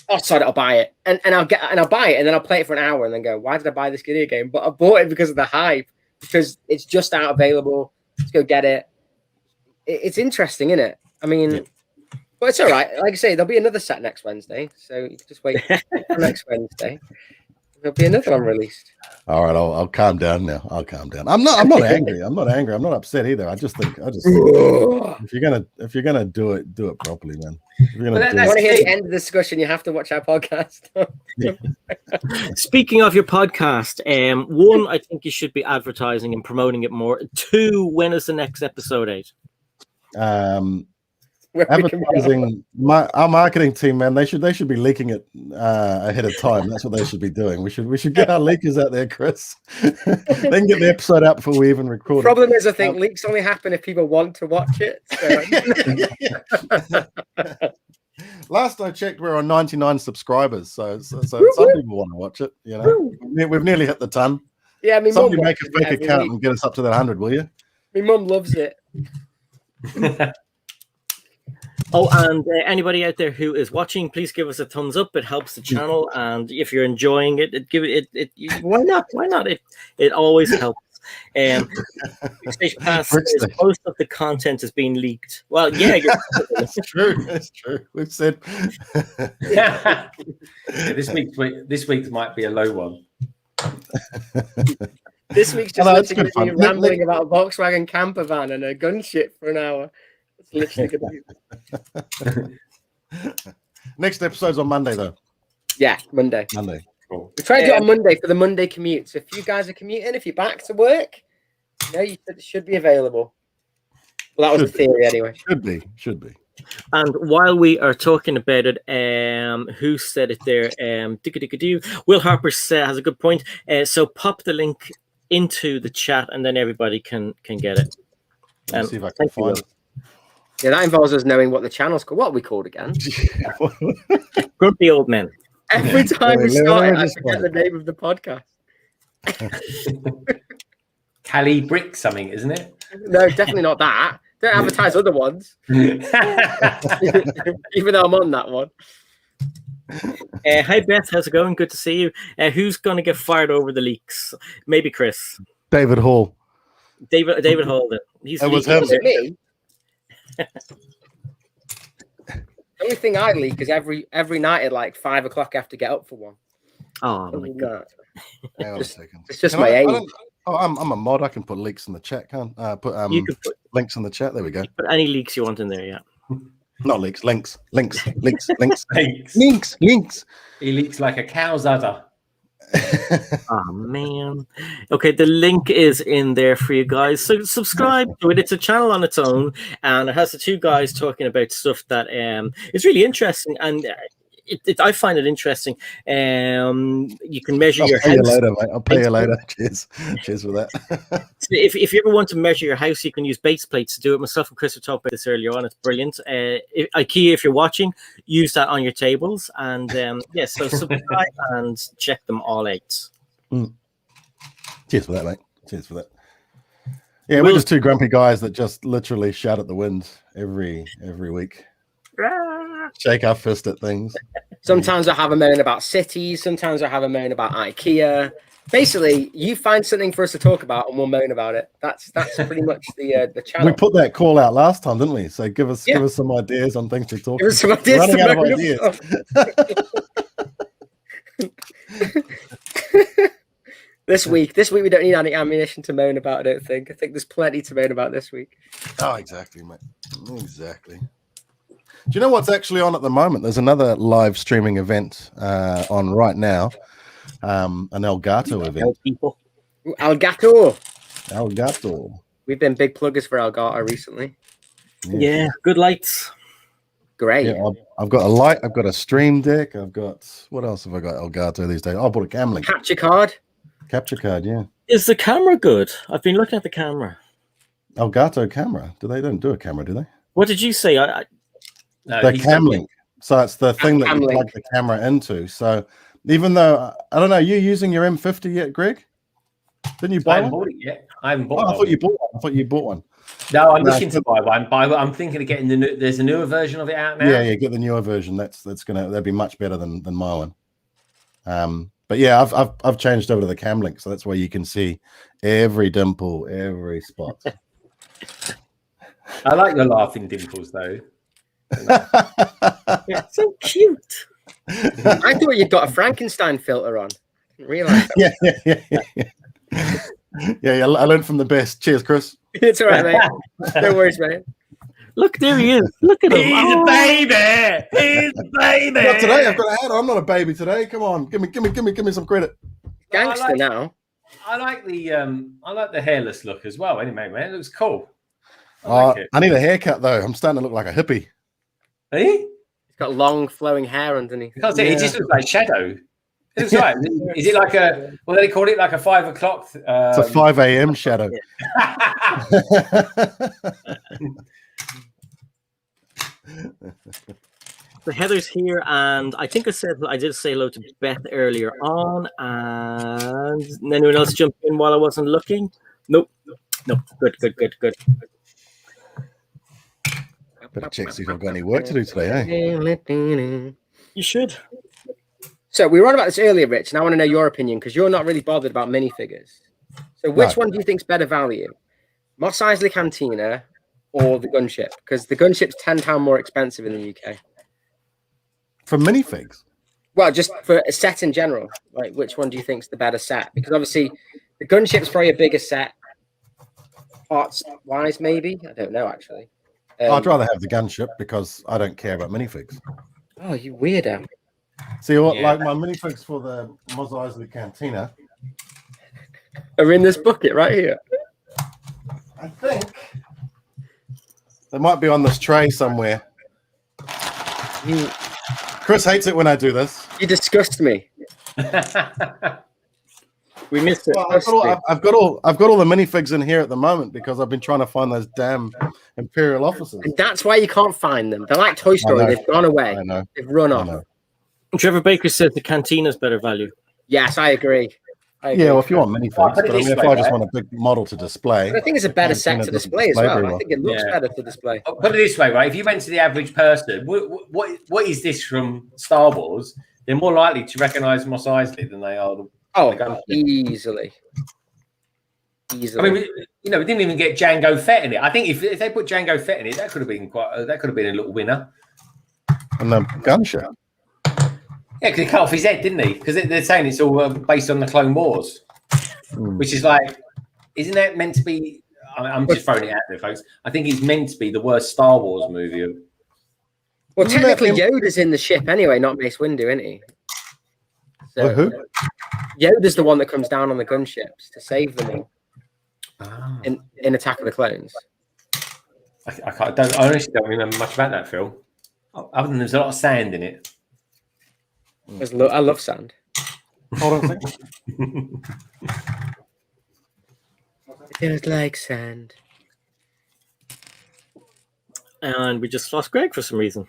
"Oh, sorry, I'll buy it," and I'll buy it, and then I'll play it for an hour, and then go, "Why did I buy this video game?" But I bought it because of the hype, because it's just out available. Let's go get it. It's interesting, isn't it? I mean, but it's all right. Like I say, there'll be another set next Wednesday, so you can just wait for next Wednesday. There'll be another one released. All right, I'll calm down now. I'll calm down. I'm not angry. I'm not angry. I'm not upset either. I just think if you're gonna do it properly, man. If you're gonna you want to hear the end of the discussion, you have to watch our podcast. Speaking of your podcast, one, I think you should be advertising and promoting it more. 2, when is the next episode 8? Advertising, our marketing team, man, they should be leaking it ahead of time. That's what they should be doing. We should get our leakers out there, Chris. They can get the episode out before we even record. Problem is, I think leaks only happen if people want to watch it. So. Last I checked, we're on 99 subscribers, so some people want to watch it. You know, we've nearly hit the ton. Yeah, I mean, somebody make a fake account and get us up to that 100, will you? My mum loves it. Oh, and anybody out there who is watching, please give us a thumbs up. It helps the channel, and if you're enjoying it, give it. Why not? Why not? It always helps. Stage Pass says most of the content is being leaked. Well, yeah, it's true. It's true. We've said yeah, this week might be a low one. This week's just literally going to be rambling about a Volkswagen camper van and a gunship for an hour. It's literally going to be. Next episode's on Monday, though. Yeah, Monday. Cool. We try to do it on Monday for the Monday commute. So if you guys are commuting, if you're back to work, you should be available. Well, that was the theory anyway. Should be. And while we are talking about it, who said it there? Will Harper has a good point. So pop the link into the chat, and then everybody can get it. See if I can find it. Yeah, that involves us knowing what the channel's called. What are we called again? Grumpy Old Men. Every time we start it, I forget the name of the podcast. Cali Brick something, isn't it? No, definitely not that. Don't advertise other ones. Even though I'm on that one. Hi Beth, how's it going? Good to see you. Who's going to get fired over the leaks? Maybe Chris. David Hall. David Hall. He's was him. Was it me? The only thing I leak is every night at like 5 o'clock I have to get up for one. Oh my God. Hang on a second. It's just my age. I'm a mod. I can put leaks in the chat. Can't you can put links in the chat. There we go. Put any leaks you want in there. Yeah. Not leaks. Links. Links. He leaks like a cow's udder. Oh man. Okay, the link is in there for you guys. So subscribe to it. It's a channel on its own, and it has the two guys talking about stuff that is really interesting, and I find it interesting. You can measure your house. You later, mate. I'll pay you later. Cheers for that. If you ever want to measure your house, you can use base plates to do it. Myself and Chris were talking about this earlier on. It's brilliant. IKEA, if you're watching, use that on your tables. And so subscribe and check them all out. Cheers for that, mate. Cheers for that. Yeah, we're just two grumpy guys that just literally shout at the wind every week. Shake our fist at things. Sometimes I have a moan about cities. Sometimes I have a moan about IKEA. Basically, you find something for us to talk about, and we'll moan about it. That's pretty much the channel. We put that call out last time, didn't we? So give us some ideas on things to talk. Give us some ideas. Running out of ideas. This week we don't need any ammunition to moan about. I don't think. I think there's plenty to moan about this week. Oh, exactly, mate. Exactly. Do you know what's actually on at the moment? There's another live streaming event on right now, an Elgato event. Elgato. We've been big pluggers for Elgato recently. Yeah, good lights. Great. Yeah, I've got a light. I've got a stream deck. I've got what else have I got? Elgato these days. I bought a cam link. Capture card. Yeah. Is the camera good? I've been looking at the camera. Elgato camera. They don't do a camera, do they? What did you say? No, the cam link. So it's the thing that you plug the camera into. So even though I don't know, you using your M50 yet, Greg? Didn't you buy one? Bought it yet. I haven't bought one. I thought you bought one. I thought you bought one. No, I'm looking to buy one. I'm thinking of getting there's a newer version of it out now. Yeah, get the newer version. That'd be much better than my one. But yeah, I've changed over to the cam link, so that's where you can see every dimple, every spot. I like your laughing dimples though. Yeah, so cute. I thought you'd got a Frankenstein filter on. I didn't realize that. Yeah. I learned from the best. Cheers, Chris. It's all right, mate. No worries, mate. Look, there he is. Look at him. He's a baby. He's a baby. Not today. I've got a hat on. I'm not a baby today. Come on, give me some credit. Gangster now. I like the hairless look as well. Anyway, man, it looks cool. I need a haircut though. I'm starting to look like a hippie. Eh? He's got long flowing hair underneath. I can't say, it just looks like Shadow. It looks right. Is it like a, what do they call it? Like a 5 o'clock? It's a 5 a.m. shadow. So Heather's here, and I think I did say hello to Beth earlier on, and anyone else jump in while I wasn't looking? Nope. Good. Better check see if I've got any work to do today, eh? You should. So we were on about this earlier, Rich, and I want to know your opinion because you're not really bothered about minifigures. So which one do you think's better value? Mos Eisley Cantina or the Gunship? Because the Gunship's £10 more expensive in the UK. For minifigs? Well, just for a set in general. Like, which one do you think's the better set? Because obviously the Gunship's probably a bigger set. Parts-wise, maybe? I don't know, actually. I'd rather have the Gunship because I don't care about minifigs. Oh, you weirdo. See, what, like my minifigs for the Mos Eisley Cantina are in this bucket right here. I think they might be on this tray somewhere. Chris hates it when I do this. You disgust me. We missed it. Well, I've got all the minifigs in here at the moment because I've been trying to find those damn Imperial officers. And that's why you can't find them. They're like Toy Story. They've gone away. I know. They've run off. Trevor Baker said the Cantina's better value. Yes, I agree. Yeah, well, if you want minifigs, but I mean, if I just want a big model to display, but I think it's a better set to display as well. I think it looks better to display. Put it this way, right? If you went to the average person, what is this from Star Wars? They're more likely to recognise Mos Eisley than they are. Easily. I mean, we didn't even get Jango Fett in it. I think if they put Jango Fett in it, that could have been a little winner. And the Gunship. Yeah, because he cut off his head, didn't he? Because they're saying it's all based on the Clone Wars, which is like, isn't that meant to be? I'm just throwing it out there, folks. I think it's meant to be the worst Star Wars movie. Well, technically, Yoda's in the ship anyway, not Mace Windu, isn't he? So, who? Yoda's the one that comes down on the gunships to save them all in Attack of the Clones. I honestly don't remember much about that film, other than there's a lot of sand in it. I love sand. Hold on a second. I just like sand. And we just lost Greg for some reason.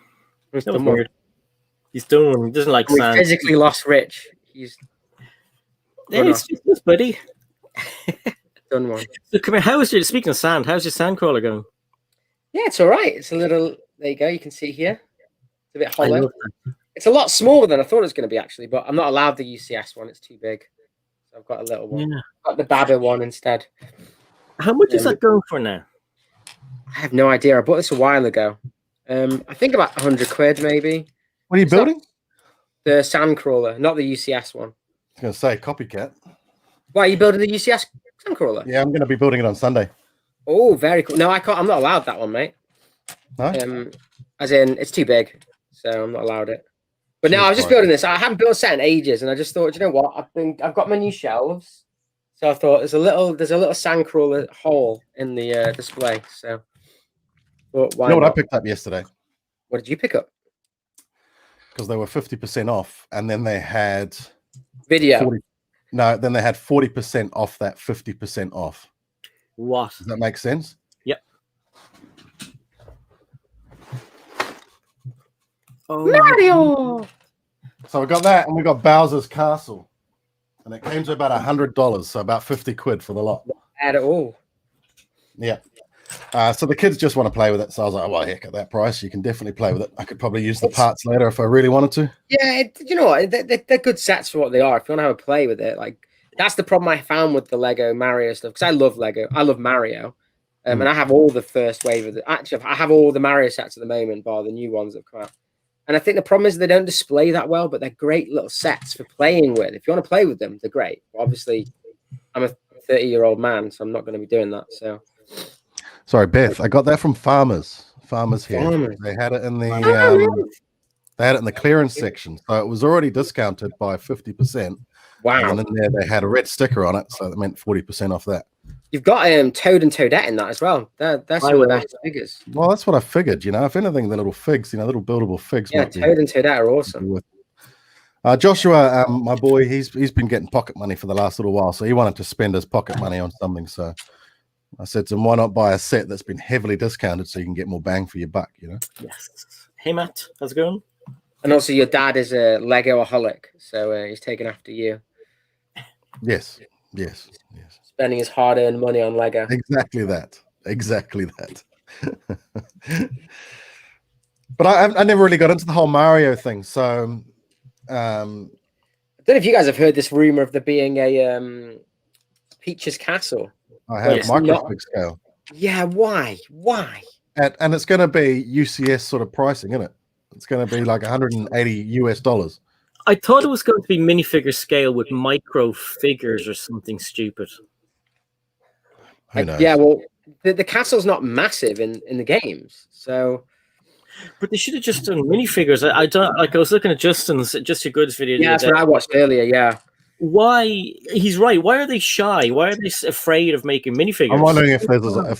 He's That was weird. He doesn't like We sand. physically lost Rich. He's Hey, it's just this, buddy. done one. So come here. Speaking of sand, how's your sandcrawler going? Yeah, it's all right. It's a little. There you go. You can see here. It's a bit I hollow. love that. It's a lot smaller than I thought it was going to be, actually. But I'm not allowed the UCS one. It's too big. So I've got a little one. Yeah. Got the Babber one instead. How much is that going for now? I have no idea. I bought this a while ago. I think about 100 quid, maybe. What are you building? The Sandcrawler, not the UCS one. I was going to say copycat. Why are you building the UCS Sandcrawler? Yeah, I'm going to be building it on Sunday. Oh, very cool. No, I can't. I'm not allowed that one, mate. No? As in, it's too big, so I'm not allowed it. But no, I was just building this. I haven't built a set in ages, and I just thought, you know what? I've got my new shelves, so I thought there's a little Sandcrawler hole in the display. So, why You know what not? I picked up yesterday? What did you pick up? Because they were 50% off, and then they had Video. then they had 40% off that 50% off. What? Does that make sense? Yep. Oh, Mario. So we got that, and we got Bowser's Castle, and it came to about $100, so about 50 quid for the lot. At all. Yeah. So the kids just want to play with it. So I was like, oh, well, heck, at that price, you can definitely play with it. I could probably use the parts later if I really wanted to. Yeah, you know what? They're good sets for what they are. If you want to have a play with it, like that's the problem I found with the Lego Mario stuff. Because I love Lego, I love Mario, and I have all the first wave of the. Actually, I have all the Mario sets at the moment, bar the new ones that come out. And I think the problem is they don't display that well, but they're great little sets for playing with. If you want to play with them, they're great. But obviously, I'm a 30-year-old man, so I'm not going to be doing that. So. Sorry, Beth. I got that from Farmers. Farmers here. Farmers. They had it in the clearance section, so it was already discounted by 50%. Wow. And in there they had a red sticker on it, so that meant 40% off that. You've got Toad and Toadette in that as well. They're some of the best figures. Well, that's what I figured. You know, if anything, the little figs, you know, little buildable figs. Yeah, Toad and Toadette are awesome. Joshua, my boy, he's been getting pocket money for the last little while, so he wanted to spend his pocket money on something. So I said to him, why not buy a set that's been heavily discounted so you can get more bang for your buck, you know? Yes. Hey, Matt, how's it going? And also, your dad is a Lego-aholic, so he's taking after you. Yes. Spending his hard-earned money on Lego. Exactly that. But I never really got into the whole Mario thing, so I don't know if you guys have heard this rumor of there being a Peach's Castle. I have microfig scale. Yeah, why? And it's going to be UCS sort of pricing, isn't it? It's going to be like $180 US. I thought it was going to be minifigure scale with micro figures or something stupid. Who knows? Yeah, well, the castle's not massive in the games, so. But they should have just done minifigures. I don't like. I was looking at Justin's Just Your Goods video. Yeah, that's what I watched earlier. Yeah. Why? He's right. Why are they shy? Why are they afraid of making minifigures? I'm wondering if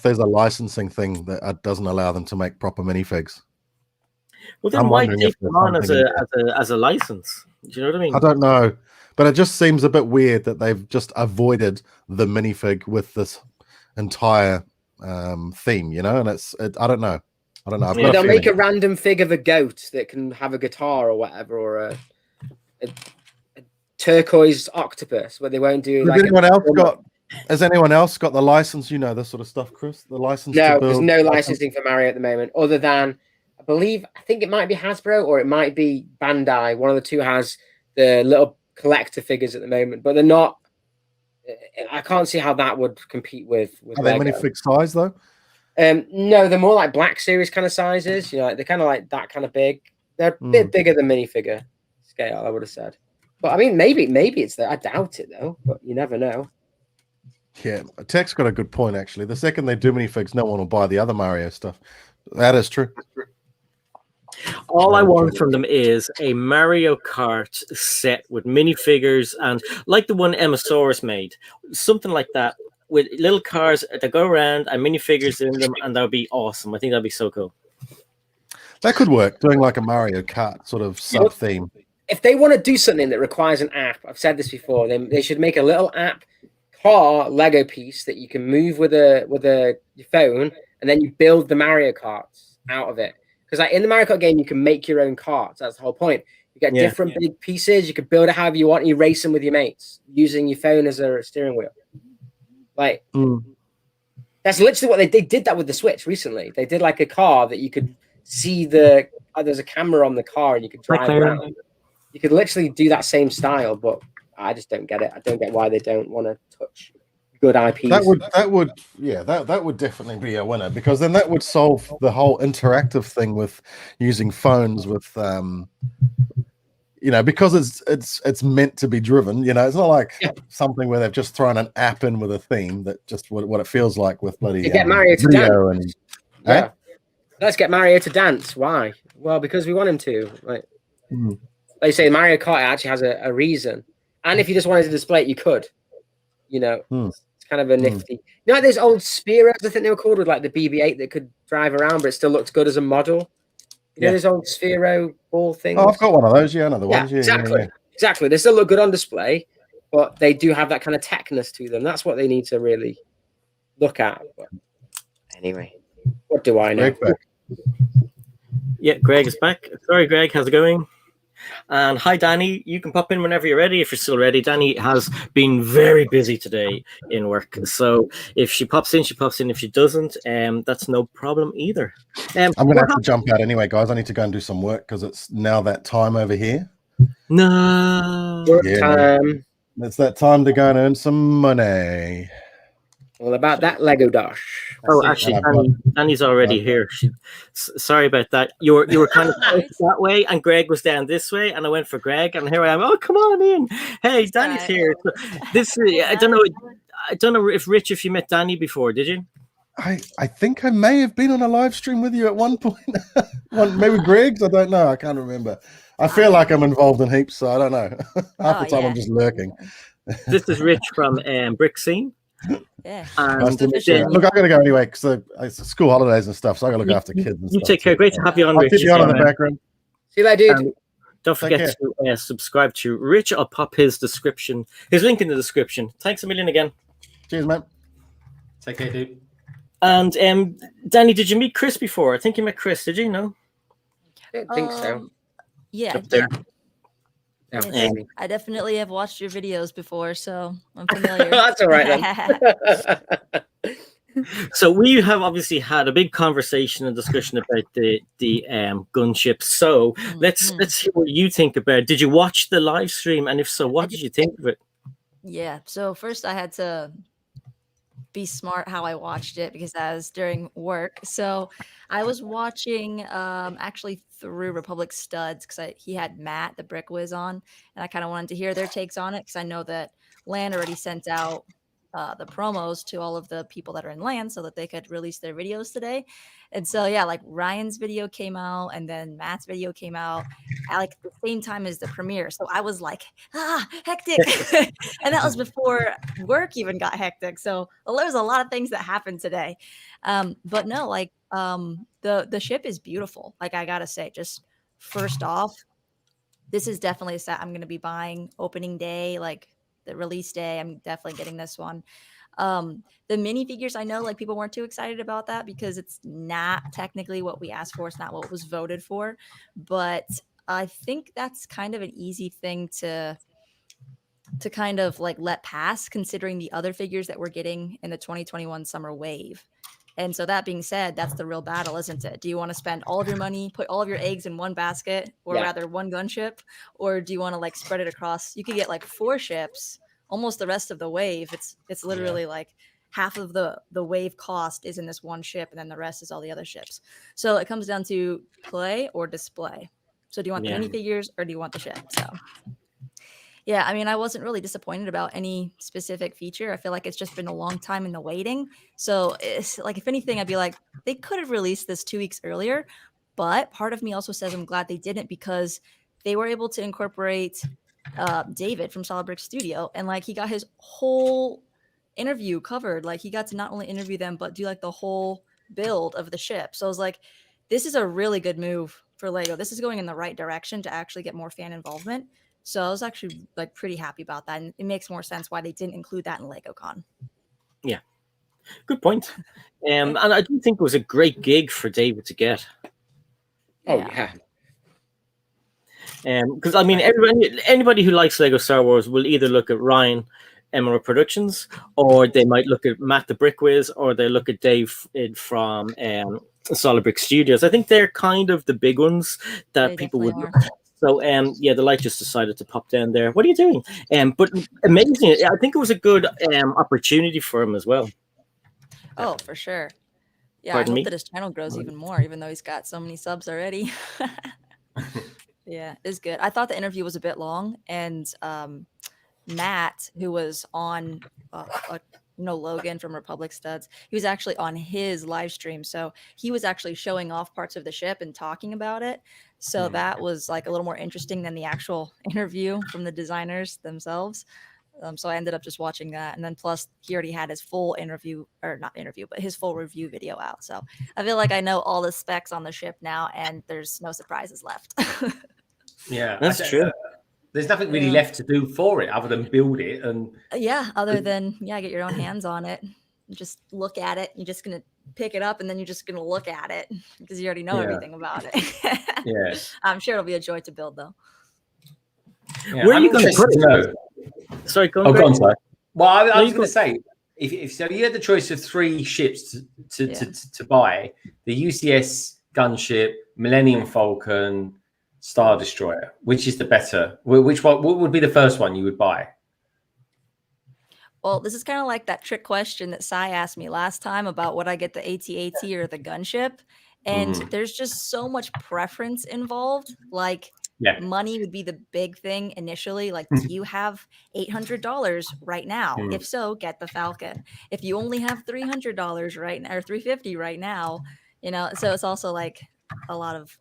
there's a licensing thing that doesn't allow them to make proper minifigs. Well, then why take them on as a license? Do you know what I mean? I don't know, but it just seems a bit weird that they've just avoided the minifig with this entire theme, you know. And I don't know. Yeah, they'll make a random fig of a goat that can have a guitar or whatever, or a turquoise octopus, but they won't do. Has anyone else got the license? You know this sort of stuff, Chris. The license. No, there's no licensing for Mario at the moment, other than I think it might be Hasbro or it might be Bandai. One of the two has the little collector figures at the moment, but they're not. I can't see how that would compete with. Are they minifig size though? No, they're more like Black Series kind of sizes. You know, they're kind of like that kind of big. They're a bit bigger than minifigure scale, I would have said. But I mean, maybe it's there. I doubt it though. But you never know. Yeah, Tech's got a good point actually. The second they do minifigs, no one will buy the other Mario stuff. That is true. All I want from them is a Mario Kart set with minifigures and like the one Emmasaurus made, something like that. With little cars that go around and minifigures in them, and that would be awesome. I think that'd be so cool. That could work, doing like a Mario Kart sort of sub-theme. If they want to do something that requires an app, I've said this before, they should make a little app car Lego piece that you can move with your phone, and then you build the Mario Karts out of it. Because like in the Mario Kart game, you can make your own karts. That's the whole point. You get different big pieces. You can build it however you want, and you race them with your mates using your phone as a steering wheel. Like that's literally what they did that with the Switch recently. They did like a car that you could see there's a camera on the car and you could drive around. You could literally do that same style, but I just don't get it. I don't get why they don't want to touch good IPs. That would definitely be a winner, because then that would solve the whole interactive thing with using phones with you know, because it's meant to be driven. You know, it's not like something where they've just thrown an app in with a theme that just what it feels like with bloody get Mario to dance. Let's get Mario to dance. Why? Well, because we want him to. Like they say, Mario Kart actually has a reason, and if you just wanted to display it, you could. You know, it's kind of a nifty. You know, there's old Spheros, I think they were called, with like the BB-8 that could drive around, but it still looked good as a model. You know, those old Sphero ball things. Oh, I've got one of those. Yeah, another one. Yeah, exactly. They still look good on display, but they do have that kind of techness to them. That's what they need to really look at. But anyway, what do I know? Yeah, Greg is back. Sorry, Greg. How's it going? And hi, Danny. You can pop in whenever you're ready, if you're still ready. Danny has been very busy today in work. So if she pops in, she pops in. If she doesn't, that's no problem either. I'm going to have to jump out anyway, guys. I need to go and do some work because it's now that time over here. No. Work time. It's that time to go and earn some money. All about that Lego Dash. Oh, actually, Danny's already here. Sorry about that. You were kind of that way, and Greg was down this way, and I went for Greg, and here I am. Oh, come on in. Hey, Danny's here. So I don't know if you met Danny before, did you? I think I may have been on a live stream with you at one point. Maybe Greg's. I don't know. I can't remember. I feel like I'm involved in heaps, so I don't know. Half the time I'm just lurking. This is Rich from Brick Scene. Yeah. Nice And to meet you. then Look, I'm going to go anyway because it's school holidays and stuff, so I got to look after kids and you stuff. take care. Great to have you on, I'll Rich. keep you on in the background. See you later, dude. Don't Take forget to subscribe to Rich. I'll pop his link in the description. Thanks a million again. Cheers, man. Take care, dude. And Danny, did you meet Chris before? I think you met Chris. Did you? No. I don't think so. Yeah, I Up there. did. No, Yes, maybe. I definitely have watched your videos before, so I'm familiar. That's all right then. So we have obviously had a big conversation and discussion about the gunship. So let's hear what you think about it. Did you watch the live stream? And if so, what did you think of it? Yeah. So first I had to be smart how I watched it because I was during work. So I was watching actually through Republic Studs because he had Matt, the Brick Whiz, on, and I kind of wanted to hear their takes on it because I know that LAN already sent out the promos to all of the people that are in LAN so that they could release their videos today. And so, yeah, like Ryan's video came out and then Matt's video came out at like the same time as the premiere. So I was like, hectic. And that was before work even got hectic. So there was a lot of things that happened today. But no, like the ship is beautiful. Like I gotta say, just first off, this is definitely a set I'm going to be buying opening day, like the release day. I'm definitely getting this one. The minifigures, I know like people weren't too excited about that because it's not technically what we asked for. It's not what was voted for, but I think that's kind of an easy thing to kind of like let pass considering the other figures that we're getting in the 2021 summer wave. And so that being said, that's the real battle, isn't it? Do you want to spend all of your money, put all of your eggs in one basket, or rather one gunship, or do you want to like spread it across? You could get like 4 ships, almost the rest of the wave. It's literally like half of the wave cost is in this one ship, and then the rest is all the other ships. So it comes down to play or display. So do you want the minifigures or do you want the ship? So yeah, I mean, I wasn't really disappointed about any specific feature. I feel like it's just been a long time in the waiting. So it's like, if anything, I'd be like, they could have released this 2 weeks earlier. But part of me also says I'm glad they didn't because they were able to incorporate David from SARASTARBRICKS Studio. And like he got his whole interview covered. Like he got to not only interview them, but do like the whole build of the ship. So I was like, this is a really good move for LEGO. This is going in the right direction to actually get more fan involvement. So I was actually like pretty happy about that. And it makes more sense why they didn't include that in LEGOCon. Yeah, good point. And I do think it was a great gig for David to get. Oh, yeah. Because I mean, anybody who likes Lego Star Wars will either look at Ryan Emerald Productions, or they might look at Matt the Brick Whiz, or they look at Dave from SARASTARBRICKS Studios. I think they're kind of the big ones that people would look at. So yeah, the light just decided to pop down there. What are you doing? But amazing. I think it was a good opportunity for him as well. Oh, for sure. Yeah, Pardon I hope me? that his channel grows even more, even though he's got so many subs already. Yeah, it's good. I thought the interview was a bit long, and Matt, who was on Logan from Republic Studs, he was actually on his live stream. So he was actually showing off parts of the ship and talking about it. So that was like a little more interesting than the actual interview from the designers themselves. So I ended up just watching that. And then plus he already had his full his full review video out. So I feel like I know all the specs on the ship now and there's no surprises left. Yeah, that's true. There's nothing really left to do for it other than build it and other than get your own hands on it. Just look at it. You're just gonna pick it up and then you're just gonna look at it because you already know everything about it. Yeah, I'm sure it'll be a joy to build though. Yeah, Where are you going to put it? Sorry, go on. Sorry. Well, I was going to say, if so, you had the choice of 3 ships to buy: the UCS gunship, Millennium Falcon, Star Destroyer. Which is the better? Which one? What would be the first one you would buy? Well, this is kind of like that trick question that Sai asked me last time about would I get the AT-AT or the gunship, and there's just so much preference involved. Like. Yeah. Money would be the big thing initially. Like, do you have $800 right now? If so, get the Falcon. If you only have $300 right now or $350 right now, so it's also like a lot of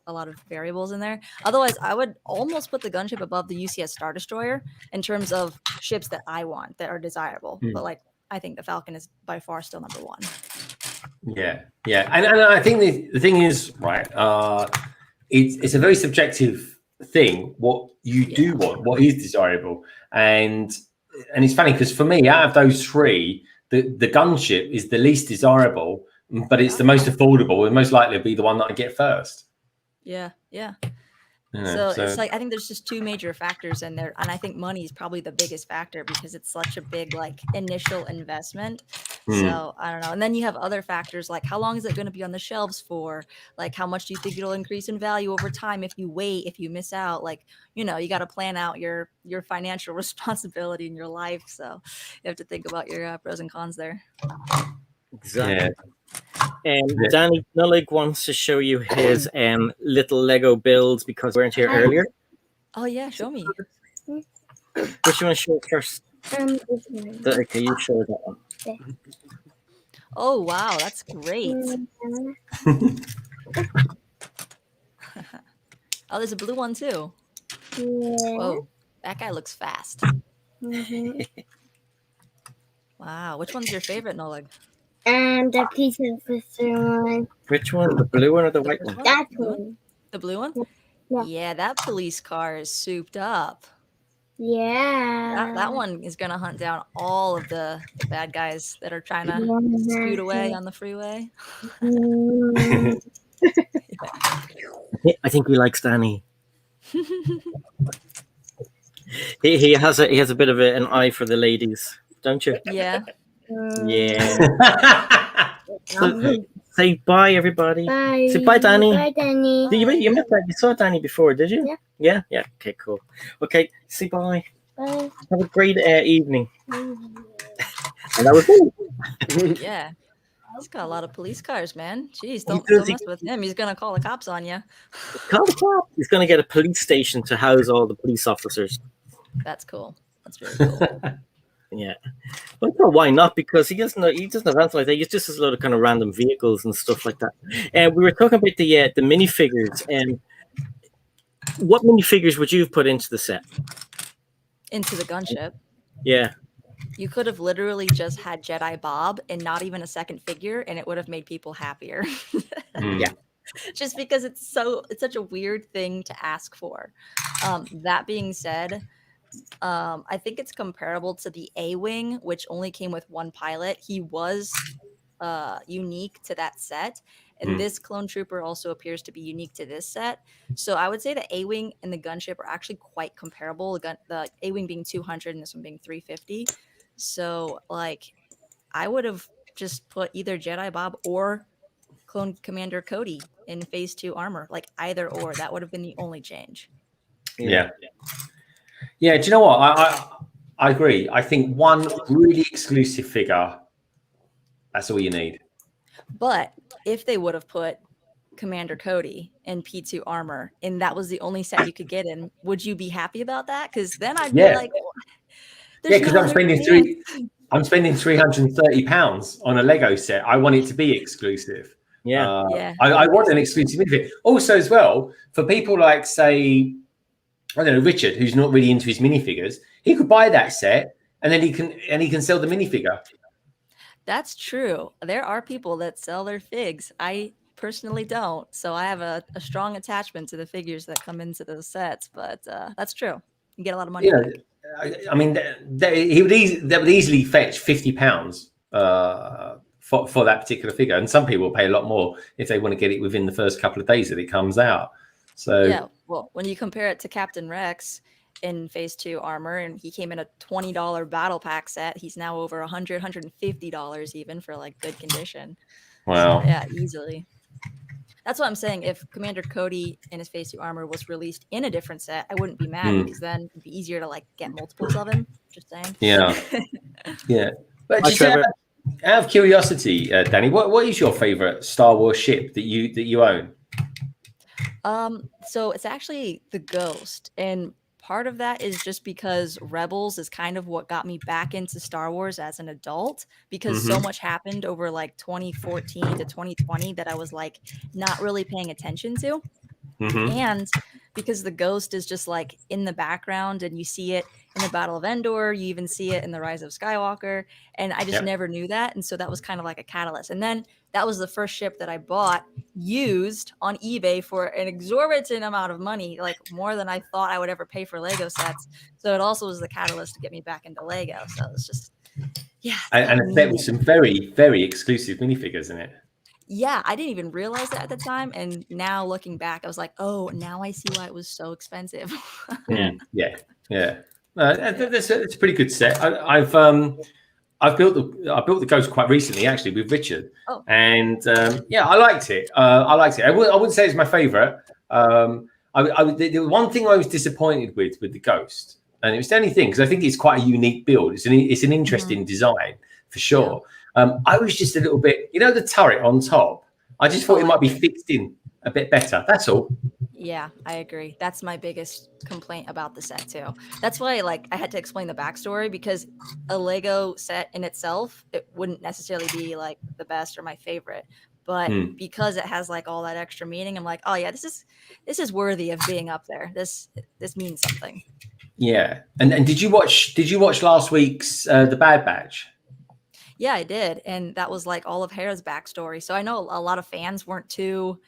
variables in there. Otherwise, I would almost put the gunship above the UCS Star Destroyer in terms of ships that I want that are desirable. But like I think the Falcon is by far still number one. Yeah, and I think the thing is, right, it's a very subjective thing what you do want, what is desirable, and it's funny because for me, out of those three, the Gunship is the least desirable, but it's the most affordable and most likely to be the one that I get first. Yeah. So it's like I think there's just two major factors in there, and I think money is probably the biggest factor because it's such a big like initial investment. So I don't know, and then you have other factors like how long is it going to be on the shelves for? Like how much do you think it'll increase in value over time if you wait, if you miss out? Like you got to plan out your financial responsibility in your life, so you have to think about your pros and cons there. Exactly. Danny Nullig wants to show you his little Lego builds because we weren't here earlier. Oh yeah, show me. Which you want to show first? Okay, you show that one. Okay. Oh wow, that's great. Oh, there's a blue one too. Yeah. Whoa, that guy looks fast. Wow, which one's your favorite, Noleg? The piece of the one. Which one? The blue one or the white one? That one. The blue one? Yeah. Yeah, that police car is souped up. Yeah. That one is going to hunt down all of the bad guys that are trying to scoot away on the freeway. I think he likes Danny. he has a bit of an eye for the ladies, don't you? Yeah. Yeah. So, say bye, everybody. Bye. Say bye, Danny. Bye, Danny. You met that? You saw Danny before, did you? Yeah. Yeah. Okay, cool. Okay, say bye. Bye. Have a great evening. And that was it. Yeah. He's got a lot of police cars, man. Jeez, don't mess with him. He's gonna call the cops on you. Call the cops. He's gonna get a police station to house all the police officers. That's cool. That's really cool. Yeah, but no, why not? Because he doesn't have anything like that. He just has a lot of kind of random vehicles and stuff like that. And we were talking about the minifigures. And what minifigures would you have put into the set? Into the Gunship? Yeah. You could have literally just had Jedi Bob and not even a second figure, and it would have made people happier. Yeah. Just because it's such a weird thing to ask for. That being said, I think it's comparable to the A-Wing, which only came with one pilot. He was unique to that set. And this clone trooper also appears to be unique to this set. So I would say the A-Wing and the Gunship are actually quite comparable. The A-Wing being 200 and this one being 350. So like I would have just put either Jedi Bob or Clone Commander Cody in Phase 2 armor. Like either or. That would have been the only change. Yeah. Yeah, do you know what? I agree. I think one really exclusive figure, that's all you need. But if they would have put Commander Cody in P2 armor and that was the only set you could get in, would you be happy about that? Because then I'd be like, because I'm spending £330 on a Lego set. I want it to be exclusive. Yeah. I want an exclusive minifigure. Also, as well, for people like, say, I don't know, Richard, who's not really into his minifigures, he could buy that set and then he can sell the minifigure. That's true. There are people that sell their figs. I personally don't. So I have a strong attachment to the figures that come into those sets. But that's true. You get a lot of money. Yeah, I mean, that would easily fetch £50 for that particular figure. And some people pay a lot more if they want to get it within the first couple of days that it comes out. So yeah, well, when you compare it to Captain Rex in Phase 2 armor, and he came in a $20 battle pack set, he's now over $150 even for like good condition. Wow. So, yeah, easily. That's what I'm saying. If Commander Cody in his Phase 2 armor was released in a different set, I wouldn't be mad because then it'd be easier to like get multiples of him. Just saying. Yeah. Yeah. But just out of curiosity, Danny, what is your favorite Star Wars ship that you own? So it's actually the Ghost, and part of that is just because Rebels is kind of what got me back into Star Wars as an adult, because so much happened over like 2014 to 2020 that I was like not really paying attention to. And because the ghost is just like in the background, and you see it in the Battle of Endor. You even see it in the Rise of Skywalker, and I just never knew that, and so that was kind of like a catalyst. And then that was the first ship that I bought used on eBay for an exorbitant amount of money, like more than I thought I would ever pay for Lego sets. So it also was the catalyst to get me back into Lego. So it's just, yeah. And there was some very, very exclusive minifigures in it. Yeah, I didn't even realize that at the time. And now looking back, I was like, oh, now I see why it was so expensive. Yeah. It's a pretty good set. I've built the Ghost quite recently, actually, with Richard, and I liked it. I wouldn't say it's my favorite. The one thing I was disappointed with the Ghost, and it was the only thing, because I think it's quite a unique build. It's an interesting design for sure. I was just a little bit, the turret on top. I just thought it might be fixed in a bit better. That's all. Yeah, I agree. That's my biggest complaint about the set too. That's why I had to explain the backstory, because a Lego set in itself, it wouldn't necessarily be like the best or my favorite. But because it has like all that extra meaning, I'm like, oh yeah, this is worthy of being up there. This means something. Yeah. And did you watch last week's The Bad Batch? Yeah, I did. And that was like all of Hera's backstory. So I know a lot of fans weren't too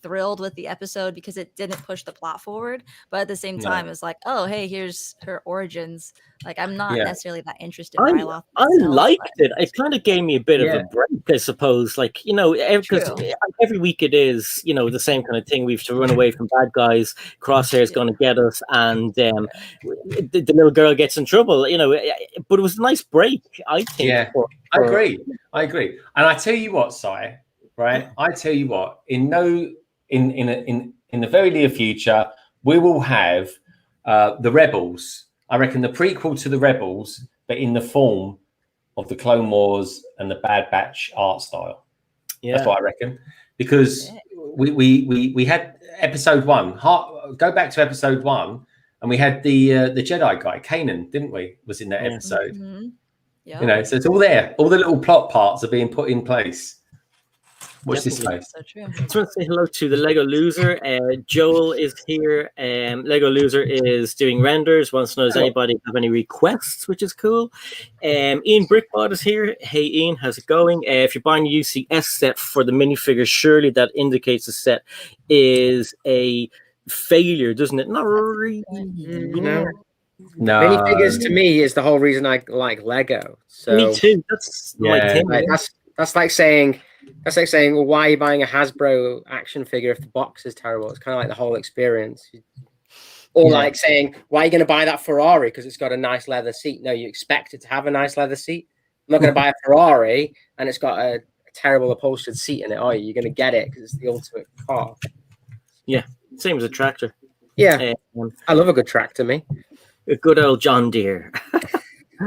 thrilled with the episode because it didn't push the plot forward, but at the same time it's like, oh hey, here's her origins. Like, I'm not necessarily that interested in Ryloth. I liked it. It kind of gave me a bit of a break, I suppose, because every week it is the same kind of thing. We have to run away from bad guys, Crosshair's going to get us, and the little girl gets in trouble, but it was a nice break, I think. I agree, and I tell you what, Si, right? I tell you what, in the very near future, we will have the Rebels. I reckon the prequel to the Rebels, but in the form of the Clone Wars and the Bad Batch art style. Yeah, that's what I reckon. Because we had episode 1. Go back to episode 1, and we had the Jedi guy, Kanan, didn't we? Was in that episode. Yeah. So it's all there. All the little plot parts are being put in place. Watch this space. So true. I just want to say hello to the Lego Loser. Joel is here. Lego Loser is doing renders. Wants to know, does anybody have any requests, which is cool. Ian Brickbot is here. Hey Ian, how's it going? If you're buying a UCS set for the minifigures, surely that indicates the set is a failure, doesn't it? Not really. No. Minifigures to me is the whole reason I like Lego. So me too. That's my thing. That's like saying, well, why are you buying a Hasbro action figure if the box is terrible? It's kind of like the whole experience. Or like saying, why are you going to buy that Ferrari because it's got a nice leather seat? No, you expect it to have a nice leather seat. I'm not going to buy a Ferrari and it's got a terrible upholstered seat in it, are you? You're going to get it because it's the ultimate car. Yeah, same as a tractor. Yeah, I love a good tractor, me. A good old John Deere.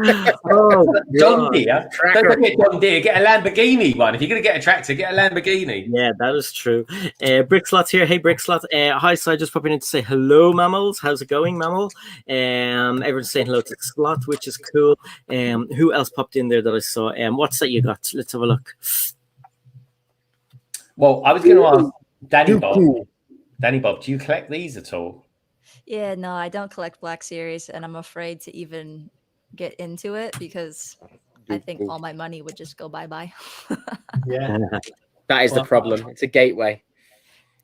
John Deere. Don't forget John Deere. Get a Lamborghini one. If you're going to get a tractor, get a Lamborghini. Yeah, that is true. Brickslot's here. Hey, Brickslot. Hi, Si. Just popping in to say hello, mammals. How's it going, mammal? Everyone's saying hello to the slot, which is cool. Who else popped in there that I saw? What's that you got? Let's have a look. Well, I was going to ask Danny Bob. Danny Bob, do you collect these at all? Yeah, no, I don't collect Black Series, and I'm afraid to even get into it because I think all my money would just go bye-bye. Yeah, that is the problem. It's a gateway.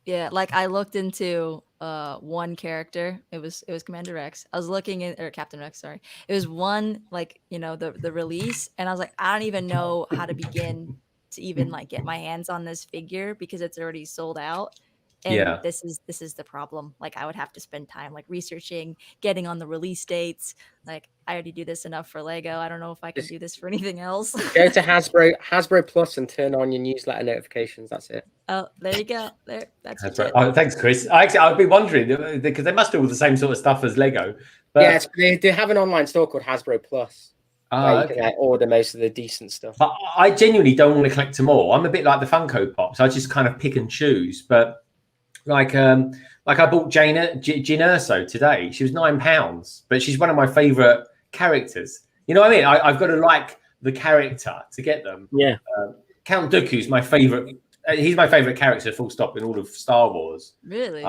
Yeah, like I looked into one character. It was Commander Rex. I was looking in, or Captain Rex, sorry. It was one, like, the release, and I was like, I don't even know how to begin to even like get my hands on this figure because it's already sold out. And this is the problem. Like, I would have to spend time like researching, getting on the release dates. Like, I already do this enough for Lego. I don't know if I can do this for anything else. Go to Hasbro Plus and turn on your newsletter notifications. That's it. Oh, there you go. That's right. Oh, thanks, Chris. I've been wondering because they must do all the same sort of stuff as Lego. But yeah, they have an online store called Hasbro Plus. Where you can order most of the decent stuff. But I genuinely don't want to collect them all. I'm a bit like the Funko Pops. I just kind of pick and choose. But like I bought Jyn Erso today. She was £9, but she's one of my favorite characters. You know what I mean? I've got to like the character to get them. Yeah. Count Dooku's my favorite. He's my favorite character, full stop, in all of Star Wars. Really?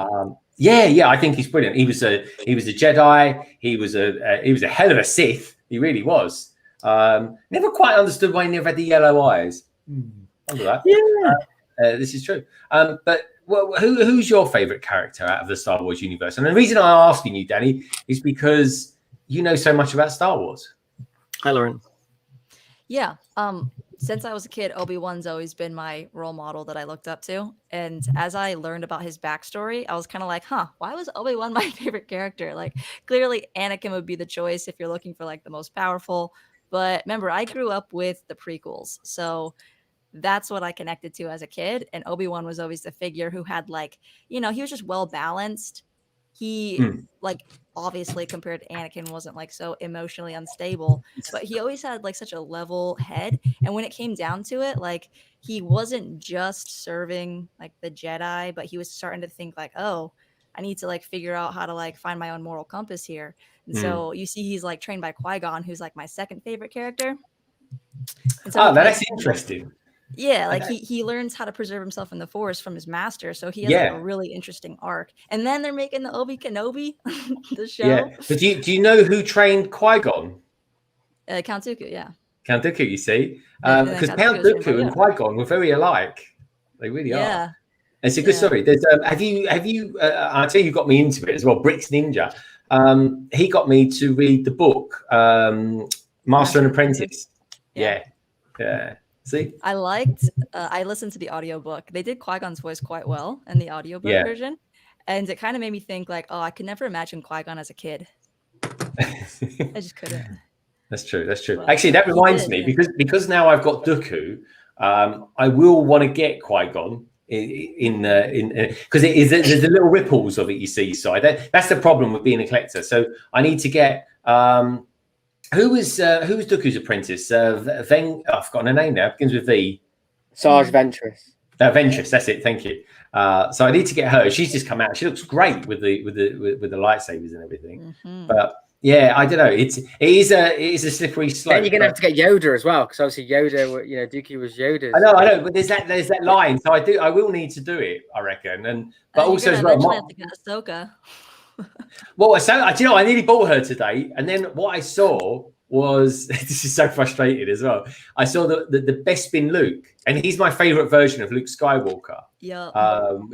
Yeah, I think he's brilliant. He was a Jedi. He was a hell of a Sith. He really was. Never quite understood why he never had the yellow eyes. Under that. Yeah, this is true. But who's your favorite character out of the Star Wars universe? And the reason I'm asking you, Danny, is because you know so much about Star Wars. Hi, Lauren. Yeah. Since I was a kid, Obi-Wan's always been my role model that I looked up to. And as I learned about his backstory, I was kind of like, why was Obi-Wan my favorite character? Like, clearly Anakin would be the choice if you're looking for like the most powerful. But remember, I grew up with the prequels. So that's what I connected to as a kid. And Obi-Wan was always the figure who had like, he was just well balanced. He like obviously compared to Anakin wasn't like so emotionally unstable, but he always had like such a level head. And when it came down to it, like he wasn't just serving like the Jedi, but he was starting to think like, oh, I need to like figure out how to like find my own moral compass here. And so you see he's like trained by Qui-Gon, who's like my second favorite character. And so that's interesting. Yeah, like he learns how to preserve himself in the Force from his master, so he has like a really interesting arc. And then they're making the Obi Kenobi the show. Yeah, but do you know who trained Qui-Gon? Count Dooku, yeah. Count Dooku, you see, because Count Dooku and Qui-Gon were very alike. They really are. It's a good story. There's have you? I'll tell you, got me into it as well. Bricks Ninja. He got me to read the book Master and Apprentice. Yeah. See, I listened to the audiobook. They did Qui-Gon's voice quite well in the audiobook version. And it kind of made me think like, I could never imagine Qui-Gon as a kid. I just couldn't. That's true. Well, actually, that reminds me, because now I've got Dooku, I will want to get Qui-Gon in because there's the little ripples of it, you see. So that's the problem with being a collector. So I need to get who was Dooku's apprentice? I've forgotten her name now. It begins with V. Sarge Ventress. Ventress, that's it. Thank you. So I need to get her. She's just come out. She looks great with the lightsabers and everything. But yeah, I don't know. It is a slippery slope. Then you're gonna have to get Yoda as well, because obviously Yoda, Dooku was Yoda. I know, but there's that line. So I will need to do it, I reckon. But also as well, have to get Ahsoka. Well, so I nearly bought her today, and then what I saw was this is so frustrating as well. I saw the Bespin Luke, and he's my favorite version of Luke Skywalker. Yeah.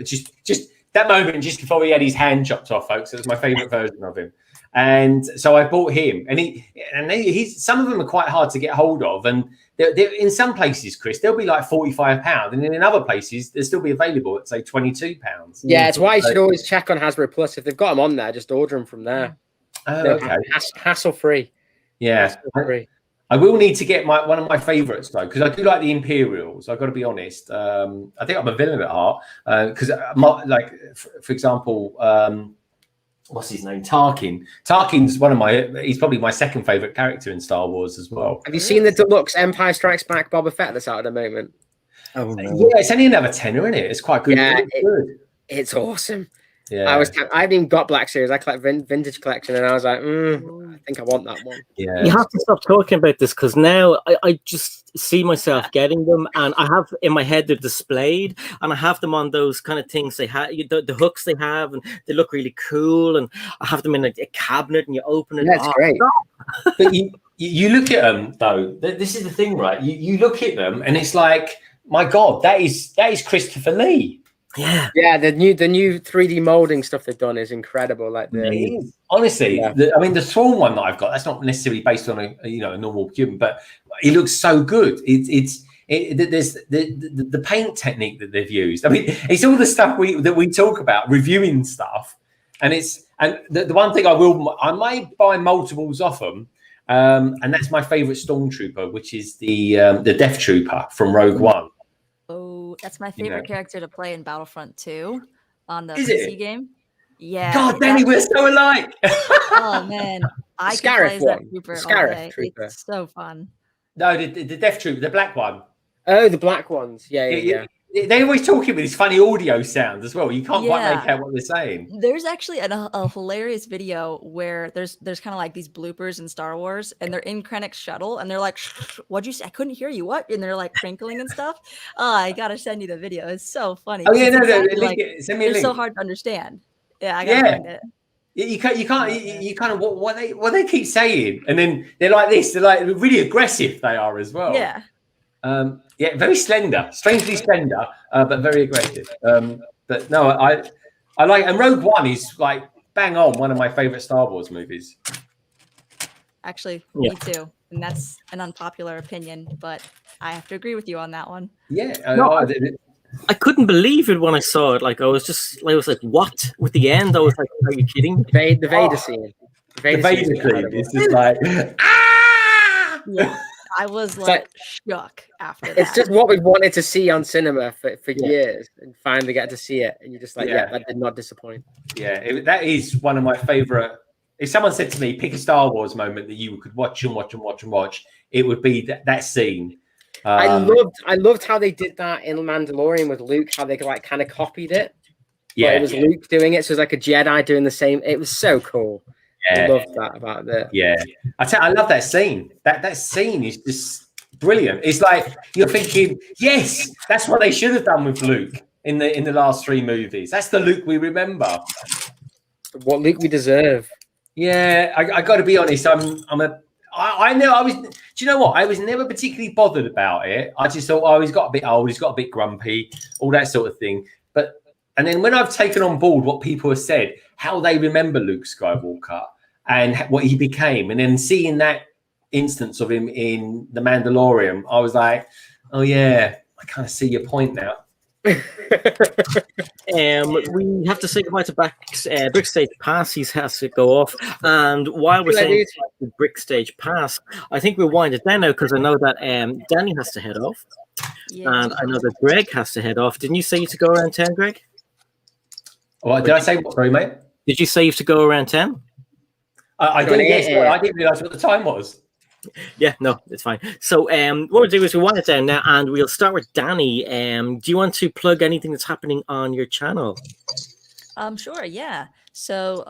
Just that moment just before he had his hand chopped off, folks. It was my favorite version of him. And so I bought him, and he's some of them are quite hard to get hold of, and they're in some places, Chris, they'll be like £45, and then in other places they'll still be available at say £22. Yeah, it's why you should always check on Hasbro Plus. If they've got them on there, just order them from there. Okay, hassle free. Yeah, I will need to get one of my favorites though, because I do like the Imperials. I've got to be honest. I think I'm a villain at heart because, like, for example. What's his name? Tarkin. Tarkin's he's probably my second favorite character in Star Wars as well. Have you seen the deluxe Empire Strikes Back Boba Fett that's out at the moment? Oh, no. Yeah, it's only another tenner, isn't it? It's quite good. Yeah, good. It's awesome. Yeah, I haven't even got Black Series. I collect vintage collection, and I was like, I think I want that one. Yeah, you have to stop talking about this because now I just see myself getting them, and I have in my head they're displayed, and I have them on those kind of things they have, the hooks they have, and they look really cool, and I have them in a cabinet, and you open it. That's great. But you look at them though. This is the thing, right? You look at them, and it's like, my God, that is Christopher Lee. Yeah, the new 3D molding stuff they've done is incredible. Like honestly, the Thrawn one that I've got, that's not necessarily based on a normal human, but it looks so good. There's the paint technique that they've used. I mean, it's all the stuff that we talk about, reviewing stuff, and the one thing I might buy multiples off them, and that's my favorite Stormtrooper, which is the Death Trooper from Rogue One. Oh, that's my favorite character to play in Battlefront 2 on the Is PC it? game. Yeah. God, Danny, we're so alike. Oh man, I can play as that trooper all day. Trooper. It's so fun. No, the Death Trooper, the black one. Oh, the black ones. Yeah. They always talking with this funny audio sound as well. You can't quite make out what they're saying. There's actually a hilarious video where there's kind of like these bloopers in Star Wars, and they're in Krennic's shuttle, and they're like, "What'd you say? I couldn't hear you. What?" And they're like crinkling and stuff. Oh, I gotta send you the video. It's so funny. Oh yeah, send me a link. They're so hard to understand. Yeah, I gotta find it. You kind of what they keep saying, and then they're like this. They're like really aggressive. They are as well. Yeah. Very slender, strangely slender, but very aggressive. But no, I like, and Rogue One is like bang on one of my favorite Star Wars movies. Actually, me too, and that's an unpopular opinion, but I have to agree with you on that one. Yeah, I couldn't believe it when I saw it. Like I was like, what? With the end, I was like, are you kidding? The Vader scene. The Vader scene. It's just like, ah! Yeah, I was like shook after that. It's just what we wanted to see on cinema for years, and finally get to see it, and you're just like, that did not disappoint. Yeah, that is one of my favorite. If someone said to me, pick a Star Wars moment that you could watch and watch and watch and watch, it would be that scene. I loved how they did that in Mandalorian with Luke, how they like kind of copied it. Yeah, it was Luke doing it, so it was like a Jedi doing the same. It was so cool. I loved that about it. Yeah, I love that scene. That scene is just brilliant. It's like you're thinking, yes, that's what they should have done with Luke in the last 3 movies. That's the Luke we remember. What Luke we deserve. Yeah, I got to be honest. I know I was. Do you know what? I was never particularly bothered about it. I just thought, oh, he's got a bit old, he's got a bit grumpy, all that sort of thing. And then when I've taken on board what people have said, how they remember Luke Skywalker and what he became, and then seeing that instance of him in The Mandalorian, I was like, oh yeah, I kind of see your point now. We have to say goodbye to Brick Stage Pass. He has to go off, and while we're saying the Brick Stage Pass, I think we'll wind it down now because I know that Danny has to head off, and I know that Greg has to head off. Didn't you say you to go around 10, Greg? What did I say? Sorry, mate. Did you say you have to go around 10? I didn't. Yes, I didn't realize what the time was. Yeah, no, it's fine. So what we'll do is we'll wind it down now, and we'll start with Danny. Do you want to plug anything that's happening on your channel? Sure, yeah. So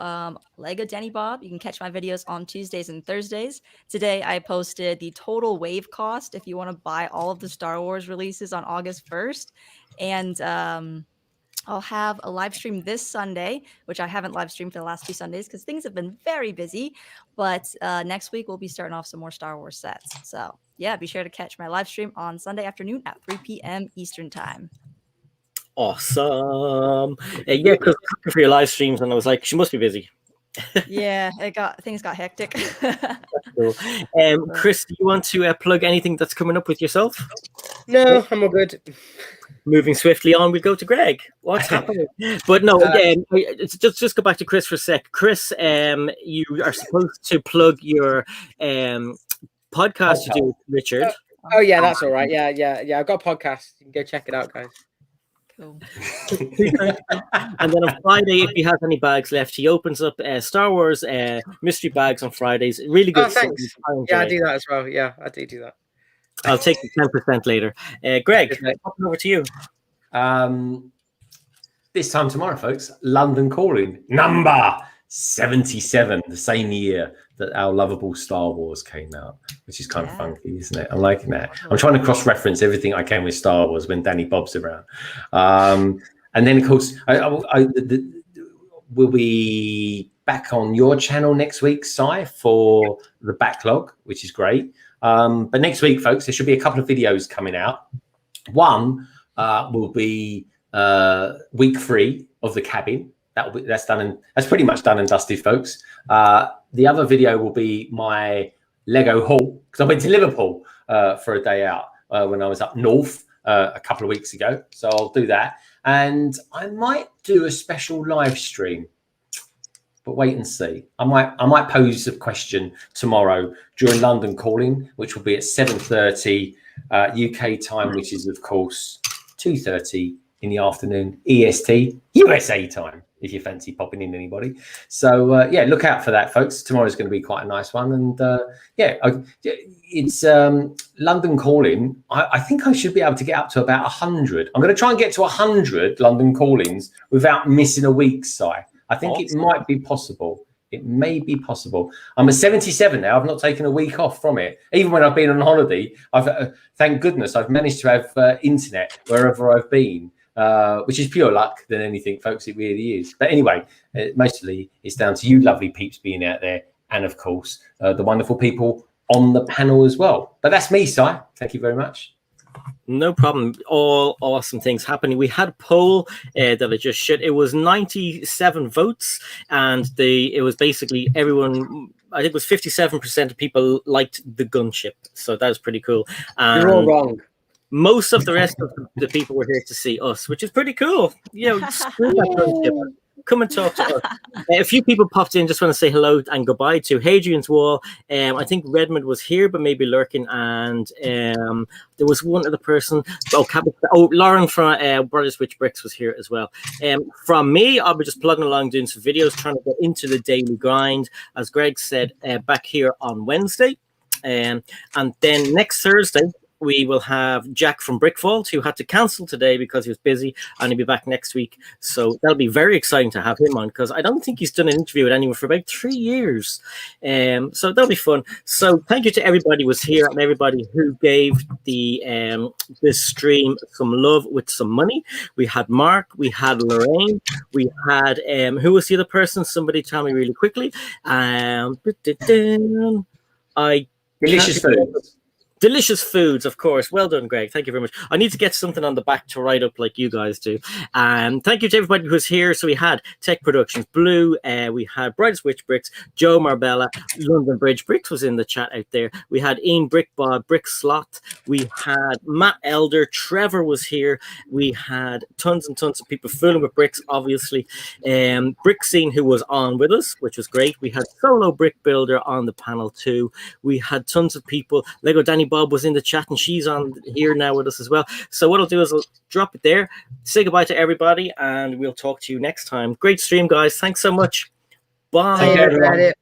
LEGODANIBOB, you can catch my videos on Tuesdays and Thursdays. Today I posted the total wave cost if you want to buy all of the Star Wars releases on August 1st. And I'll have a live stream this Sunday, which I haven't live streamed for the last 2 Sundays because things have been very busy. But next week, we'll be starting off some more Star Wars sets. So, yeah, be sure to catch my live stream on Sunday afternoon at 3 p.m. Eastern Time. Awesome. Yeah, because for your live streams, and I was like, she must be busy. Yeah, things got hectic. Cool. Chris, do you want to plug anything that's coming up with yourself? No, I'm all good. Moving swiftly on, we go to Greg. What's happening? But no, again, just go back to Chris for a sec. Chris, you are supposed to plug your podcast to do with Richard. Oh yeah, that's all right. Yeah. I've got a podcast. You can go check it out, guys. Cool. And then on Friday, if he has any bags left, he opens up Star Wars mystery bags on Fridays. Really good. Oh, thanks. Yeah, I do that as well. Yeah, I do that. I'll take the 10% later. Greg, over to you. This time tomorrow, folks, London Calling, number 77, the same year that our lovable Star Wars came out, which is kind of funky, isn't it? I'm liking that. I'm trying to cross-reference everything I can with Star Wars when Danny Bob's around. And then, of course, we'll be back on your channel next week, Si, for the backlog, which is great. But next week, folks, there should be a couple of videos coming out. One will be week 3 of the cabin. That's done, and that's pretty much done and dusted, folks. The other video will be my Lego haul, because I went to Liverpool for a day out when I was up north a couple of weeks ago. So I'll do that, and I might do a special live stream. But wait and see. I might pose a question tomorrow during London Calling, which will be at 7:30 UK time, which is of course 2:30 in the afternoon EST USA time, if you fancy popping in anybody. So yeah, look out for that, folks. Tomorrow's going to be quite a nice one, and it's London Calling. I think I should be able to get up to about 100. I'm going to try and get to 100 London Callings without missing a week, Si. I think it might be possible. It may be possible. I'm at 77 now. I've not taken a week off from it. Even when I've been on holiday, thank goodness I've managed to have internet wherever I've been. which is pure luck than anything, folks. It really is. But anyway, mostly it's down to you lovely peeps being out there, and of course the wonderful people on the panel as well. But that's me, Si. Thank you very much. No problem. All awesome things happening. We had a poll that I just shit. It was 97 votes, and it was basically everyone. I think it was 57% of people liked the gunship, so that was pretty cool. You're all wrong. Most of the rest of the people were here to see us, which is pretty cool. You know, screw that gunship. Come and talk to us. A few people popped in. Just want to say hello and goodbye to Hadrian's Wall. I think Redmond was here, but maybe lurking. And there was one other person. Lauren from Brothers Witch Bricks was here as well. From me, I'll be just plugging along, doing some videos, trying to get into the daily grind. As Greg said, back here on Wednesday. And then next Thursday, we will have Jack from Brickvault, who had to cancel today because he was busy, and he'll be back next week. So that'll be very exciting to have him on, because I don't think he's done an interview with anyone for about 3 years. So that'll be fun. So thank you to everybody who was here and everybody who gave this stream some love with some money. We had Mark, we had Lorraine, we had who was the other person? Somebody tell me really quickly. Delicious food. Delicious foods, of course. Well done, Greg. Thank you very much. I need to get something on the back to write up like you guys do. Thank you to everybody who was here. So we had Tech Productions, Blue, we had Brightest Witch Bricks, Joe Marbella, London Bridge Bricks was in the chat out there. We had Ian Brickbod, Brick Slot. We had Matt Elder, Trevor was here. We had tons and tons of people fooling with bricks, obviously. Brick Scene, who was on with us, which was great. We had Solo Brick Builder on the panel too. We had tons of people. Lego Danny Bob was in the chat, and she's on here now with us as well. So what I'll do is I'll drop it there, say goodbye to everybody, and we'll talk to you next time. Great stream, guys. Thanks so much. Bye.